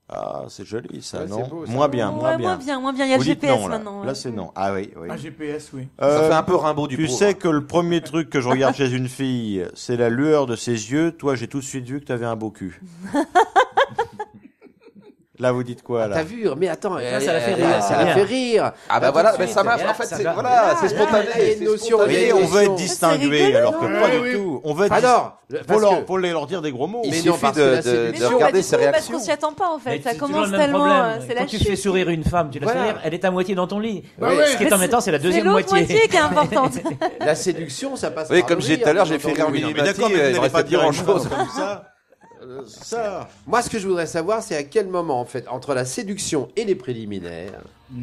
Speaker 1: Ah, c'est joli, ça,
Speaker 6: Ouais,
Speaker 1: non?
Speaker 6: c'est beau, ça.
Speaker 1: Moins bien,
Speaker 5: Ouais,
Speaker 1: moins bien.
Speaker 5: moins bien. Il y a
Speaker 1: Vous
Speaker 5: le
Speaker 1: dites
Speaker 5: GPS
Speaker 1: non, là.
Speaker 5: maintenant. ouais.
Speaker 1: Là, c'est non. Ah oui, oui.
Speaker 3: Un GPS, oui.
Speaker 1: Euh,
Speaker 2: Ça fait un peu Rimbaud du
Speaker 1: Tu
Speaker 2: pauvre.
Speaker 1: sais que le premier truc que je regarde chez une fille, c'est la lueur de ses yeux. Toi, j'ai tout de suite vu que tu avais un beau cul. Là, vous dites quoi, là?
Speaker 6: T'as vu, mais attends,
Speaker 4: ça la fait rire,
Speaker 6: ça
Speaker 4: c'est
Speaker 6: la
Speaker 4: bien.
Speaker 6: fait rire.
Speaker 2: Ah bah
Speaker 6: Là,
Speaker 2: voilà,
Speaker 6: tout de
Speaker 2: mais
Speaker 6: suite.
Speaker 2: ça marche.
Speaker 4: Et là,
Speaker 2: En fait,
Speaker 4: ça
Speaker 2: c'est
Speaker 4: va.
Speaker 2: voilà, c'est
Speaker 6: là,
Speaker 2: spontané.
Speaker 6: il y a une
Speaker 2: c'est
Speaker 6: notion,
Speaker 2: spontané.
Speaker 6: il y
Speaker 1: Et
Speaker 6: a une
Speaker 1: on veut être
Speaker 6: notion.
Speaker 1: distingué,
Speaker 5: rigolo,
Speaker 1: alors que
Speaker 5: non
Speaker 1: pas
Speaker 3: Oui,
Speaker 1: du
Speaker 3: oui.
Speaker 1: tout. On veut être
Speaker 6: Alors,
Speaker 1: faut leur dire des gros mots.
Speaker 2: Il
Speaker 6: Mais non,
Speaker 2: suffit
Speaker 6: parce que là, c'est
Speaker 2: de
Speaker 6: une
Speaker 5: Mais
Speaker 6: mission.
Speaker 5: non, pas
Speaker 2: regarder
Speaker 5: du
Speaker 2: ses
Speaker 5: tout, parce
Speaker 2: réactions.
Speaker 5: qu'on s'y attend pas en fait.
Speaker 4: Mais
Speaker 5: Ça
Speaker 4: c'est toujours
Speaker 5: commence
Speaker 4: le même
Speaker 5: tellement.
Speaker 4: problème.
Speaker 5: C'est la
Speaker 4: Quand tu fais
Speaker 5: chute.
Speaker 4: sourire une femme, tu la fais
Speaker 6: Voilà.
Speaker 4: rire, elle est à moitié dans ton lit.
Speaker 3: Bah
Speaker 6: Oui.
Speaker 3: ouais.
Speaker 4: Ce qui est embêtant, c'est la
Speaker 5: C'est
Speaker 4: deuxième
Speaker 5: l'autre moitié qui est importante.
Speaker 6: La séduction, ça passe
Speaker 2: Oui,
Speaker 6: par
Speaker 2: comme
Speaker 6: le
Speaker 2: je disais
Speaker 6: rire,
Speaker 2: tout à l'heure,
Speaker 6: bien
Speaker 2: j'ai fait
Speaker 6: entendu.
Speaker 2: rire
Speaker 1: Oui, mais d'accord, mais
Speaker 2: il
Speaker 1: vous
Speaker 2: me
Speaker 1: n'allez
Speaker 2: restait
Speaker 1: pas
Speaker 2: plus
Speaker 1: dire
Speaker 2: grand
Speaker 1: une phrase
Speaker 2: chose.
Speaker 1: comme ça. Ça.
Speaker 6: Moi, ce que je voudrais savoir, c'est à quel moment, en fait, entre la séduction et les préliminaires.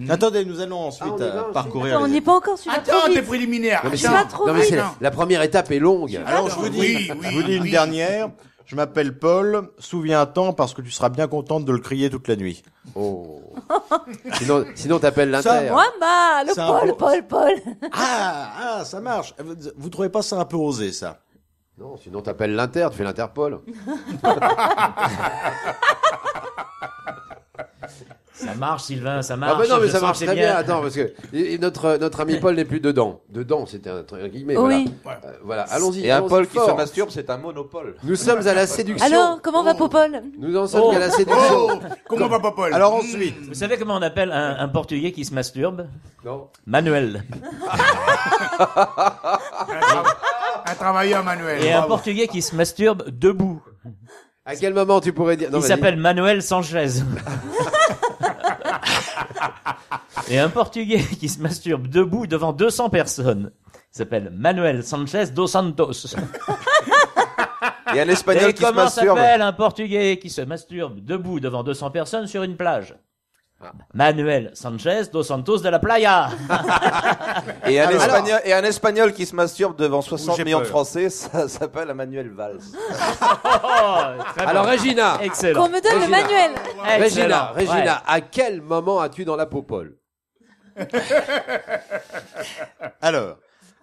Speaker 1: Attendez, nous allons ensuite
Speaker 6: on y va ensuite.
Speaker 1: parcourir.
Speaker 5: Attends, on
Speaker 1: les-
Speaker 5: n'y est pas encore. Tu vas
Speaker 3: Attends,
Speaker 5: trop
Speaker 3: t'es
Speaker 5: vite.
Speaker 3: préliminaire.
Speaker 6: Non, mais
Speaker 5: Tu
Speaker 3: Attends.
Speaker 5: vas trop
Speaker 6: non, mais
Speaker 5: vite.
Speaker 6: la première étape est longue.
Speaker 1: Alors, je vous dis,
Speaker 3: Oui, oui,
Speaker 1: je vous dis une
Speaker 3: oui.
Speaker 1: dernière. Je m'appelle Paul. Souviens-t'en parce que tu seras bien contente de le crier toute la nuit.
Speaker 6: Oh. Sinon t'appelles
Speaker 1: Ça,
Speaker 6: l'inter.
Speaker 5: Wamba, le
Speaker 1: C'est un peu-
Speaker 5: Paul.
Speaker 1: Ah, ça marche. Vous trouvez pas ça un peu osé, ça?
Speaker 6: Non, sinon t'appelles l'inter, tu fais l'Interpol.
Speaker 4: Ça marche, Sylvain, ça
Speaker 6: Ah
Speaker 4: marche.
Speaker 6: bah non, mais
Speaker 4: je
Speaker 6: ça
Speaker 4: sens
Speaker 6: marche
Speaker 4: que
Speaker 6: très
Speaker 4: c'est
Speaker 6: bien. Attends, parce que notre ami Paul n'est plus dedans. Dedans, c'était un truc guillemets.
Speaker 5: Oui.
Speaker 6: Voilà, allons-y.
Speaker 2: Et un
Speaker 6: allons-y
Speaker 2: Paul qui se
Speaker 6: fort.
Speaker 2: masturbe, c'est un monopole.
Speaker 6: Nous sommes à la séduction.
Speaker 5: Alors, comment va Popol?
Speaker 6: Nous en sommes à la séduction.
Speaker 3: Oh, comment va Popol?
Speaker 1: Alors ensuite,
Speaker 4: Vous savez comment on appelle un Portugais qui se masturbe?
Speaker 6: Non.
Speaker 4: Manuel.
Speaker 3: Un travailleur manuel.
Speaker 4: Et un
Speaker 3: Bravo.
Speaker 4: Portugais qui se masturbe debout.
Speaker 6: À quel moment tu pourrais dire... Non,
Speaker 4: Il
Speaker 6: vas-y.
Speaker 4: s'appelle Manuel Sanchez. Et un Portugais qui se masturbe debout devant 200 personnes. Il s'appelle Manuel Sanchez dos Santos.
Speaker 2: Et un Espagnol
Speaker 4: Et
Speaker 2: qui se
Speaker 4: comment
Speaker 2: masturbe.
Speaker 4: s'appelle un Portugais qui se masturbe debout devant 200 personnes sur une plage? Manuel Sanchez dos Santos de la Playa.
Speaker 2: Et un Espagnol qui se masturbe devant 60
Speaker 1: j'ai
Speaker 2: millions de
Speaker 1: peur.
Speaker 2: Français, ça s'appelle Emmanuel Valls.
Speaker 4: Très
Speaker 6: Alors,
Speaker 4: bon.
Speaker 6: Régina,
Speaker 4: Excellent.
Speaker 5: Qu'on me donne le
Speaker 6: Régina.
Speaker 5: manuel.
Speaker 4: Excellent.
Speaker 6: Régina,
Speaker 4: Ouais.
Speaker 6: à quel moment as-tu dans la popole?
Speaker 1: Alors,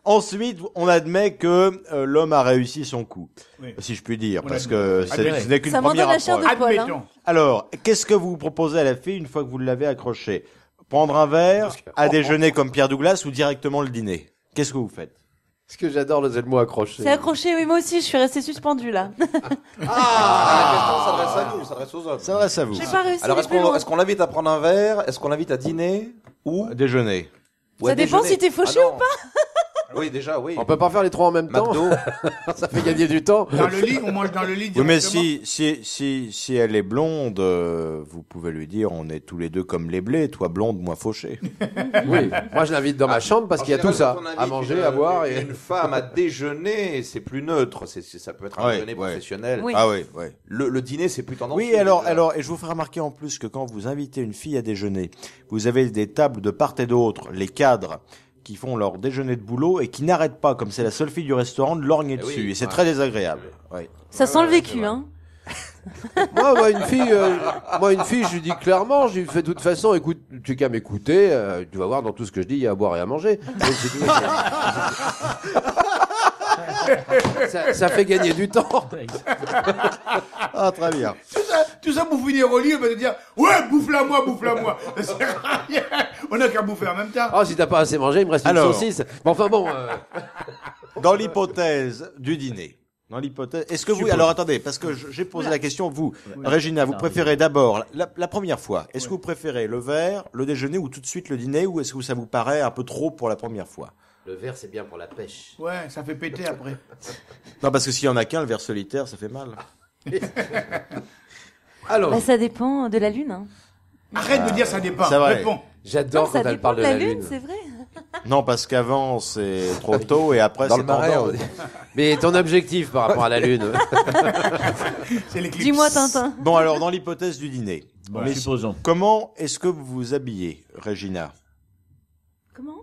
Speaker 1: ensuite, on admet que l'homme a réussi son coup,
Speaker 3: Oui.
Speaker 1: si je puis dire,
Speaker 3: On
Speaker 1: parce
Speaker 3: admet.
Speaker 1: que
Speaker 3: Admet.
Speaker 1: ce n'est qu'une
Speaker 5: Ça m'en
Speaker 1: première
Speaker 5: donne la chair
Speaker 1: approche.
Speaker 5: de poil.
Speaker 3: Admettons.
Speaker 1: Alors, qu'est-ce que vous proposez à la fille une fois que vous l'avez accroché? Prendre un verre, à déjeuner comme Pierre Douglas ou directement le dîner? Qu'est-ce que vous faites?
Speaker 6: Ce que j'adore, c'est le mot accroché.
Speaker 5: C'est accroché, oui, moi aussi, je suis restée suspendue là.
Speaker 2: La question s'adresse à nous, s'adresse aux hommes.
Speaker 1: Ça s'adresse à vous.
Speaker 5: J'ai pas réussi.
Speaker 2: Alors,
Speaker 5: à aller plus loin.
Speaker 2: est-ce qu'on l'invite à prendre un verre? Est-ce qu'on l'invite à dîner? Ou
Speaker 1: Déjeuner.
Speaker 2: à
Speaker 5: Ça dépend
Speaker 2: déjeuner?
Speaker 5: si t'es fauché
Speaker 2: Ah non.
Speaker 5: ou pas.
Speaker 2: Oui, déjà, oui.
Speaker 6: On peut pas faire les trois en même temps.
Speaker 2: McDo.
Speaker 6: Ça fait gagner du temps.
Speaker 3: Dans le lit, on mange dans le lit
Speaker 1: Oui, mais
Speaker 3: directement.
Speaker 1: si elle est blonde, vous pouvez lui dire, on est tous les deux comme les blés, toi blonde, moi fauché.
Speaker 6: Oui. Moi, je l'invite dans ma chambre parce qu'il y a tout ça. À manger, à boire et...
Speaker 2: Une femme à déjeuner, c'est plus neutre. Ça peut être un
Speaker 1: Ouais,
Speaker 2: déjeuner
Speaker 1: ouais.
Speaker 2: professionnel.
Speaker 5: Oui.
Speaker 1: Ah oui, oui.
Speaker 2: Le dîner, c'est plus tendancieux.
Speaker 1: Oui, alors,
Speaker 2: déjà.
Speaker 1: et je vous ferai remarquer en plus que quand vous invitez une fille à déjeuner, vous avez des tables de part et d'autre, les cadres, qui font leur déjeuner de boulot et qui n'arrêtent pas, comme c'est la seule fille du restaurant, de lorgner
Speaker 2: Eh oui,
Speaker 1: dessus. Et c'est
Speaker 2: ouais.
Speaker 1: très désagréable. Oui.
Speaker 5: Ça sent le vécu, hein.
Speaker 6: Moi, une fille, je lui dis clairement, je lui fais de toute façon, écoute, tu qu'à m'écouter, tu vas voir dans tout ce que je dis, il y a à boire et à manger. Donc, c'est tout. Ça fait gagner du temps.
Speaker 1: Ah, très bien.
Speaker 3: Tout ça pour finir au lit, on va te dire, ouais, bouffe-la moi. Ça sert à rien. On a qu'à bouffer en même temps.
Speaker 6: Oh, si t'as pas assez mangé, il me reste une
Speaker 1: Alors.
Speaker 6: saucisse. Bon, enfin bon,
Speaker 1: Dans l'hypothèse du dîner, est-ce que vous, alors attendez, parce que j'ai posé la question, vous, Régina, vous préférez d'abord, la première fois, est-ce que vous préférez le verre, le déjeuner ou tout de suite le dîner, ou est-ce que ça vous paraît un peu trop pour la première fois?
Speaker 6: le verre, c'est bien pour la pêche.
Speaker 3: Ouais, ça fait péter après.
Speaker 1: Non, parce que s'il y en a qu'un, le verre solitaire, ça fait mal.
Speaker 6: Alors,
Speaker 5: Bah, ça dépend de la lune, hein.
Speaker 3: Arrête de dire ça dépend.
Speaker 1: C'est vrai.
Speaker 3: Réponds.
Speaker 6: j'adore
Speaker 5: Ça
Speaker 6: quand elle
Speaker 5: dépend
Speaker 6: parle
Speaker 5: de la lune, c'est vrai.
Speaker 1: Non, parce qu'avant, c'est trop tôt et après,
Speaker 2: Dans
Speaker 1: c'est
Speaker 2: le marais,
Speaker 1: tendance.
Speaker 2: on dit.
Speaker 6: Mais ton objectif par rapport à la lune.
Speaker 3: C'est l'éclipse.
Speaker 5: Dis-moi, Tintin.
Speaker 1: Bon, alors, dans l'hypothèse du dîner,
Speaker 4: Mais supposons.
Speaker 1: comment est-ce que vous vous habillez, Régina?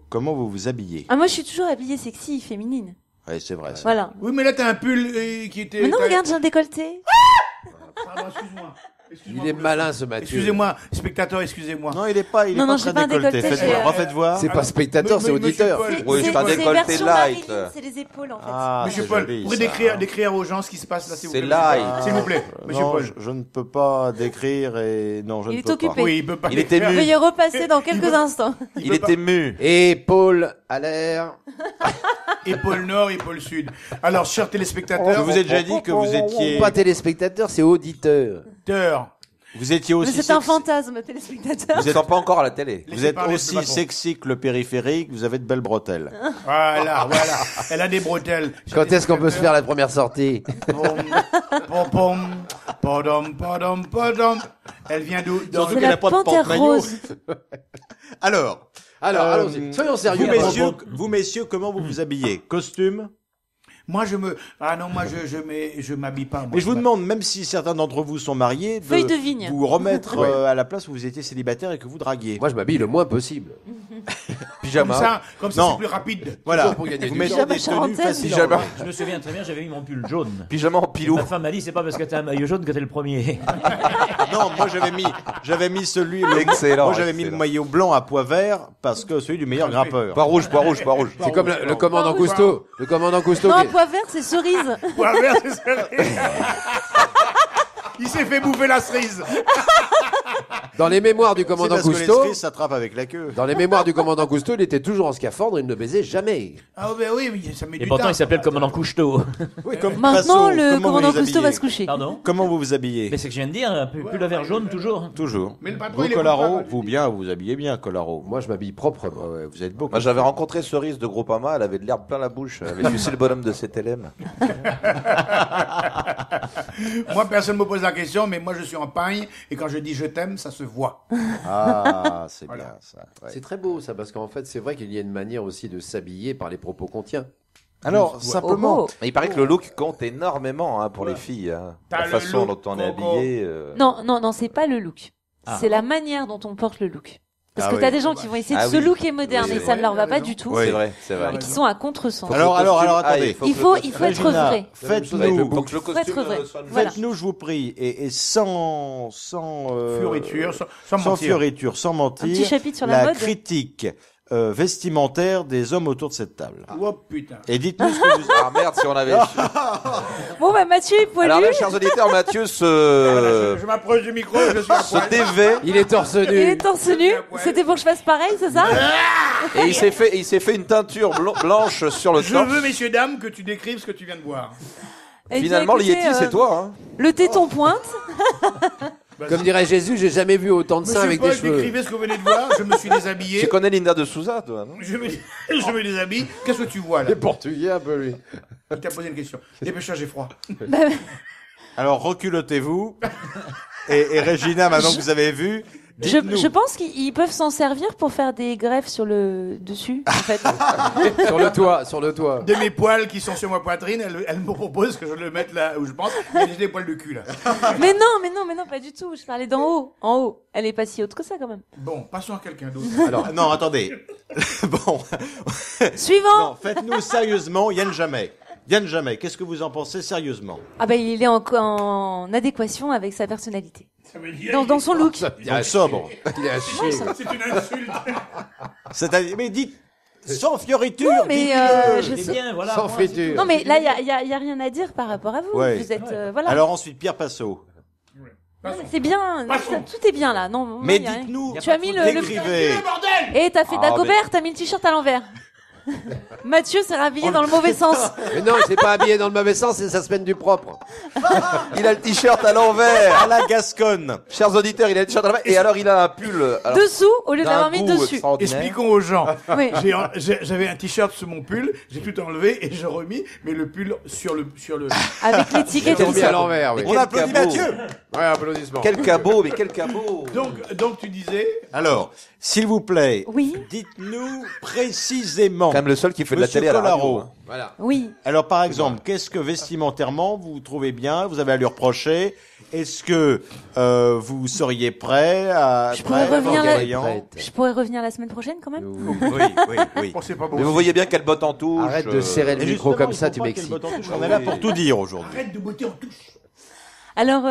Speaker 5: Comment
Speaker 1: Vous vous habillez?
Speaker 5: Ah, moi, je suis toujours habillée sexy, féminine.
Speaker 1: Oui, c'est vrai. ça.
Speaker 5: Voilà.
Speaker 3: Oui, mais là, t'as un pull qui était...
Speaker 5: Mais non, regarde, j'ai un décolleté.
Speaker 3: Pardon, excuse-moi.
Speaker 6: Il est malin, ce Mathieu.
Speaker 3: Excusez-moi, spectateur, excusez-moi.
Speaker 1: Non, il est pas, il est
Speaker 5: Non,
Speaker 1: pas
Speaker 5: non,
Speaker 1: très
Speaker 5: j'ai pas un
Speaker 1: décolleté.
Speaker 5: décolleté,
Speaker 1: Faites voir,
Speaker 5: j'ai,
Speaker 1: refaites voir.
Speaker 6: C'est pas spectateur, c'est
Speaker 3: Monsieur
Speaker 6: auditeur.
Speaker 3: Paul,
Speaker 2: Oui, c'est un décolleté
Speaker 5: version
Speaker 2: light.
Speaker 5: Marilyn, c'est les épaules, en fait.
Speaker 1: Ah,
Speaker 3: Monsieur
Speaker 1: c'est
Speaker 3: Paul,
Speaker 1: joli,
Speaker 3: vous pouvez
Speaker 1: ça.
Speaker 3: décrire aux gens ce qui se passe là, s'il vous
Speaker 2: C'est
Speaker 3: plaît.
Speaker 2: light.
Speaker 3: S'il vous plaît, monsieur
Speaker 1: Non,
Speaker 3: Paul.
Speaker 1: je ne peux pas décrire et non, je
Speaker 5: Il
Speaker 1: ne
Speaker 5: est
Speaker 1: peux
Speaker 5: occupé.
Speaker 1: pas.
Speaker 3: Oui, il peut pas
Speaker 2: Il était
Speaker 3: décrire.
Speaker 2: mu.
Speaker 5: Veuillez repasser dans quelques instants.
Speaker 2: Il était mu.
Speaker 6: Épaule à l'air.
Speaker 3: Épaule nord, épaule sud. Alors, chers téléspectateurs,
Speaker 1: Je vous ai déjà dit que vous étiez,
Speaker 6: Pas téléspectateur, c'est auditeur.
Speaker 1: vous étiez
Speaker 5: Mais
Speaker 1: aussi
Speaker 5: c'est un
Speaker 1: sexy,
Speaker 5: fantasme, téléspectateur.
Speaker 2: Vous êtes pas encore à la télé.
Speaker 1: vous
Speaker 3: Laissez
Speaker 1: êtes
Speaker 3: parler,
Speaker 1: aussi
Speaker 3: monsieur Macron.
Speaker 1: sexy que le périphérique, vous avez de belles bretelles.
Speaker 3: Voilà. Elle a des bretelles.
Speaker 6: Quand est-ce qu'on peut se faire la première sortie?
Speaker 3: Pom. Elle vient d'où?
Speaker 1: Surtout
Speaker 5: C'est
Speaker 1: qu'elle
Speaker 5: la
Speaker 1: n'a pas de
Speaker 5: panthère
Speaker 1: porte-maillot.
Speaker 5: rose.
Speaker 1: Alors,
Speaker 6: Allons-y. Soyons sérieux.
Speaker 1: vous messieurs, comment vous vous habillez? Costume?
Speaker 3: Moi, je m'habille pas. Moi,
Speaker 1: Mais je vous demande, même si certains d'entre vous sont mariés,
Speaker 5: Feuille de vigne.
Speaker 1: vous remettre à la place où vous étiez célibataire et que vous draguiez.
Speaker 6: Moi, je m'habille le moins possible.
Speaker 3: Comme ça, c'est plus rapide.
Speaker 1: Voilà,
Speaker 6: toujours pour gagner
Speaker 1: vous
Speaker 6: du
Speaker 1: mettez
Speaker 5: temps.
Speaker 1: des
Speaker 5: Pyjama
Speaker 1: tenues
Speaker 5: charentaise.
Speaker 1: faciles.
Speaker 2: Pyjama.
Speaker 4: Je me souviens très bien, j'avais mis mon pull jaune.
Speaker 2: Pyjama en pilou.
Speaker 4: Ma femme m'a dit, c'est pas parce que t'as un maillot jaune que t'es le premier.
Speaker 1: Non, moi j'avais mis celui,
Speaker 2: Excellent,
Speaker 1: moi j'avais mis le
Speaker 2: excellent.
Speaker 1: maillot blanc à pois vert parce que celui du meilleur grimpeur.
Speaker 2: Pois rouge.
Speaker 6: C'est comme le commandant Cousteau. Le commandant Cousteau.
Speaker 5: Non,
Speaker 6: qui-
Speaker 5: pois vert, c'est cerise.
Speaker 3: Ouais, merde, c'est cerise. Il s'est fait bouffer la cerise.
Speaker 6: Dans les mémoires du
Speaker 1: C'est
Speaker 6: commandant
Speaker 1: parce que les
Speaker 6: Cousteau.
Speaker 1: cerises s'attrapent avec la queue.
Speaker 6: Dans les mémoires du commandant Cousteau, il était toujours en scaphandre, il ne baisait jamais.
Speaker 3: Ah ben oui, mais ça met
Speaker 4: Et
Speaker 3: du
Speaker 4: pourtant,
Speaker 3: temps.
Speaker 4: il s'appelle le commandant Cousteau.
Speaker 1: Oui, comme
Speaker 5: Maintenant,
Speaker 1: Picasso,
Speaker 5: le
Speaker 1: comment
Speaker 5: commandant
Speaker 1: vous vous
Speaker 5: Cousteau va
Speaker 1: habillez
Speaker 5: se coucher.
Speaker 4: Pardon?
Speaker 1: Comment vous vous habillez?
Speaker 4: Mais c'est que je viens de dire, un pull à vert jaune toujours.
Speaker 1: Toujours.
Speaker 3: Mais le patron,
Speaker 1: Vous,
Speaker 3: il est
Speaker 1: Colaro,
Speaker 3: pas-
Speaker 1: vous bien, vous vous habillez bien, Colaro.
Speaker 6: Moi, je m'habille proprement.
Speaker 1: Ouais, ouais, vous êtes beau.
Speaker 2: Moi, j'avais rencontré Cerise de Groupama, elle avait de l'herbe plein la bouche. Elle avait sucé le bonhomme de CTLM.
Speaker 3: Moi, personne ne me pose la question, mais moi, je suis en pagne, et quand je dis je t'aime, ça se voit.
Speaker 2: Ah, c'est
Speaker 3: Voilà.
Speaker 2: bien ça. Ouais.
Speaker 6: C'est très beau ça, parce qu'en fait, c'est vrai qu'il y a une manière aussi de s'habiller par les propos qu'on tient.
Speaker 1: Alors, simplement,
Speaker 5: Oh, oh.
Speaker 2: Mais il paraît que le look compte énormément pour les filles. Hein.
Speaker 3: T'as
Speaker 2: La
Speaker 3: le
Speaker 2: façon
Speaker 3: look,
Speaker 2: dont on est
Speaker 3: Coco.
Speaker 2: habillé.
Speaker 5: Non, c'est pas le look. C'est la manière dont on porte le look. Parce
Speaker 1: Ah
Speaker 5: que
Speaker 1: oui.
Speaker 5: t'as des gens qui vont essayer de
Speaker 2: Ah
Speaker 5: se
Speaker 2: oui.
Speaker 5: looker moderne
Speaker 2: Oui,
Speaker 5: et
Speaker 2: c'est
Speaker 5: ça
Speaker 3: vrai.
Speaker 5: ne leur va
Speaker 3: Oui,
Speaker 5: pas
Speaker 3: raison.
Speaker 5: du tout.
Speaker 1: Oui.
Speaker 2: C'est vrai, c'est vrai.
Speaker 5: Et qui sont à contresens.
Speaker 1: alors, attendez.
Speaker 5: Il faut être
Speaker 1: Régina,
Speaker 5: vrai.
Speaker 1: Faites-nous,
Speaker 2: Donc le costume
Speaker 5: être vrai.
Speaker 2: soit
Speaker 5: Voilà.
Speaker 1: faites-nous, je vous prie, et sans
Speaker 3: Fioriture, sans
Speaker 1: sans
Speaker 3: mentir.
Speaker 1: fioriture, sans mentir,
Speaker 5: Un petit chapitre sur la
Speaker 1: la
Speaker 5: mode.
Speaker 1: critique vestimentaire des hommes autour de cette table.
Speaker 3: Oh putain.
Speaker 1: Et dites-nous ce que vous...
Speaker 2: Ah merde, si on avait.
Speaker 5: Bon, bah, Mathieu est poilu.
Speaker 2: Alors là, chers auditeurs, Mathieu
Speaker 3: Voilà, je m'approche du micro, je suis à
Speaker 2: se
Speaker 3: poil.
Speaker 2: dévait
Speaker 6: Il est torse
Speaker 5: Il
Speaker 6: nu.
Speaker 5: est torse nu. C'était pour que je fasse pareil, c'est ça?
Speaker 2: et il s'est fait une teinture blanche sur le
Speaker 3: Je
Speaker 2: torse.
Speaker 3: veux, messieurs, dames, que tu décrives ce que tu viens de voir.
Speaker 5: Eh bien,
Speaker 2: Finalement,
Speaker 5: écoutez,
Speaker 2: l'Yeti, c'est toi. Hein.
Speaker 5: Le téton pointe.
Speaker 6: Comme dirait Jésus, j'ai jamais vu autant de seins
Speaker 3: Monsieur
Speaker 6: avec
Speaker 3: Paul,
Speaker 6: des cheveux.
Speaker 3: décrivez ce que vous venez de voir, je me suis déshabillé.
Speaker 2: Tu connais Linda de Souza, toi, non?
Speaker 3: Je me déshabille. Qu'est-ce que tu vois là?
Speaker 6: Il est portugais un peu lui.
Speaker 3: Il t'a posé une question. Dépêche-toi, j'ai froid.
Speaker 1: Alors, reculotez-vous. Et Régina, maintenant que vous avez vu, dites-nous.
Speaker 5: Je pense qu'ils peuvent s'en servir pour faire des greffes sur le dessus, en fait.
Speaker 6: Sur le toit, sur le toit.
Speaker 3: De mes poils qui sont sur ma poitrine, elle me propose que je le mette là où je pense. Il y a des poils de cul là.
Speaker 5: mais non, pas du tout. Je parlais d'en haut. En haut. Elle est pas si haute que ça, quand même.
Speaker 3: Bon, passons à quelqu'un d'autre.
Speaker 1: Alors, non, attendez. Bon.
Speaker 5: Suivant.
Speaker 1: Non, faites-nous sérieusement, Yann Jamais. Yann Jamais, qu'est-ce que vous en pensez sérieusement?
Speaker 5: Ah bah, il est en adéquation avec sa personnalité.
Speaker 3: Ça veut dire.
Speaker 5: Dans son look.
Speaker 1: Donc sobre.
Speaker 6: Il est à chier.
Speaker 3: C'est une insulte.
Speaker 1: C'est-à-dire, mais dites, sans fioriture.
Speaker 5: Non, mais je
Speaker 4: C'est
Speaker 5: sais.
Speaker 4: bien, voilà.
Speaker 6: Sans
Speaker 4: moi, c'est
Speaker 6: friture.
Speaker 5: Non, mais là, il y a rien à dire par rapport à vous.
Speaker 1: Ouais.
Speaker 5: Vous êtes, voilà.
Speaker 1: Alors ensuite, Pierre Passot.
Speaker 5: Non, mais c'est bien.
Speaker 3: Passons.
Speaker 5: Tout est bien là. Non,
Speaker 1: Mais
Speaker 5: y a rien.
Speaker 1: dites-nous,
Speaker 5: Tu as mis le.
Speaker 1: décrivez.
Speaker 3: Bordel!
Speaker 5: Et t'as fait
Speaker 2: Ah,
Speaker 5: Dagobert, t'as mis le t-shirt à l'envers. Mathieu s'est rhabillé dans le mauvais sens.
Speaker 6: Mais non, il s'est pas habillé dans le mauvais sens, c'est sa semaine du propre.
Speaker 2: Il a le t-shirt à l'envers.
Speaker 1: À la Gasconne.
Speaker 2: Chers auditeurs, il a le t-shirt à l'envers. Et alors, il a un pull. Alors,
Speaker 5: Dessous au lieu
Speaker 2: d'un
Speaker 5: d'avoir mis
Speaker 2: goût
Speaker 5: dessus.
Speaker 2: extraordinaire.
Speaker 3: Expliquons aux gens.
Speaker 5: Oui.
Speaker 3: J'avais un t-shirt sous mon pull, j'ai tout enlevé et je remis, mais le pull sur le.
Speaker 5: Avec l'étiquette.
Speaker 6: Ils ont mis à l'envers, oui.
Speaker 2: Mais
Speaker 1: On
Speaker 2: quel
Speaker 1: applaudit
Speaker 2: cabot.
Speaker 1: Mathieu.
Speaker 6: Ouais, applaudissements.
Speaker 2: Quel cabot, mais quel cabot.
Speaker 3: Donc tu disais.
Speaker 1: Alors, s'il vous plaît,
Speaker 5: Oui.
Speaker 1: dites-nous précisément.
Speaker 2: Quand même le seul qui fait de la
Speaker 1: Monsieur
Speaker 2: télé à la radio.
Speaker 1: Collaro.
Speaker 2: Hein.
Speaker 6: Voilà.
Speaker 5: Oui.
Speaker 1: Alors, par exemple, qu'est-ce que vestimentairement vous trouvez bien, vous avez à lui reprocher? Est-ce que vous seriez prêt à...
Speaker 5: Je pourrais revenir
Speaker 1: à
Speaker 5: là-
Speaker 1: Vaillant
Speaker 5: Je pourrais revenir la semaine prochaine quand même.
Speaker 1: Oui.
Speaker 3: Oh, c'est pas beau.
Speaker 2: Mais vous voyez bien quelle botte en touche.
Speaker 6: Arrête de serrer le
Speaker 1: Et
Speaker 6: micro
Speaker 1: justement,
Speaker 6: comme
Speaker 1: il
Speaker 6: ça,
Speaker 1: faut
Speaker 6: tu
Speaker 1: pas
Speaker 6: m'excites.
Speaker 1: qu'elle botte en touche. On est là pour tout dire aujourd'hui.
Speaker 3: Arrête de botter en touche.
Speaker 5: Alors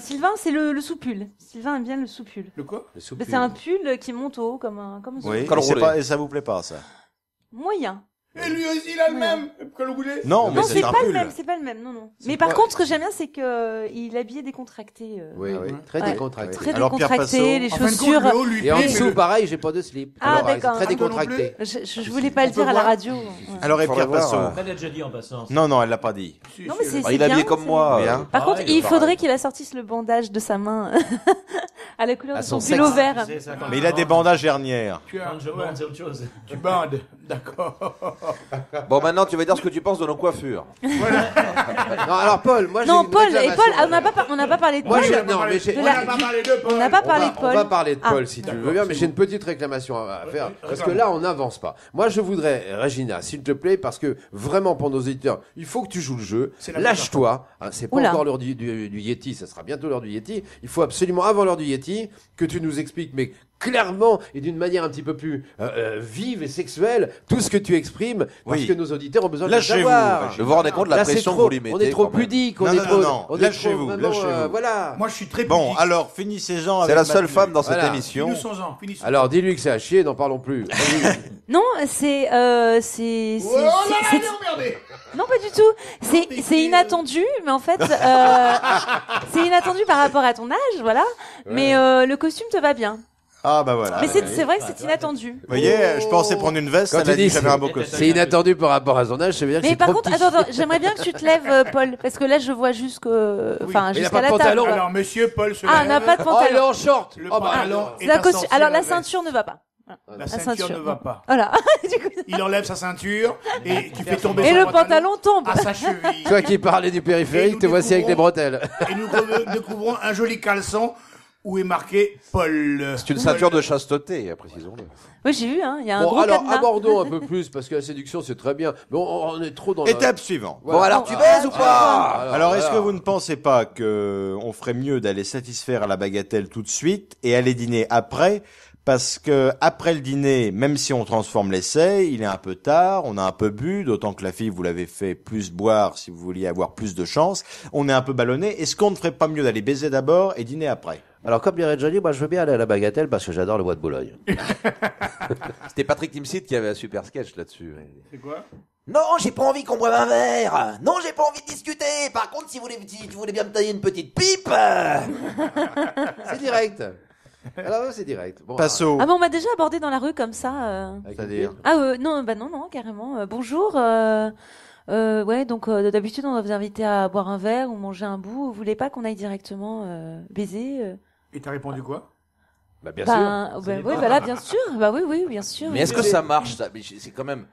Speaker 5: Sylvain, c'est le sous-pull. Sylvain aime bien le sous-pull.
Speaker 3: Le quoi?
Speaker 5: C'est un pull qui monte haut comme un sous-pull.
Speaker 1: Oui,
Speaker 2: Col
Speaker 1: et, c'est
Speaker 2: roulé.
Speaker 1: pas, et ça vous plaît pas, ça?
Speaker 5: Moyen.
Speaker 3: Et lui aussi, il a le même. Que le boulet.
Speaker 1: Non, mais
Speaker 5: Non,
Speaker 1: c'est
Speaker 5: c'est
Speaker 1: un
Speaker 5: pas
Speaker 1: pull.
Speaker 5: le même, c'est pas le même, non. Mais par contre, ce que j'aime bien, c'est que il est habillé décontracté.
Speaker 6: Oui,
Speaker 1: oui.
Speaker 6: très
Speaker 5: Ouais.
Speaker 6: décontracté.
Speaker 5: Très
Speaker 1: Alors, Pierre
Speaker 5: décontracté,
Speaker 1: Passot.
Speaker 5: les
Speaker 3: En fin de compte,
Speaker 5: chaussures.
Speaker 3: le haut, lui
Speaker 6: Et en
Speaker 3: plaît,
Speaker 6: dessous,
Speaker 3: mais
Speaker 6: pareil, j'ai pas de slip.
Speaker 5: Ah,
Speaker 6: Alors,
Speaker 5: d'accord.
Speaker 6: c'est très
Speaker 3: Un peu non
Speaker 6: décontracté.
Speaker 5: Je voulais pas le dire à la radio. Ouais.
Speaker 1: Alors, et
Speaker 2: Faudrait
Speaker 1: Pierre
Speaker 2: voir,
Speaker 1: Passot?
Speaker 4: Elle l'a déjà dit en passant.
Speaker 1: Non, non, elle l'a pas dit.
Speaker 5: Non, mais c'est
Speaker 2: Il est habillé
Speaker 5: bien,
Speaker 2: comme
Speaker 5: c'est-
Speaker 2: moi.
Speaker 1: Bien.
Speaker 5: Par contre,
Speaker 4: Pareil,
Speaker 5: il
Speaker 2: pareil.
Speaker 5: faudrait qu'il assortisse le bandage de sa main à la couleur
Speaker 6: À
Speaker 5: de son
Speaker 6: son
Speaker 5: pull
Speaker 6: sexe.
Speaker 5: au vert.
Speaker 4: C'est ça, quand
Speaker 1: Mais il a des bandages hernières.
Speaker 3: Tu as,
Speaker 4: Quand je bande, c'est autre chose.
Speaker 3: tu bandes. D'accord.
Speaker 2: Bon, maintenant, tu vas dire ce que tu penses de nos coiffures.
Speaker 6: Non, alors Paul, moi j'ai
Speaker 5: Non,
Speaker 6: une
Speaker 5: Paul, et
Speaker 6: réclamation.
Speaker 5: Paul, on n'a pas parlé de
Speaker 6: Moi,
Speaker 5: Paul.
Speaker 6: j'ai- non, mais j'ai-
Speaker 5: De
Speaker 3: On
Speaker 5: la-
Speaker 3: n'a pas parlé de Paul.
Speaker 5: On n'a pas parlé de
Speaker 6: On
Speaker 5: Paul.
Speaker 6: va parler de
Speaker 5: Ah.
Speaker 6: Paul si tu veux bien, mais j'ai une petite réclamation à faire. Parce que là, on n'avance pas. Moi, je voudrais, Régina, s'il te plaît, parce que vraiment pour nos auditeurs, il faut que tu joues le jeu.
Speaker 3: C'est la
Speaker 6: Lâche-toi. Hein, c'est pas
Speaker 5: Oula.
Speaker 6: encore l'heure du Yeti, ça sera bientôt l'heure du Yeti. Il faut absolument, avant l'heure du Yeti, que tu nous expliques, mais clairement et d'une manière un petit peu plus vive et sexuelle, tout ce que tu exprimes, parce
Speaker 1: Oui.
Speaker 6: que nos auditeurs ont besoin de le
Speaker 1: Lâchez-vous,
Speaker 6: savoir.
Speaker 1: Régina.
Speaker 2: Je vous rendez compte de la
Speaker 6: Là, c'est
Speaker 2: pression
Speaker 6: trop-
Speaker 2: que vous lui mettez.
Speaker 6: on est trop
Speaker 2: quand même.
Speaker 6: pudique, on
Speaker 1: Non,
Speaker 6: est
Speaker 1: non,
Speaker 6: trop,
Speaker 1: non,
Speaker 6: on est
Speaker 1: lâchez-vous,
Speaker 6: trop vraiment,
Speaker 1: lâchez-vous.
Speaker 6: voilà.
Speaker 3: Moi, je suis très
Speaker 1: Bon,
Speaker 3: pudique.
Speaker 1: alors, finissez-en avec
Speaker 2: C'est la seule
Speaker 1: Mathieu.
Speaker 2: femme dans cette
Speaker 6: Voilà.
Speaker 2: émission.
Speaker 3: Finissons-en. Finissons.
Speaker 6: Alors, dis-lui que c'est à chier, n'en parlons plus.
Speaker 5: Non, c'est
Speaker 3: Oh là là, il est emmerdé.
Speaker 5: non pas du tout. C'est inattendu, mais en fait c'est inattendu par rapport à ton âge, voilà. Mais le costume te va bien.
Speaker 1: Ah, bah voilà.
Speaker 5: Mais c'est vrai que c'est inattendu.
Speaker 1: Vous voyez, je pensais prendre une veste,
Speaker 6: Quand
Speaker 1: elle
Speaker 6: tu
Speaker 1: a dit
Speaker 6: dis
Speaker 1: que j'avais un beau costume.
Speaker 6: c'est inattendu par rapport à son âge, ça veut dire que
Speaker 5: Mais
Speaker 6: c'est
Speaker 5: par
Speaker 6: trop
Speaker 5: contre,
Speaker 6: petit.
Speaker 5: attends, j'aimerais bien que tu te lèves, Paul, parce que là je vois enfin
Speaker 6: Mais il a
Speaker 5: jusqu'à
Speaker 6: pas de
Speaker 5: la table.
Speaker 6: pantalon.
Speaker 3: Alors, monsieur Paul se
Speaker 5: Ah, on
Speaker 3: lève.
Speaker 5: n'a pas de
Speaker 6: Oh, il est
Speaker 5: pantalon.
Speaker 6: en short.
Speaker 3: Le
Speaker 6: Oh, bah,
Speaker 3: pantalon est
Speaker 5: La
Speaker 3: assorti à
Speaker 5: alors la
Speaker 3: veste.
Speaker 5: ceinture ne va pas.
Speaker 3: La ceinture ne va pas.
Speaker 5: Voilà.
Speaker 3: Il enlève sa ceinture et tu fais tomber
Speaker 5: Et
Speaker 3: son
Speaker 5: le pantalon tombe.
Speaker 3: à sa cheville.
Speaker 6: Toi qui parlais du périphérique, te voici avec des bretelles.
Speaker 3: Et nous découvrons un joli caleçon où est marqué Paul.
Speaker 2: C'est une ceinture de chasteté, précisons-le.
Speaker 5: Oui, j'ai vu, hein. Il y a un
Speaker 6: Bon,
Speaker 5: gros
Speaker 6: alors,
Speaker 5: cadenas.
Speaker 6: abordons un peu plus, parce que la séduction, c'est très bien. Mais on est trop dans
Speaker 1: Étape suivante.
Speaker 6: Voilà.
Speaker 2: Bon, alors tu baises ou pas?
Speaker 1: Alors, est-ce que vous ne pensez pas que on ferait mieux d'aller satisfaire la bagatelle tout de suite et aller dîner après? Parce que après le dîner, même si on transforme l'essai, il est un peu tard, on a un peu bu, d'autant que la fille vous l'avez fait plus boire si vous vouliez avoir plus de chance. On est un peu ballonné. Est-ce qu'on ne ferait pas mieux d'aller baiser d'abord et dîner après?
Speaker 7: Alors, comme dirait Johnny, moi, je veux bien aller à la bagatelle parce que j'adore le bois de Boulogne.
Speaker 2: C'était Patrick Timsit qui avait un super sketch là-dessus.
Speaker 3: C'est quoi?
Speaker 2: Non, j'ai pas envie qu'on boive un verre. Non, j'ai pas envie de discuter. Par contre, si tu voulais bien me tailler une petite pipe.
Speaker 6: C'est direct. Alors, c'est direct. Bon,
Speaker 1: Passo.
Speaker 5: Ah bon, on m'a déjà abordé dans la rue comme ça.
Speaker 6: avec
Speaker 1: C'est-à-dire
Speaker 6: une-
Speaker 5: Ah non, carrément. Bonjour. Ouais, donc d'habitude on doit vous inviter à boire un verre ou manger un bout. Vous voulez pas qu'on aille directement baiser
Speaker 3: Et t'as répondu quoi?
Speaker 6: Bah, bien sûr.
Speaker 5: Oui, voilà, bien sûr. Bah oui, bien sûr.
Speaker 2: Mais est-ce que ça marche ça? Mais c'est quand même.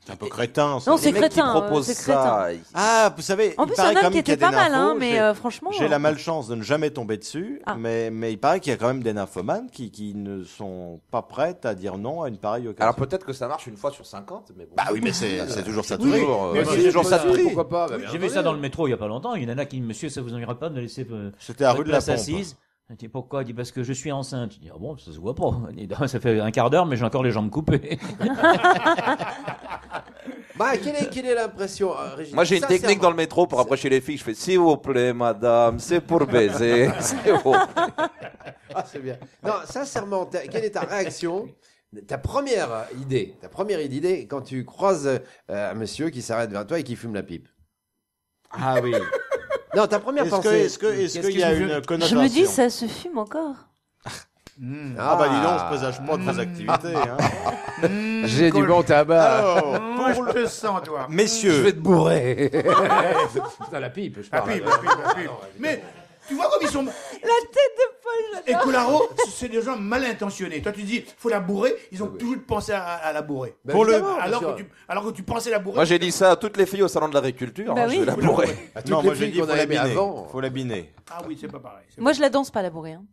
Speaker 1: C'est un peu crétin, ça.
Speaker 5: Non,
Speaker 2: Les
Speaker 5: c'est
Speaker 2: mecs qui
Speaker 5: crétin,
Speaker 2: proposent
Speaker 5: c'est
Speaker 2: ça.
Speaker 1: Ah, vous savez,
Speaker 5: En
Speaker 1: il
Speaker 5: plus,
Speaker 1: paraît
Speaker 5: un
Speaker 1: quand
Speaker 5: homme
Speaker 1: même
Speaker 5: qui
Speaker 1: qu'il y a
Speaker 5: était
Speaker 1: des
Speaker 5: pas mal, hein,
Speaker 1: nymphos.
Speaker 5: mais franchement.
Speaker 1: J'ai la malchance de ne jamais tomber dessus,
Speaker 5: Ah.
Speaker 1: mais il paraît qu'il y a quand même des nymphomanes qui ne sont pas prêtes à dire non à une pareille occasion.
Speaker 2: Alors peut-être que ça marche une fois sur 50, mais bon.
Speaker 1: Bah oui, mais c'est toujours ça.
Speaker 3: Oui,
Speaker 1: toujours,
Speaker 3: mais
Speaker 1: c'est
Speaker 3: c'est
Speaker 1: toujours ça de prix.
Speaker 6: Pourquoi pas? Bah, bien
Speaker 4: J'ai vu
Speaker 6: entendu.
Speaker 4: ça dans le métro il y a pas longtemps. Il y en a qui dit, monsieur, ça vous ennuierait pas de laisser
Speaker 1: C'était à
Speaker 4: votre
Speaker 1: rue de la
Speaker 4: place
Speaker 1: Pompe.
Speaker 4: assise? Il dit, pourquoi? Il dit, parce que je suis enceinte. Il dit, ah bon, ça se voit pas. Il dit, ça fait un quart d'heure, mais j'ai encore les jambes coupées.
Speaker 6: Bah, quelle est l'impression, Régis?
Speaker 2: Moi j'ai une technique dans le métro pour approcher les filles. Je fais s'il vous plaît, madame, c'est pour baiser. S'il vous plaît.
Speaker 6: Ah, c'est bien. Non, sincèrement, quelle est ta réaction? Ta première idée quand tu croises un monsieur qui s'arrête vers toi et qui fume la pipe.
Speaker 1: Ah oui.
Speaker 6: Non, ta première
Speaker 1: Est-ce
Speaker 6: pensée.
Speaker 1: qu'il y a une
Speaker 5: Je
Speaker 1: connotation?
Speaker 5: me dis, ça se fume encore.
Speaker 1: Ah bah dis donc, je présage pas de vos activités. Hein.
Speaker 6: J'ai du bon tabac.
Speaker 1: Alors,
Speaker 3: Moi, je te sens, toi.
Speaker 1: messieurs,
Speaker 6: te bourrer. Putain, la pipe, je
Speaker 3: La
Speaker 6: parle.
Speaker 3: pipe, la pipe, la pipe. Mais tu vois comme ils sont.
Speaker 5: La tête de Paul,
Speaker 3: Et Colaro, c'est des gens mal intentionnés. Toi, tu dis, faut la bourrer. Ils ont toujours pensé à la bourrer.
Speaker 6: Bah,
Speaker 1: Pour le-
Speaker 6: évidemment, bien sûr.
Speaker 3: Alors que tu pensais la bourrer.
Speaker 2: Moi j'ai dit ça à toutes les filles au salon de l'agriculture.
Speaker 5: Bah
Speaker 2: Je
Speaker 5: oui.
Speaker 2: vais la bourrer.
Speaker 6: À toutes
Speaker 1: non,
Speaker 6: les
Speaker 1: moi j'ai
Speaker 6: filles
Speaker 1: dit
Speaker 6: qu'on
Speaker 1: faut
Speaker 6: a aimées
Speaker 1: l'abiner.
Speaker 6: avant.
Speaker 1: Faut l'abiner.
Speaker 3: Ah oui, c'est pas pareil. C'est
Speaker 5: Moi, je la danse pas, la bourrée. Hein.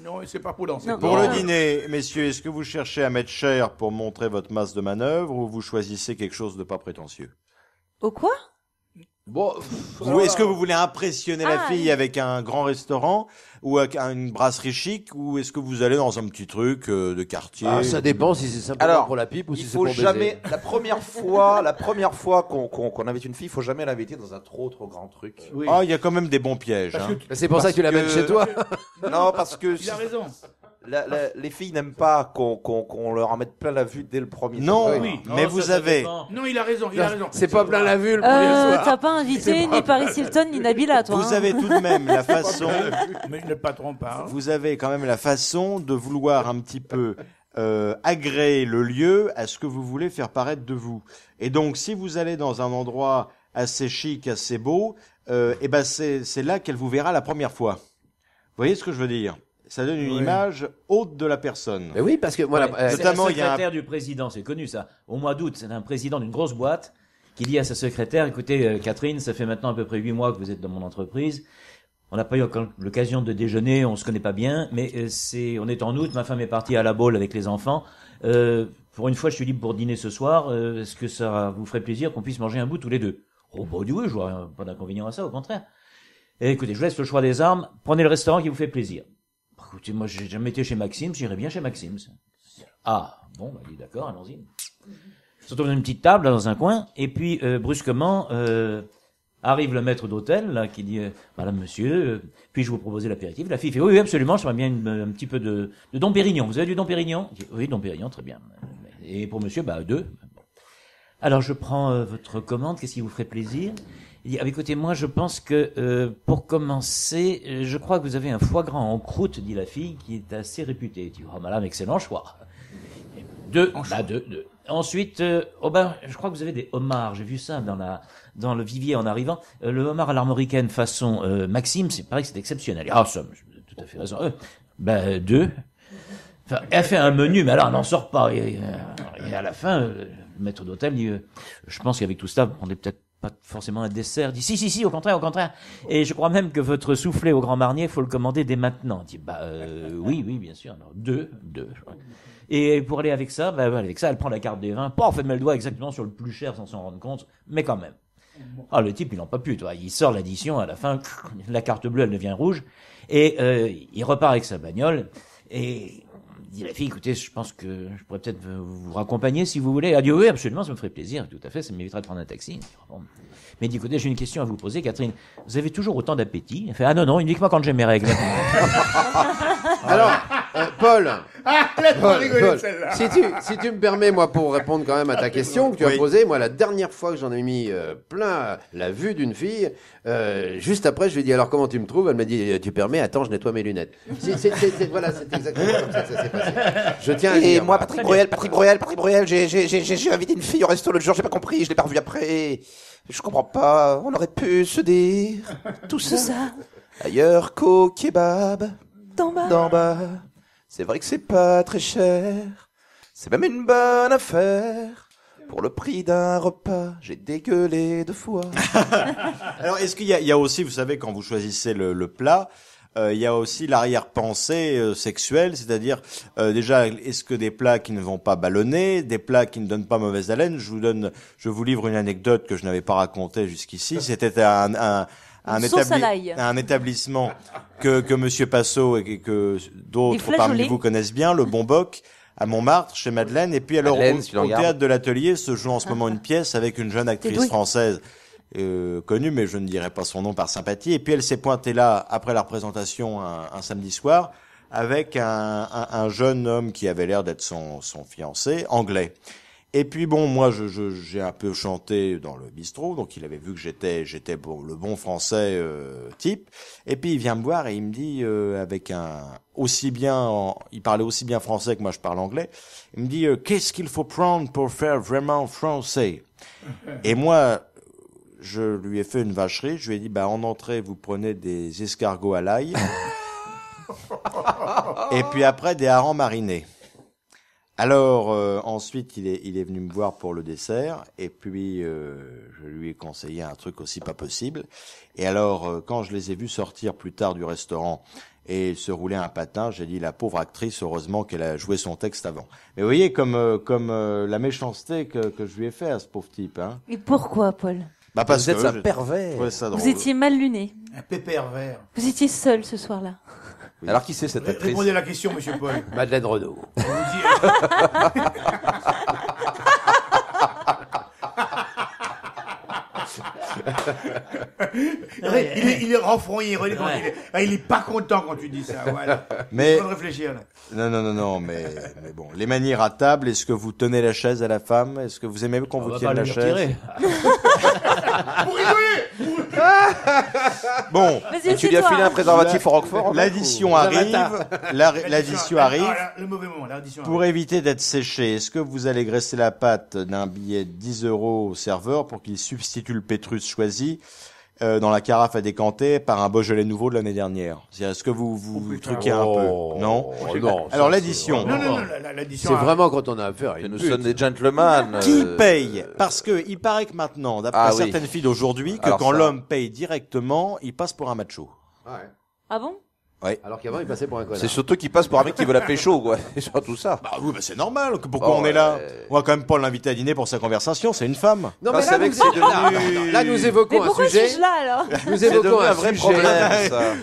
Speaker 3: Non, c'est pas pour danser.
Speaker 5: Non.
Speaker 1: Pour
Speaker 5: Non.
Speaker 1: le dîner, messieurs, est-ce que vous cherchez à mettre cher pour montrer votre masse de manœuvre ou vous choisissez quelque chose de pas prétentieux?
Speaker 5: Au quoi?
Speaker 6: Bon,
Speaker 1: Ou est-ce que vous voulez impressionner la
Speaker 5: Ah,
Speaker 1: fille
Speaker 5: oui.
Speaker 1: avec un grand restaurant ou avec une brasserie chic ou est-ce que vous allez dans un petit truc de quartier?
Speaker 6: ça dépend si c'est simplement
Speaker 2: Alors,
Speaker 6: pour la pipe ou si
Speaker 2: Il
Speaker 6: c'est
Speaker 2: faut
Speaker 6: pour baiser.
Speaker 2: jamais, la première fois qu'on invite une fille, il faut jamais l'inviter dans un trop grand truc.
Speaker 3: Oui.
Speaker 1: Ah, il y a quand même des bons pièges.
Speaker 3: Parce
Speaker 1: Hein.
Speaker 3: que
Speaker 6: C'est pour ça que tu l'amènes
Speaker 2: que-
Speaker 6: chez toi.
Speaker 2: Non, parce que
Speaker 3: il a raison.
Speaker 2: les filles n'aiment pas qu'on leur en mette plein la vue dès le premier
Speaker 1: Non,
Speaker 2: soir.
Speaker 3: Oui.
Speaker 1: mais
Speaker 4: Non,
Speaker 1: vous
Speaker 4: ça
Speaker 1: avez...
Speaker 4: dépend.
Speaker 3: Non, il a raison, il a raison.
Speaker 6: C'est pas plein la vue le premier soir.
Speaker 5: T'as pas invité ni Paris Hilton ni Nabila, toi.
Speaker 1: Vous
Speaker 5: hein.
Speaker 1: avez tout de même la façon...
Speaker 3: Mais le patron parle.
Speaker 1: Vous avez quand même la façon de vouloir un petit peu agréer le lieu à ce que vous voulez faire paraître de vous. Et donc, si vous allez dans un endroit assez chic, assez beau, et ben c'est là qu'elle vous verra la première fois. Vous voyez ce que je veux dire? Ça donne une
Speaker 3: Oui.
Speaker 1: image haute de la personne.
Speaker 6: Mais oui, parce que moi,
Speaker 4: Ouais, c'est
Speaker 1: notamment,
Speaker 4: le
Speaker 1: il y a un-
Speaker 4: secrétaire du président, c'est connu ça. Au mois d'août, c'est un président d'une grosse boîte qui dit à sa secrétaire, écoutez, Catherine, ça fait maintenant à peu près 8 mois que vous êtes dans mon entreprise. On n'a pas eu encore l'occasion de déjeuner, on se connaît pas bien, mais on est en août, ma femme est partie à la Baule avec les enfants. Pour une fois, je suis libre pour dîner ce soir. Est-ce que ça vous ferait plaisir qu'on puisse manger un bout tous les deux? Oh, bah, oui, je vois pas d'inconvénient à ça, au contraire. Et écoutez, je vous laisse le choix des armes. Prenez le restaurant qui vous fait plaisir. Écoutez, moi, j'ai jamais été chez Maxime, j'irai bien chez Maxime. Ah, bon, bah, il est d'accord, allons-y. Ils se retrouvent dans une petite table, là, dans un coin, et puis, brusquement, arrive le maître d'hôtel, là, qui dit, Madame, Monsieur, puis-je vous proposer l'apéritif? La fille fait, oui, oui, absolument, j'aimerais bien un petit peu de Dom Pérignon. Vous avez du Dom Pérignon? Il dit, oui, Dom Pérignon, très bien. Et pour monsieur, bah, 2. Alors, je prends votre commande, qu'est-ce qui vous ferait plaisir? Il dit, ah, écoutez, moi, je pense que, pour commencer, je crois que vous avez un foie gras en croûte, dit la fille, qui est assez réputé. Il dit, oh, madame, excellent choix. 2, bah, 2. Ensuite, oh ben, je crois que vous avez des homards. J'ai vu ça dans le vivier en arrivant. Le homard à l'armoricaine façon Maxime, c'est pareil que c'est exceptionnel. Ah, ça, vous avez tout à fait raison. Ben, 2. Enfin, elle fait un menu, mais alors elle n'en sort pas. Et à la fin, le maître d'hôtel dit, je pense qu'avec tout ça, vous prendrez peut-être pas forcément un dessert. Il dit, si, au contraire. Et je crois même que votre soufflé au Grand Marnier, faut le commander dès maintenant. Il dit, oui, bien sûr. Alors, deux. Et pour aller avec ça, elle prend la carte des vins, elle met le doigt exactement sur le plus cher sans s'en rendre compte, mais quand même. Ah, le type, il n'en peut plus, toi. Il sort l'addition, à la fin, la carte bleue, elle devient rouge, et il repart avec sa bagnole, et il dit à la fille, écoutez, je pense que je pourrais peut-être vous raccompagner si vous voulez. Elle dit, oui, absolument, ça me ferait plaisir, tout à fait, ça m'éviterait de prendre un taxi. Mais il dit, écoutez, j'ai une question à vous poser, Catherine. Vous avez toujours autant d'appétit? Elle fait, ah non, uniquement quand j'ai mes règles.
Speaker 6: Alors, Paul.
Speaker 3: Laisse-moi rigoler de celle-là.
Speaker 6: Si tu me permets, moi, pour répondre quand même à ta question que tu as posée, moi, la dernière fois que j'en ai mis plein la vue d'une fille, juste après, je lui ai dit, alors comment tu me trouves? Elle m'a dit, tu permets, attends, je nettoie mes lunettes. Voilà, c'est exactement comme ça que ça s'est passé. Je tiens à dire.
Speaker 2: Et moi, Patrick Bruel, j'ai invité une fille au resto l'autre jour, j'ai pas compris, je l'ai pas revue après. Je comprends pas, on aurait pu se dire tout ça. Ailleurs qu'au kebab, d'en bas. C'est vrai que c'est pas très cher, c'est même une bonne affaire. Pour le prix d'un repas, j'ai dégueulé 2 fois.
Speaker 1: Alors, est-ce qu'il y a aussi, vous savez, quand vous choisissez le plat, il y a aussi l'arrière-pensée sexuelle, c'est-à-dire déjà, est-ce que des plats qui ne vont pas ballonner, des plats qui ne donnent pas mauvaise haleine? Je vous livre une anecdote que je n'avais pas racontée jusqu'ici. C'était un établissement que Monsieur Passot et que d'autres parmi vous connaissent bien, le Bon Boc, à Montmartre, chez Madeleine. Et puis alors, au théâtre de l'Atelier se joue en ce moment une pièce avec une jeune actrice française connue, mais je ne dirai pas son nom par sympathie. Et puis elle s'est pointée là, après la représentation, un samedi soir, avec un jeune homme qui avait l'air d'être son fiancé, anglais. Et puis bon, moi j'ai un peu chanté dans le bistrot, donc il avait vu que j'étais le bon français type. Et puis il vient me voir et il me dit avec il parlait aussi bien français que moi je parle anglais. Il me dit qu'est-ce qu'il faut prendre pour faire vraiment français? Et moi je lui ai fait une vacherie, je lui ai dit en entrée vous prenez des escargots à l'ail et puis après des harengs marinés. Alors ensuite il est venu me voir pour le dessert et puis je lui ai conseillé un truc aussi pas possible. Et alors quand je les ai vus sortir plus tard du restaurant et se rouler un patin, j'ai dit la pauvre actrice, heureusement qu'elle a joué son texte avant. Mais vous voyez comme la méchanceté que je lui ai fait à ce pauvre type, hein.
Speaker 5: Et pourquoi, Paul?
Speaker 1: Parce
Speaker 2: vous êtes un pervers.
Speaker 5: Vous étiez mal luné.
Speaker 3: Un pépère vert.
Speaker 5: Vous étiez seul ce soir-là.
Speaker 2: Oui. Alors qui c'est cette actrice?
Speaker 3: Répondez à la question, monsieur Paul.
Speaker 6: Madeleine Renaud.
Speaker 3: Il est renfrogné, il est pas content quand tu dis ça. Voilà.
Speaker 1: Mais
Speaker 3: il faut réfléchir là.
Speaker 1: Non, mais bon, les manières à table. Est-ce que vous tenez la chaise à la femme? Est-ce que vous aimez qu'on vous tienne la chaise?
Speaker 3: Pour rigoler.
Speaker 1: Bon,
Speaker 2: tu lui as filé un préservatif au Roquefort?
Speaker 1: L'addition arrive. L'addition arrive.
Speaker 3: Le mauvais moment, l'addition.
Speaker 1: Pour éviter d'être séché, est-ce que vous allez graisser la pâte d'un billet de 10 € au serveur pour qu'il substitue le Pétrus choisi dans la carafe à décanter par un Beaujolais nouveau de l'année dernière? Est-ce que vous truquez un peu? Non. Alors l'addition.
Speaker 3: Non, l'addition.
Speaker 6: C'est vraiment quand on a affaire à une
Speaker 2: nous sommes des gentlemen.
Speaker 1: Qui paye? Parce que il paraît que maintenant, d'après certaines filles d'aujourd'hui, que quand l'homme paye directement, il passe pour un macho.
Speaker 6: Ouais.
Speaker 5: Ah bon?
Speaker 1: Oui.
Speaker 6: Alors qu'avant, il passait pour un connard.
Speaker 2: C'est surtout qu'il passe pour un mec qui veut la pécho, quoi. Et surtout ça.
Speaker 1: Bah oui, c'est normal. Pourquoi on est là? On va quand même pas l'inviter à dîner pour sa conversation, c'est une femme.
Speaker 6: Non, mais là, nous évoquons un sujet.
Speaker 5: Pourquoi suis-je là, alors?
Speaker 6: Nous évoquons un vrai problème.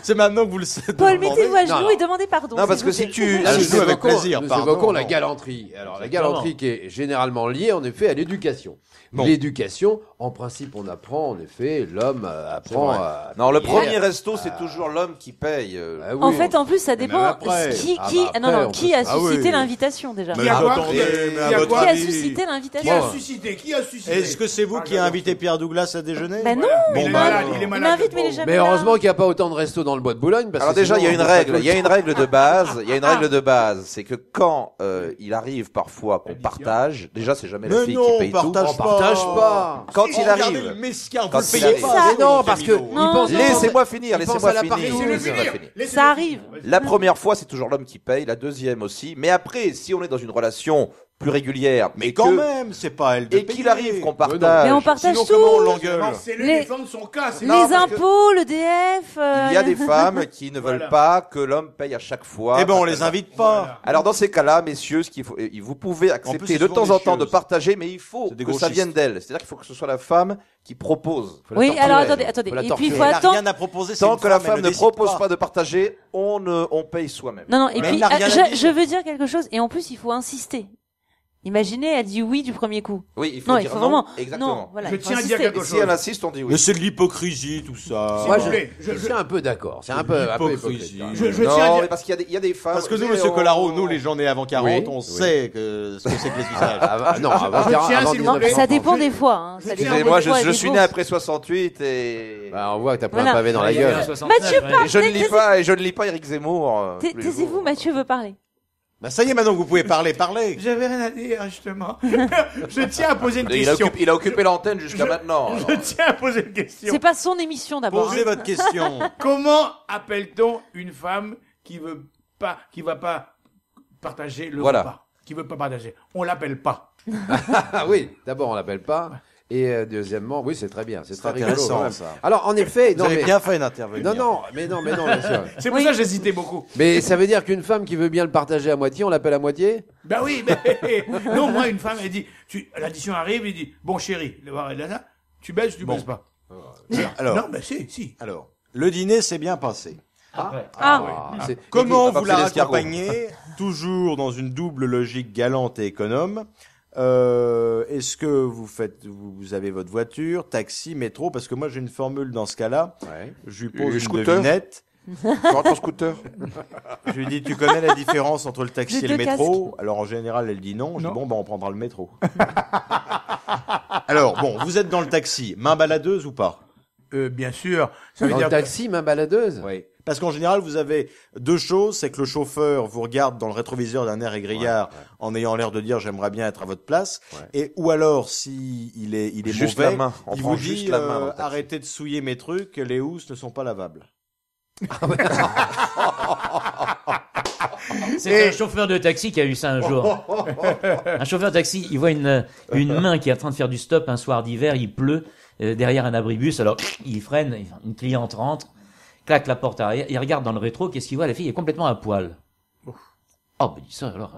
Speaker 1: C'est maintenant que vous le savez.
Speaker 5: Paul, mettez-vous à genoux et demandez pardon.
Speaker 2: Non, parce que si tu...
Speaker 1: Nous avec plaisir,
Speaker 6: nous
Speaker 1: pardon.
Speaker 6: évoquons la galanterie. Alors, la galanterie qui est généralement liée, en effet, à l'éducation. L'éducation, en principe, on apprend, en effet, l'homme apprend à...
Speaker 2: Non, le premier resto, c'est toujours l'homme qui paye.
Speaker 5: En fait, en plus, ça dépend qui a suscité l'invitation, déjà.
Speaker 3: Qui a
Speaker 5: suscité l'invitation?
Speaker 3: Qui a suscité?
Speaker 1: Est-ce que c'est vous qui avez invité Pierre Douglas à déjeuner?
Speaker 5: Ben non.
Speaker 3: Il est malade.
Speaker 5: Il m'invite, mais il est jamais
Speaker 6: Mais
Speaker 5: là.
Speaker 6: heureusement qu'il n'y a pas autant de restos dans le bois de Boulogne.
Speaker 2: Alors déjà, il y a une règle de base. C'est que quand il arrive parfois qu'on partage, déjà, c'est jamais la fille qui paye tout.
Speaker 6: On partage pas.
Speaker 2: Quand il arrive.
Speaker 1: Le mesquin, vous
Speaker 2: Quand
Speaker 1: le
Speaker 2: il
Speaker 1: payez
Speaker 2: arrive.
Speaker 1: pas.
Speaker 6: Mais non, parce que il pense.
Speaker 2: Laissez-moi finir.
Speaker 6: Laissez-le finir.
Speaker 5: Ça arrive.
Speaker 2: La première fois, c'est toujours l'homme qui paye, la deuxième aussi. Mais après, si on est dans une relation plus régulière,
Speaker 1: Mais quand même, c'est pas à elle de
Speaker 2: et qu'il
Speaker 1: payer.
Speaker 2: arrive qu'on partage,
Speaker 5: Mais on partage
Speaker 1: Sinon,
Speaker 5: tout.
Speaker 1: comment on l'engueule?
Speaker 3: Non, c'est le
Speaker 5: Les-
Speaker 3: défendre son cas. C'est
Speaker 5: Les
Speaker 2: Non, parce que-
Speaker 5: impôts, le DF.
Speaker 2: il y a des femmes qui ne veulent
Speaker 3: Voilà.
Speaker 2: pas que l'homme paye à chaque fois.
Speaker 1: Eh ben, on les invite pas.
Speaker 3: Voilà.
Speaker 2: Alors dans ces cas-là, messieurs, vous pouvez accepter
Speaker 1: c'est
Speaker 2: de
Speaker 1: souvent
Speaker 2: temps en
Speaker 1: des
Speaker 2: temps de
Speaker 1: chieuses.
Speaker 2: partager, mais il faut
Speaker 1: C'est des
Speaker 2: que ça
Speaker 1: gauchistes.
Speaker 2: vienne d'elle. C'est-à-dire qu'il faut que ce soit la femme qui propose.
Speaker 5: Oui,
Speaker 6: torturer.
Speaker 5: alors attendez.
Speaker 6: Faut la
Speaker 5: Et puis il faut
Speaker 1: Elle n'a
Speaker 5: attendre.
Speaker 1: rien à proposer. c'est
Speaker 2: Tant
Speaker 1: une
Speaker 2: que la
Speaker 1: elle
Speaker 2: femme ne
Speaker 1: décide
Speaker 2: propose pas de partager, on paye soi-même.
Speaker 5: Non, et
Speaker 1: Mais
Speaker 5: puis
Speaker 1: elle n'a rien à dire.
Speaker 5: je veux dire quelque chose. Et en plus, il faut insister. Imaginez, elle dit oui du premier coup.
Speaker 2: Oui, il faut
Speaker 5: Non,
Speaker 2: dire
Speaker 5: il faut vraiment.
Speaker 2: Exactement.
Speaker 5: Non, voilà.
Speaker 3: Je
Speaker 5: il faut
Speaker 3: tiens à dire
Speaker 5: insister.
Speaker 3: quelque
Speaker 2: Et si
Speaker 3: chose.
Speaker 2: elle insiste, on dit oui.
Speaker 1: Mais c'est de l'hypocrisie, tout ça.
Speaker 3: S'il
Speaker 6: Moi,
Speaker 3: vous
Speaker 6: je,
Speaker 3: plaît,
Speaker 6: je suis un peu d'accord. C'est un peu
Speaker 1: L'hypocrisie.
Speaker 6: hypocrite.
Speaker 3: Je tiens à
Speaker 2: Non,
Speaker 3: dire.
Speaker 2: mais parce qu'il y a des femmes.
Speaker 1: Parce que nous,
Speaker 2: vous savez,
Speaker 1: monsieur Collaro, nous, les gens nés avant 40,
Speaker 6: Oui,
Speaker 1: on
Speaker 6: oui.
Speaker 1: sait que ce que c'est que les usages.
Speaker 6: Non, avant,
Speaker 3: je tiens,
Speaker 6: avant
Speaker 3: s'il vous
Speaker 5: Non,
Speaker 3: plaît.
Speaker 5: ça dépend
Speaker 3: Je-
Speaker 5: des fois. Hein. Ça dépend
Speaker 2: Excusez-moi,
Speaker 5: des fois,
Speaker 2: je
Speaker 5: des
Speaker 2: suis né
Speaker 5: bourses.
Speaker 2: après 68 et...
Speaker 6: Bah, on voit que t'as pris
Speaker 5: Voilà.
Speaker 6: un pavé dans la
Speaker 4: Il y a eu
Speaker 6: gueule.
Speaker 4: un 69,
Speaker 5: Mathieu,
Speaker 4: ouais.
Speaker 5: parle.
Speaker 2: Et je ne lis pas Éric Zemmour.
Speaker 5: Taisez-vous, Mathieu veut parler.
Speaker 1: Bah, ça y est, maintenant que vous pouvez parler.
Speaker 3: J'avais rien à dire, justement. Je tiens à poser une
Speaker 2: Il
Speaker 3: question.
Speaker 2: a occupé l'antenne jusqu'à maintenant. alors.
Speaker 3: Je tiens à poser une question.
Speaker 5: C'est pas son émission d'abord.
Speaker 1: Posez
Speaker 5: hein.
Speaker 1: votre question.
Speaker 3: Comment appelle-t-on une femme qui va pas partager le
Speaker 2: Voilà.
Speaker 3: repas? Qui veut pas partager? On l'appelle pas.
Speaker 6: Ah oui, d'abord on l'appelle pas. Et deuxièmement, oui, c'est très bien. C'est très rigolo.
Speaker 1: intéressant,
Speaker 6: quand même.
Speaker 1: ça.
Speaker 6: Alors, en effet,
Speaker 1: Vous
Speaker 6: non,
Speaker 1: avez
Speaker 6: mais,
Speaker 1: bien fait d'intervenir.
Speaker 6: non, mais non, bien sûr.
Speaker 3: C'est pour ça que j'hésitais beaucoup.
Speaker 6: Mais ça veut dire qu'une femme qui veut bien le partager à moitié, on l'appelle à moitié?
Speaker 3: Ben oui, mais non, moi, une femme, elle dit, l'addition arrive, il dit, bon chéri, tu baisses, tu baisses pas.
Speaker 1: Alors,
Speaker 3: Non, mais si.
Speaker 1: alors, le dîner s'est bien passé.
Speaker 5: Ah,
Speaker 6: C'est-
Speaker 1: Comment
Speaker 2: Ah,
Speaker 1: vous
Speaker 2: c'est
Speaker 1: la
Speaker 2: l'escargot.
Speaker 1: raccompagnez, toujours dans une double logique galante et économe? Est-ce que vous avez votre voiture, taxi, métro? Parce que moi, j'ai une formule dans ce cas-là.
Speaker 6: Ouais.
Speaker 1: Je lui pose une
Speaker 2: Scooter
Speaker 1: devinette.
Speaker 2: Tu rentres en scooter?
Speaker 1: Je lui dis, tu connais la différence entre le taxi
Speaker 5: Les
Speaker 1: et le
Speaker 5: deux
Speaker 1: métro? Alors, en général, elle dit non. Je dis,
Speaker 3: Non.
Speaker 1: bon, bah, on prendra le métro. Alors, bon, vous êtes dans le taxi. Main baladeuse ou pas?
Speaker 3: Bien sûr. Ça veut
Speaker 6: Dans le
Speaker 3: dire
Speaker 6: taxi, main baladeuse?
Speaker 1: Oui. Parce qu'en général, vous avez deux choses. C'est que le chauffeur vous regarde dans le rétroviseur d'un air égrillard en ayant l'air de dire j'aimerais bien être à votre place.
Speaker 6: Ouais.
Speaker 1: Et, ou alors, si il est
Speaker 2: Juste
Speaker 1: mauvais,
Speaker 2: la main. On
Speaker 1: il
Speaker 2: prend
Speaker 1: vous
Speaker 2: juste
Speaker 1: dit
Speaker 2: la main dans le taxi.
Speaker 1: arrêtez de souiller mes trucs, les housses ne sont pas lavables.
Speaker 4: C'est un chauffeur de taxi qui a eu ça un jour. Un chauffeur de taxi, il voit une main qui est en train de faire du stop un soir d'hiver, il pleut, derrière un abribus, alors il freine, une cliente rentre, claque la porte arrière, il regarde dans le rétro, qu'est-ce qu'il voit? La fille est complètement à poil. Oh, ben dis ça, alors,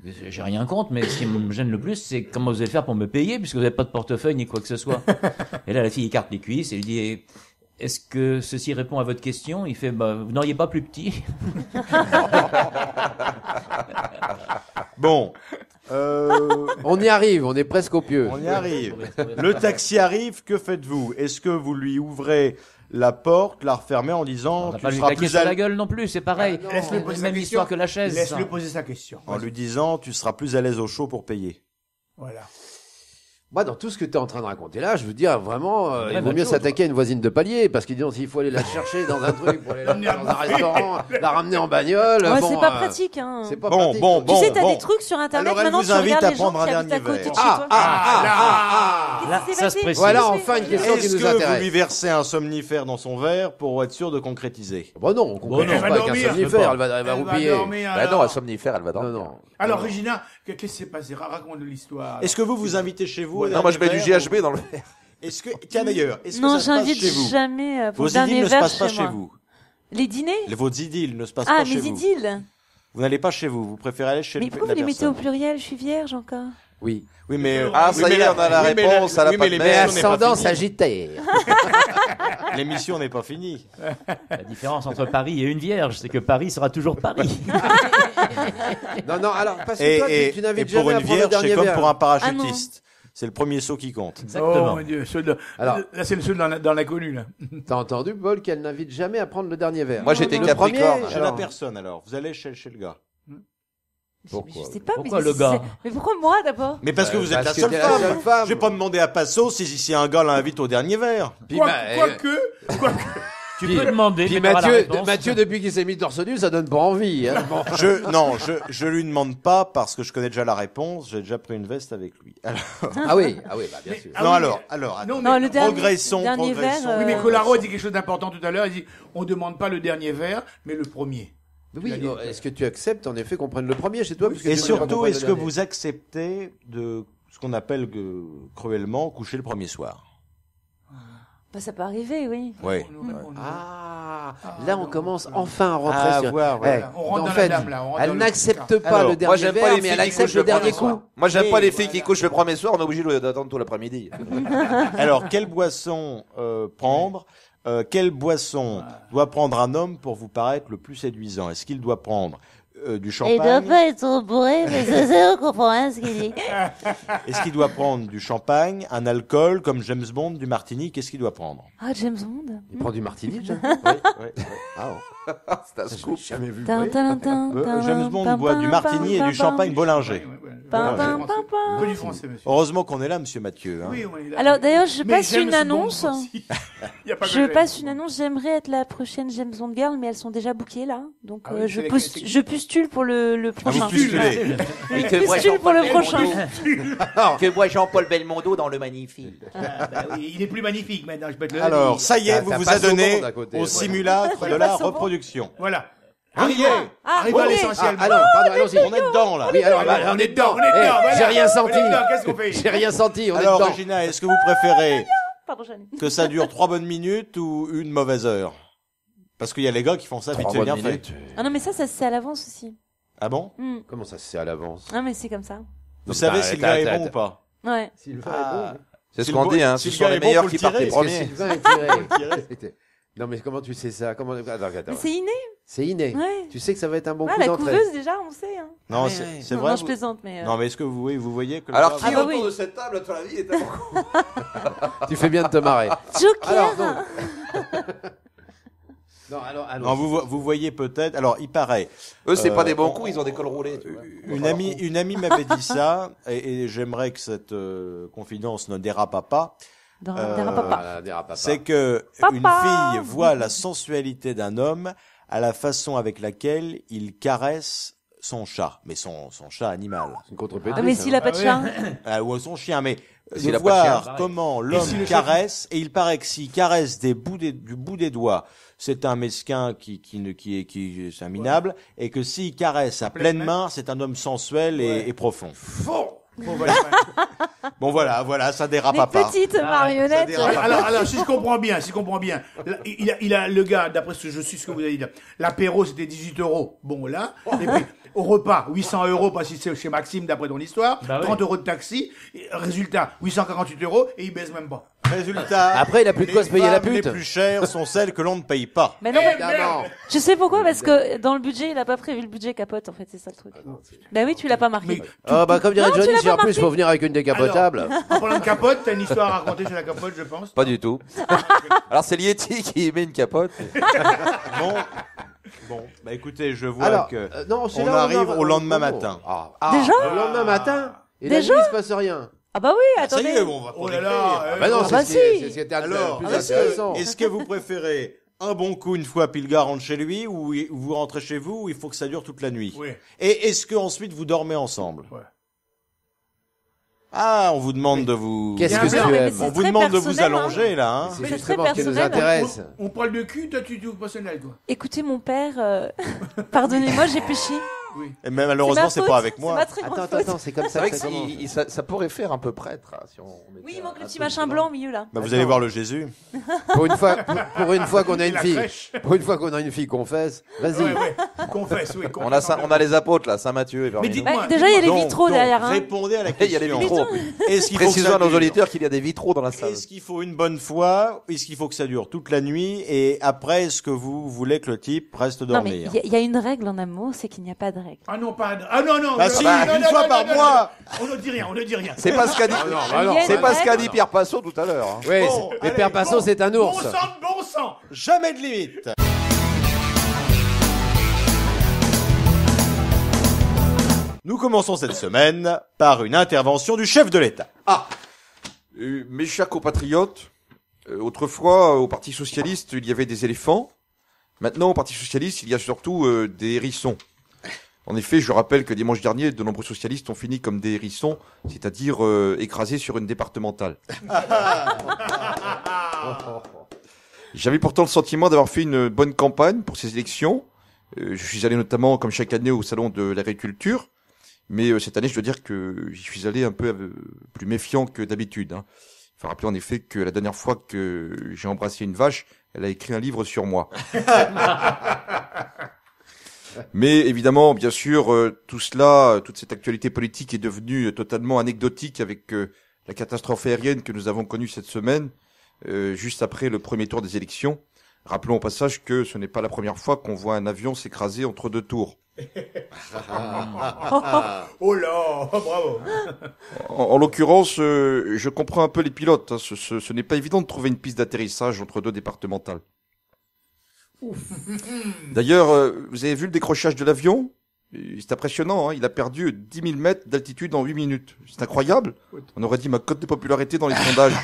Speaker 4: j'ai rien contre, mais ce qui me gêne le plus, c'est comment vous allez faire pour me payer, puisque vous n'avez pas de portefeuille ni quoi que ce soit. Et là, la fille écarte les cuisses et lui dit, est-ce que ceci répond à votre question? Il fait, bah, vous n'auriez pas plus petit?
Speaker 1: Bon,
Speaker 6: On y arrive, on est presque au pieu.
Speaker 1: on y arrive. Le taxi arrive, que faites-vous? Est-ce que vous lui ouvrez la porte, la refermez en disant
Speaker 4: On va
Speaker 1: tu
Speaker 4: pas lui
Speaker 1: seras
Speaker 4: claquer
Speaker 1: plus
Speaker 4: sur
Speaker 1: à
Speaker 4: la gueule non plus, c'est pareil.
Speaker 3: Laisse-le poser sa
Speaker 4: Même
Speaker 3: question.
Speaker 4: histoire que la chaise. ça.
Speaker 3: Laisse-le poser sa question.
Speaker 1: en lui disant tu seras plus à l'aise au chaud pour payer.
Speaker 3: Voilà.
Speaker 6: Moi, dans tout ce que tu es en train de raconter là, je veux dire, vraiment, il vaut
Speaker 4: bonne
Speaker 6: mieux
Speaker 4: chose.
Speaker 6: s'attaquer à une voisine de palier, parce que disons, s'il faut aller la chercher dans un truc, pour aller la dans un restaurant, la ramener en bagnole,
Speaker 5: ouais,
Speaker 6: bon,
Speaker 5: c'est pas pratique. Hein.
Speaker 6: C'est pas
Speaker 1: Bon,
Speaker 6: pratique.
Speaker 1: bon,
Speaker 5: Tu sais, t'as
Speaker 1: bon.
Speaker 5: des trucs sur Internet,
Speaker 1: Alors, elle
Speaker 5: maintenant
Speaker 1: vous
Speaker 5: tu
Speaker 1: invite
Speaker 5: regardes
Speaker 1: à
Speaker 5: les gens
Speaker 1: prendre
Speaker 5: qui
Speaker 1: un
Speaker 5: habitent à
Speaker 1: dernier
Speaker 5: côté de
Speaker 1: verre.
Speaker 5: chez toi.
Speaker 4: Là,
Speaker 5: Qu'est-ce qui s'est
Speaker 4: ça se
Speaker 5: passé
Speaker 4: précise.
Speaker 6: Voilà, enfin une question qui
Speaker 1: Est-ce
Speaker 6: nous
Speaker 1: que vous
Speaker 6: intéresse.
Speaker 1: lui versez un somnifère dans son verre pour être sûr de concrétiser?
Speaker 6: Bon non, on comprend
Speaker 3: Elle va
Speaker 6: pas qu'un
Speaker 3: dormir.
Speaker 6: somnifère, elle va
Speaker 3: Elle va
Speaker 6: roupiller.
Speaker 3: dormir,
Speaker 2: Bah
Speaker 3: alors.
Speaker 2: non, un somnifère, elle va
Speaker 6: Non,
Speaker 2: dormir.
Speaker 6: non.
Speaker 3: Alors, Régina, qu'est-ce qui s'est passé? Raconte l'histoire.
Speaker 1: Est-ce que vous invitez chez vous? au
Speaker 2: Non, moi je mets
Speaker 1: dernier
Speaker 2: du
Speaker 1: verre
Speaker 2: GHB dans le verre.
Speaker 1: Est-ce que, tiens d'ailleurs, est-ce
Speaker 5: Non,
Speaker 1: que ça se passe
Speaker 5: j'invite
Speaker 1: chez vous?
Speaker 5: jamais pour
Speaker 1: Vos
Speaker 5: le dernier
Speaker 1: idylles ne se
Speaker 5: verre
Speaker 1: passent pas
Speaker 5: chez
Speaker 1: chez
Speaker 5: moi.
Speaker 1: vous.
Speaker 5: Les dîners?
Speaker 1: Vos idylles ne se passent
Speaker 5: Ah,
Speaker 1: pas chez
Speaker 5: mes
Speaker 1: vous.
Speaker 5: idylles.
Speaker 1: Vous n'allez pas chez vous, vous préférez aller chez
Speaker 5: Mais
Speaker 1: le-
Speaker 5: pourquoi
Speaker 1: la
Speaker 5: vous les mettez au
Speaker 1: personne.
Speaker 5: pluriel? Je suis vierge encore.
Speaker 6: Oui.
Speaker 1: Oui, mais
Speaker 2: Ah,
Speaker 1: oui,
Speaker 2: ça
Speaker 1: mais
Speaker 2: y est, on a la
Speaker 1: oui, mais
Speaker 2: réponse, elle a
Speaker 1: oui,
Speaker 2: pas
Speaker 1: mais
Speaker 2: de
Speaker 6: Mais
Speaker 1: l'émission n'est pas
Speaker 6: ascendant
Speaker 1: finie.
Speaker 6: Sagittaire.
Speaker 1: L'émission n'est pas finie.
Speaker 4: La différence entre Paris et une vierge, c'est que Paris sera toujours Paris.
Speaker 6: Non, alors, parce que toi, tu
Speaker 1: Et
Speaker 6: n'invites
Speaker 1: pour
Speaker 6: jamais à
Speaker 1: une
Speaker 6: prendre le
Speaker 1: vierge,
Speaker 6: dernier
Speaker 1: c'est comme
Speaker 6: verre.
Speaker 1: pour un parachutiste. C'est le premier saut qui compte.
Speaker 3: Oh
Speaker 4: Exactement.
Speaker 3: mon Dieu,
Speaker 6: Alors-
Speaker 3: là c'est le seul dans l'inconnu là.
Speaker 6: T'as entendu, Paul, qu'elle n'invite jamais à prendre le dernier verre.
Speaker 2: Moi, j'étais
Speaker 6: Le
Speaker 2: Capricorne.
Speaker 6: premier,
Speaker 1: Chez la
Speaker 6: alors.
Speaker 1: personne alors. Vous allez chez le gars.
Speaker 6: Pourquoi
Speaker 5: Je sais pas,
Speaker 4: Pourquoi
Speaker 5: mais
Speaker 4: le gars
Speaker 5: mais pourquoi moi d'abord?
Speaker 1: Mais parce que vous êtes la
Speaker 6: parce que
Speaker 1: seule
Speaker 6: t'es la
Speaker 1: femme.
Speaker 6: seule femme.
Speaker 1: Je vais pas demander à Passo si un gars l'invite au dernier verre.
Speaker 6: Puis, bah,
Speaker 3: Quoique,
Speaker 4: Tu peux demander.
Speaker 6: Puis
Speaker 4: mais t'auras la
Speaker 6: Mathieu,
Speaker 4: réponse.
Speaker 6: Mathieu, depuis qu'il s'est mis torse nu, ça donne pas envie. Hein. Bon.
Speaker 1: Je lui demande pas parce que je connais déjà la réponse. J'ai déjà pris une veste avec lui. Alors,
Speaker 6: Ah oui, bah, bien sûr.
Speaker 3: Ah
Speaker 1: non,
Speaker 3: oui,
Speaker 1: alors.
Speaker 3: Non,
Speaker 5: Non,
Speaker 3: mais-
Speaker 5: le dernier,
Speaker 1: progressons.
Speaker 5: dernier verre.
Speaker 3: Oui, mais Colaro a dit quelque chose d'important tout à l'heure. Il dit, on demande pas le dernier verre, mais le premier.
Speaker 6: Oui, est-ce que tu acceptes en effet qu'on prenne le premier chez toi parce que
Speaker 1: Et
Speaker 6: tu voulais pas qu'on
Speaker 1: surtout,
Speaker 6: prenne
Speaker 1: est-ce
Speaker 6: le
Speaker 1: que
Speaker 6: dernier
Speaker 1: vous acceptez de ce qu'on appelle cruellement coucher le premier soir?
Speaker 5: Bah, ça peut arriver, oui.
Speaker 1: Oui.
Speaker 6: Ah, là on commence enfin à rentrer
Speaker 1: À
Speaker 6: sur.
Speaker 1: voir, ouais.
Speaker 3: On rentre
Speaker 6: en
Speaker 3: dans
Speaker 6: fait,
Speaker 3: la dame, là, on rentre dans
Speaker 6: elle
Speaker 3: le
Speaker 6: n'accepte
Speaker 3: truc,
Speaker 6: pas
Speaker 2: Alors,
Speaker 6: le
Speaker 2: moi,
Speaker 6: dernier
Speaker 2: j'aime pas
Speaker 6: verre,
Speaker 2: les
Speaker 6: mais
Speaker 2: filles
Speaker 6: elle
Speaker 2: qui
Speaker 6: accepte
Speaker 2: couchent
Speaker 6: le
Speaker 2: le premier
Speaker 6: dernier
Speaker 2: soir.
Speaker 6: coup.
Speaker 2: Moi, j'aime
Speaker 6: Oui,
Speaker 2: pas les filles qui couchent le premier soir, on est obligé d'attendre tout l'après-midi.
Speaker 1: Alors, quelle boisson prendre? Quelle boisson doit prendre un homme pour vous paraître le plus séduisant? Est-ce qu'il doit prendre du
Speaker 8: Il doit
Speaker 1: champagne?
Speaker 8: pas être trop bourré, mais c'est on comprend rien ce qu'il dit.
Speaker 1: Est-ce qu'il doit prendre du champagne, un alcool comme James Bond, du martini? Qu'est-ce qu'il doit prendre?
Speaker 5: Ah, James Bond.
Speaker 6: Il prend du martini, James.
Speaker 2: C'est un scoop.
Speaker 6: Jamais vu.
Speaker 1: James Bond boit du martini et du champagne Bollinger.
Speaker 5: Pam, pam,
Speaker 3: français.
Speaker 5: pam, pam.
Speaker 3: Que du français, monsieur.
Speaker 1: Heureusement qu'on est là, monsieur Mathieu. Hein.
Speaker 3: Oui, on est là.
Speaker 5: Alors, d'ailleurs, je
Speaker 3: Mais
Speaker 5: passe
Speaker 3: j'aime
Speaker 5: une
Speaker 3: ce Bond
Speaker 5: annonce.
Speaker 3: aussi. Y a pas que
Speaker 5: Je
Speaker 3: j'aime.
Speaker 5: passe une annonce. J'aimerais être la prochaine James Bond girl, mais elles sont déjà bookées là. Donc,
Speaker 3: Ah oui,
Speaker 5: je,
Speaker 3: c'est
Speaker 5: post-
Speaker 3: les-
Speaker 5: je postule pour le
Speaker 1: Ah, vous
Speaker 5: prochain.
Speaker 1: postulez.
Speaker 2: Et que moi,
Speaker 5: postule pour le prochain.
Speaker 2: Que moi, Jean-Paul Belmondo dans Le Magnifique.
Speaker 3: Ah, bah oui, il est plus magnifique maintenant, je peux te le
Speaker 1: Alors,
Speaker 3: dire.
Speaker 1: ça y est,
Speaker 6: T'as-
Speaker 1: vous
Speaker 6: t'as
Speaker 1: vous
Speaker 6: pas
Speaker 1: a donné
Speaker 6: Saumon d'à côté,
Speaker 1: au
Speaker 6: ouais.
Speaker 1: simulacre de la reproduction.
Speaker 3: Voilà.
Speaker 1: Riez,
Speaker 3: Arrive à
Speaker 5: ok.
Speaker 3: l'essentiel.
Speaker 6: Ah, alors, pardon, allons-y.
Speaker 1: on est dedans là.
Speaker 6: Oui, alors,
Speaker 3: On est dedans,
Speaker 6: Eh,
Speaker 3: voilà.
Speaker 6: j'ai rien senti.
Speaker 3: On est dedans, qu'est-ce qu'on fait?
Speaker 6: J'ai rien senti, on est
Speaker 1: Alors,
Speaker 6: dedans.
Speaker 1: Regina, est-ce que vous préférez
Speaker 5: Pardon, Jeanne.
Speaker 1: que ça dure 3 bonnes minutes ou une mauvaise heure? Parce qu'il y a les gars qui font ça vite fait bien fait.
Speaker 5: Ah non, mais ça se sait à l'avance aussi.
Speaker 1: Ah bon?
Speaker 6: Comment ça se sait à l'avance?
Speaker 5: Non, mais c'est comme ça.
Speaker 1: Vous savez si le gars est bon ou pas?
Speaker 5: Ouais.
Speaker 6: Si le verre est bon.
Speaker 2: C'est ce
Speaker 1: Si
Speaker 2: qu'on
Speaker 1: le
Speaker 2: dit, hein.
Speaker 1: si
Speaker 2: Ce
Speaker 1: le
Speaker 2: sont
Speaker 1: gars
Speaker 2: les
Speaker 1: est bon,
Speaker 2: meilleurs
Speaker 1: faut le
Speaker 2: qui partent
Speaker 1: tirer,
Speaker 2: les
Speaker 1: parce que
Speaker 2: premiers.
Speaker 6: Sylvain est tiré. Non, mais comment tu sais ça? Attends.
Speaker 5: Mais c'est inné.
Speaker 6: C'est inné.
Speaker 5: Ouais.
Speaker 6: Tu sais que ça va être un bon
Speaker 5: Ah,
Speaker 6: coup
Speaker 5: la
Speaker 6: d'entrée.
Speaker 5: couveuse, déjà, on sait. Hein.
Speaker 1: Non,
Speaker 6: oui,
Speaker 1: c'est
Speaker 6: oui.
Speaker 1: c'est
Speaker 5: Non,
Speaker 1: vrai.
Speaker 5: non, je plaisante, mais.
Speaker 1: Non, mais est-ce que vous voyez que le
Speaker 2: Alors,
Speaker 1: gars-
Speaker 2: qui
Speaker 5: Ah bah
Speaker 2: autour
Speaker 5: oui.
Speaker 2: de cette table, à ton avis, est un bon coup?
Speaker 6: Tu fais bien de te marrer.
Speaker 5: Joker.
Speaker 6: Alors, donc. Non, alors,
Speaker 1: Non, vous voyez peut-être. Alors, il paraît.
Speaker 2: Eux, c'est pas des bons
Speaker 1: on-
Speaker 2: coups, ils ont des cols roulés, tu vois.
Speaker 1: Une amie m'avait dit ça, et j'aimerais que cette confidence ne dérape pas.
Speaker 5: Dans
Speaker 1: Euh,
Speaker 5: Terra Papa.
Speaker 6: Voilà, dérape pas.
Speaker 1: C'est que
Speaker 5: Papa.
Speaker 1: une fille voit la sensualité d'un homme à la façon avec laquelle il caresse son chat, mais son chat animal,
Speaker 6: C'est une contre-pétrice.
Speaker 5: Ah, mais s'il a pas de chat.
Speaker 1: ou son chien, mais
Speaker 2: S'il
Speaker 1: de
Speaker 2: a pas de chien,
Speaker 1: voir
Speaker 4: pareil.
Speaker 1: comment
Speaker 3: si
Speaker 1: l'homme
Speaker 3: le chat-
Speaker 1: caresse, et il paraît que s'il caresse du bout des doigts, c'est un mesquin qui c'est un minable, et que s'il caresse à pleine main, c'est un homme sensuel et profond.
Speaker 3: Bon, voilà.
Speaker 1: Bon voilà, ça dérape
Speaker 5: Les
Speaker 1: pas.
Speaker 5: petites marionnettes.
Speaker 3: Alors, si je comprends bien, là, il a le gars, d'après ce que je suis, ce que vous avez dit, là, l'apéro c'était 18 €. Bon, là, et puis, au repas, 800 € parce que c'est chez Maxime, d'après ton histoire,
Speaker 4: Bah oui.
Speaker 3: 30 € de taxi, et résultat, 848 €, et il baise même pas.
Speaker 1: Résultat.
Speaker 6: Après, il a plus de quoi
Speaker 1: les
Speaker 6: se payer la
Speaker 1: femmes
Speaker 6: pute.
Speaker 1: Les plus chères sont celles que l'on ne paye pas.
Speaker 5: Mais non, mais
Speaker 6: Évidemment.
Speaker 5: je sais pourquoi, parce que dans le budget, il a pas prévu le budget capote, en fait, c'est ça le truc. Bah oui, tu l'as pas marqué.
Speaker 3: Mais,
Speaker 6: Ah, bah, comme dirait
Speaker 5: Non, tu
Speaker 6: Johnny,
Speaker 5: l'as
Speaker 6: si
Speaker 5: pas
Speaker 6: en plus,
Speaker 5: marqué.
Speaker 6: faut venir avec une décapotable.
Speaker 3: en parlant de capote, t'as une histoire à raconter sur la capote, je pense.
Speaker 2: Pas du tout. Alors, c'est Lieti qui met une capote.
Speaker 1: Bon, bah écoutez, je vois
Speaker 6: Alors,
Speaker 1: que
Speaker 6: non, c'est
Speaker 1: on
Speaker 6: là,
Speaker 1: arrive
Speaker 6: va-
Speaker 1: au lendemain
Speaker 6: oh.
Speaker 1: matin.
Speaker 6: Ah.
Speaker 5: Déjà
Speaker 6: Le lendemain matin. Et
Speaker 5: Déjà
Speaker 6: la nuit, il se passe rien.
Speaker 5: Ah bah oui,
Speaker 1: Ça y
Speaker 5: attendez.
Speaker 1: est, bon, on va
Speaker 3: Oh
Speaker 1: pas
Speaker 3: là
Speaker 1: décrire.
Speaker 3: là,
Speaker 6: Bah non,
Speaker 5: Ah
Speaker 6: c'est
Speaker 5: bah
Speaker 6: ce qui est-
Speaker 5: si.
Speaker 6: c'est ce qui était
Speaker 1: Alors,
Speaker 6: le plus intéressant.
Speaker 1: est-ce que vous préférez un bon coup une fois puis le gars rentre chez lui, ou vous rentrez chez vous, ou il faut que ça dure toute la nuit?
Speaker 3: Oui.
Speaker 1: Et est-ce que ensuite vous dormez ensemble?
Speaker 3: Ouais.
Speaker 1: Ah, on vous demande de vous.
Speaker 6: Qu'est-ce
Speaker 3: Non,
Speaker 6: que
Speaker 3: mais
Speaker 6: tu
Speaker 5: mais
Speaker 6: aimes
Speaker 5: c'est
Speaker 1: On vous
Speaker 5: très
Speaker 1: demande de vous
Speaker 5: personnel, hein.
Speaker 1: allonger là, hein.
Speaker 6: C'est
Speaker 5: Mais c'est
Speaker 6: justement
Speaker 5: très
Speaker 6: ce qui nous
Speaker 5: personnel.
Speaker 6: intéresse.
Speaker 3: On parle de cul, toi, tu es personnel, toi.
Speaker 5: Écoutez, mon père, pardonnez-moi, j'ai péché.
Speaker 3: Oui.
Speaker 1: Et mais malheureusement,
Speaker 5: ma
Speaker 1: c'est
Speaker 5: faute,
Speaker 1: pas avec
Speaker 5: C'est
Speaker 1: moi.
Speaker 5: ma très grande faute.
Speaker 6: Attends, c'est comme
Speaker 2: C'est
Speaker 6: ça
Speaker 2: vrai
Speaker 6: que
Speaker 2: que
Speaker 6: ça commence.
Speaker 2: ça pourrait faire un peu prêtre, hein, si on mettait
Speaker 5: Oui, il manque le
Speaker 2: un
Speaker 5: petit
Speaker 2: peu
Speaker 5: machin
Speaker 2: de
Speaker 5: blanc au milieu là.
Speaker 1: Bah, vous allez voir le Jésus.
Speaker 6: Pour une fois qu'on a
Speaker 3: Et
Speaker 6: une
Speaker 3: la
Speaker 6: fille,
Speaker 3: crèche.
Speaker 6: pour une fois qu'on a une fille confesse, vas-y.
Speaker 3: Ouais. Confesse, oui.
Speaker 2: On a les apôtres, là, Saint-Matthieu et Vermillon.
Speaker 3: dites-moi,
Speaker 5: Bah, déjà, il y a les
Speaker 1: Donc,
Speaker 5: vitraux derrière. Hein.
Speaker 1: Répondez à la
Speaker 2: Il y a les
Speaker 1: question.
Speaker 2: vitraux.
Speaker 1: Est-ce qu'il faut que
Speaker 2: Précisons
Speaker 1: ça
Speaker 2: à nos
Speaker 1: dure
Speaker 2: auditeurs qu'il y a des vitraux dans la salle.
Speaker 1: Est-ce qu'il faut une bonne fois? Est-ce qu'il faut que ça dure toute la nuit? Et après, est-ce que vous voulez que le type reste
Speaker 5: Non, mais
Speaker 1: dormir?
Speaker 5: il y a une règle en amour, c'est qu'il n'y a pas de règle.
Speaker 3: Ah non, pas. Ah non, non.
Speaker 1: Bah
Speaker 3: non,
Speaker 1: si,
Speaker 3: non,
Speaker 1: une
Speaker 3: non,
Speaker 1: fois
Speaker 3: non,
Speaker 1: par
Speaker 3: non,
Speaker 1: mois.
Speaker 3: non. On ne dit rien, on ne dit rien.
Speaker 2: C'est pas ce qu'a dit, c'est pas ce qu'a dit Pierre Passot tout à l'heure. hein.
Speaker 6: Oui,
Speaker 1: Bon,
Speaker 6: mais
Speaker 1: allez,
Speaker 6: Père Passot, c'est un
Speaker 3: Bon
Speaker 6: ours.
Speaker 3: sang, bon sang.
Speaker 1: Jamais de limite. Nous commençons cette semaine par une intervention du chef de l'État.
Speaker 2: Mes chers compatriotes,
Speaker 9: Autrefois, au Parti Socialiste, il y avait des éléphants. Maintenant, au Parti Socialiste, il y a surtout des hérissons. En effet, je rappelle que dimanche dernier, de nombreux socialistes ont fini comme des hérissons, c'est-à-dire écrasés sur une départementale. J'avais pourtant le sentiment d'avoir fait une bonne campagne pour ces élections. Je suis allé notamment, comme chaque année, au salon de l'agriculture. Mais cette année, je dois dire que j'y suis allé un peu plus méfiant que d'habitude. Il faut rappeler en effet que la dernière fois que j'ai embrassé une vache, elle a écrit un livre sur moi. Mais évidemment, bien sûr, tout cela, toute cette actualité politique est devenue totalement anecdotique avec la catastrophe aérienne que nous avons connue cette semaine, juste après le premier tour des élections. Rappelons au passage que ce n'est pas la première fois qu'on voit un avion s'écraser entre deux tours.
Speaker 3: Oh là, bravo.
Speaker 9: En l'occurrence, je comprends un peu les pilotes. Ce n'est pas évident de trouver une piste d'atterrissage entre deux départementales. D'ailleurs, vous avez vu le décrochage de l'avion ? C'est impressionnant, il a perdu 10 000 mètres d'altitude en 8 minutes. C'est incroyable. On aurait dit ma cote de popularité dans les sondages.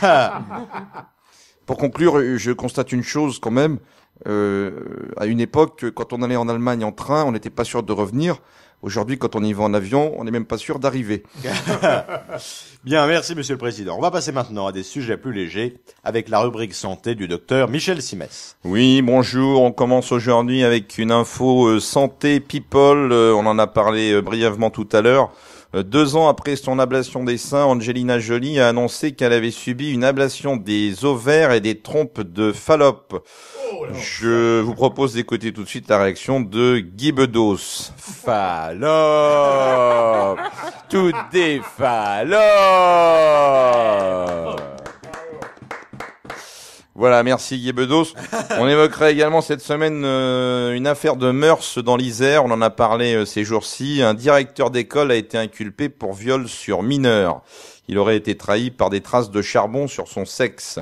Speaker 9: Pour conclure, je constate une chose quand même. À une époque, quand on allait en Allemagne en train, on n'était pas sûr de revenir. Aujourd'hui, quand on y va en avion, on n'est même pas sûr d'arriver.
Speaker 1: Bien, merci Monsieur le Président. On va passer maintenant à des sujets plus légers avec la rubrique santé du docteur Michel Simès.
Speaker 9: Oui, bonjour. On commence aujourd'hui avec une info santé people. On en a parlé brièvement tout à l'heure. 2 ans après son ablation des seins, Angelina Jolie a annoncé qu'elle avait subi une ablation des ovaires et des trompes de Fallope. Je vous propose d'écouter tout de suite la réaction de Guy Bedos. Fallope, tout des Fallope. Voilà, merci Guy Bedos. On évoquera également cette semaine une affaire de mœurs dans l'Isère. On en a parlé ces jours-ci. Un directeur d'école a été inculpé pour viol sur mineur. Il aurait été trahi par des traces de charbon sur son sexe.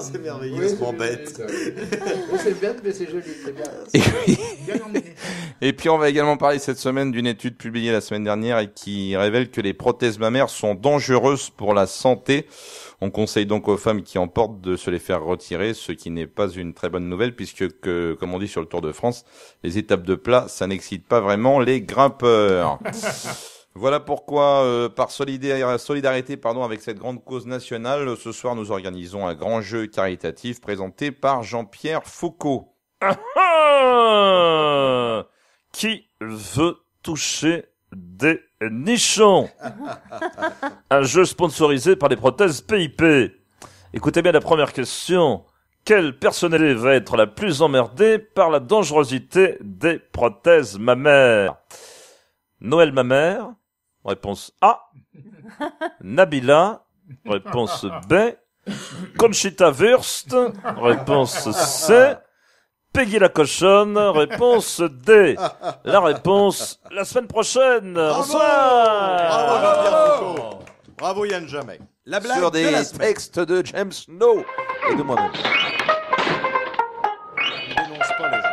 Speaker 1: C'est merveilleux, c'est bête.
Speaker 6: C'est bête, mais c'est joli, c'est bien.
Speaker 9: Et puis on va également parler cette semaine d'une étude publiée la semaine dernière et qui révèle que les prothèses mammaires sont dangereuses pour la santé. On conseille donc aux femmes qui en portent de se les faire retirer, ce qui n'est pas une très bonne nouvelle puisque, comme on dit sur le Tour de France, les étapes de plat, ça n'excite pas vraiment les grimpeurs. Voilà pourquoi, par solidarité avec cette grande cause nationale, ce soir nous organisons un grand jeu caritatif présenté par Jean-Pierre Foucault. Qui veut toucher des nichons? Un jeu sponsorisé par les prothèses PIP. Écoutez bien la première question. Quelle personnalité va être la plus emmerdée par la dangerosité des prothèses mammaires? Noël Mammaire. Réponse A. Nabila. Réponse B. Conchita Wurst. Réponse C. Peggy la cochonne. Réponse D. La réponse la semaine prochaine. Bonsoir.
Speaker 1: Bravo Jean-Pierre Foucault. Bravo Yann Jamais. La blague
Speaker 9: sur des
Speaker 1: de la semaine.
Speaker 9: textes de James Snow et de moi-même.
Speaker 1: Ne dénonce pas les gens.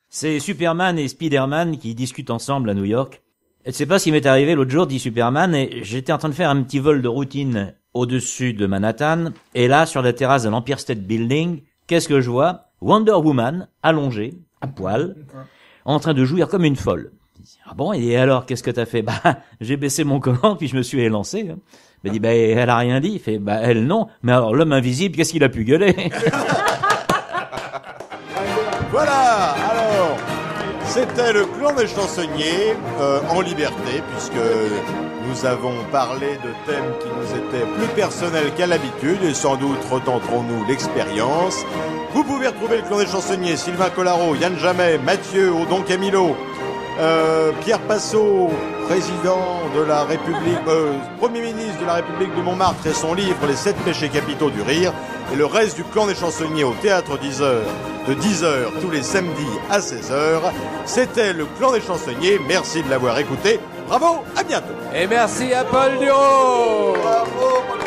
Speaker 4: C'est Superman et Spider-Man qui discutent ensemble à New York. Je sais pas ce qui m'est arrivé l'autre jour, dit Superman, et j'étais en train de faire un petit vol de routine au-dessus de Manhattan, et là, sur la terrasse de l'Empire State Building, qu'est-ce que je vois? Wonder Woman, allongée, à poil, en train de jouir comme une folle. Ah bon, et alors, qu'est-ce que t'as fait? Bah, j'ai baissé mon collant, puis je me suis élancé. Il m'a dit, bah, elle a rien dit. Il fait, bah, elle non. Mais alors, l'homme invisible, qu'est-ce qu'il a pu gueuler?
Speaker 1: Voilà, alors, c'était le clan des chansonniers en liberté, puisque nous avons parlé de thèmes qui nous étaient plus personnels qu'à l'habitude, et sans doute retenterons-nous l'expérience. Vous pouvez retrouver le clan des chansonniers, Sylvain Collaro, Yann Jamais, Mathieu Audon Camilo, Pierre Passot, président de la République, Premier ministre de la République de Montmartre, et son livre Les 7 péchés capitaux du rire, et le reste du clan des chansonniers au théâtre 10h, de 10h tous les samedis à 16h. C'était le clan des chansonniers, merci de l'avoir écouté, bravo, à bientôt.
Speaker 6: Et merci à Paul Duro.
Speaker 1: Bravo.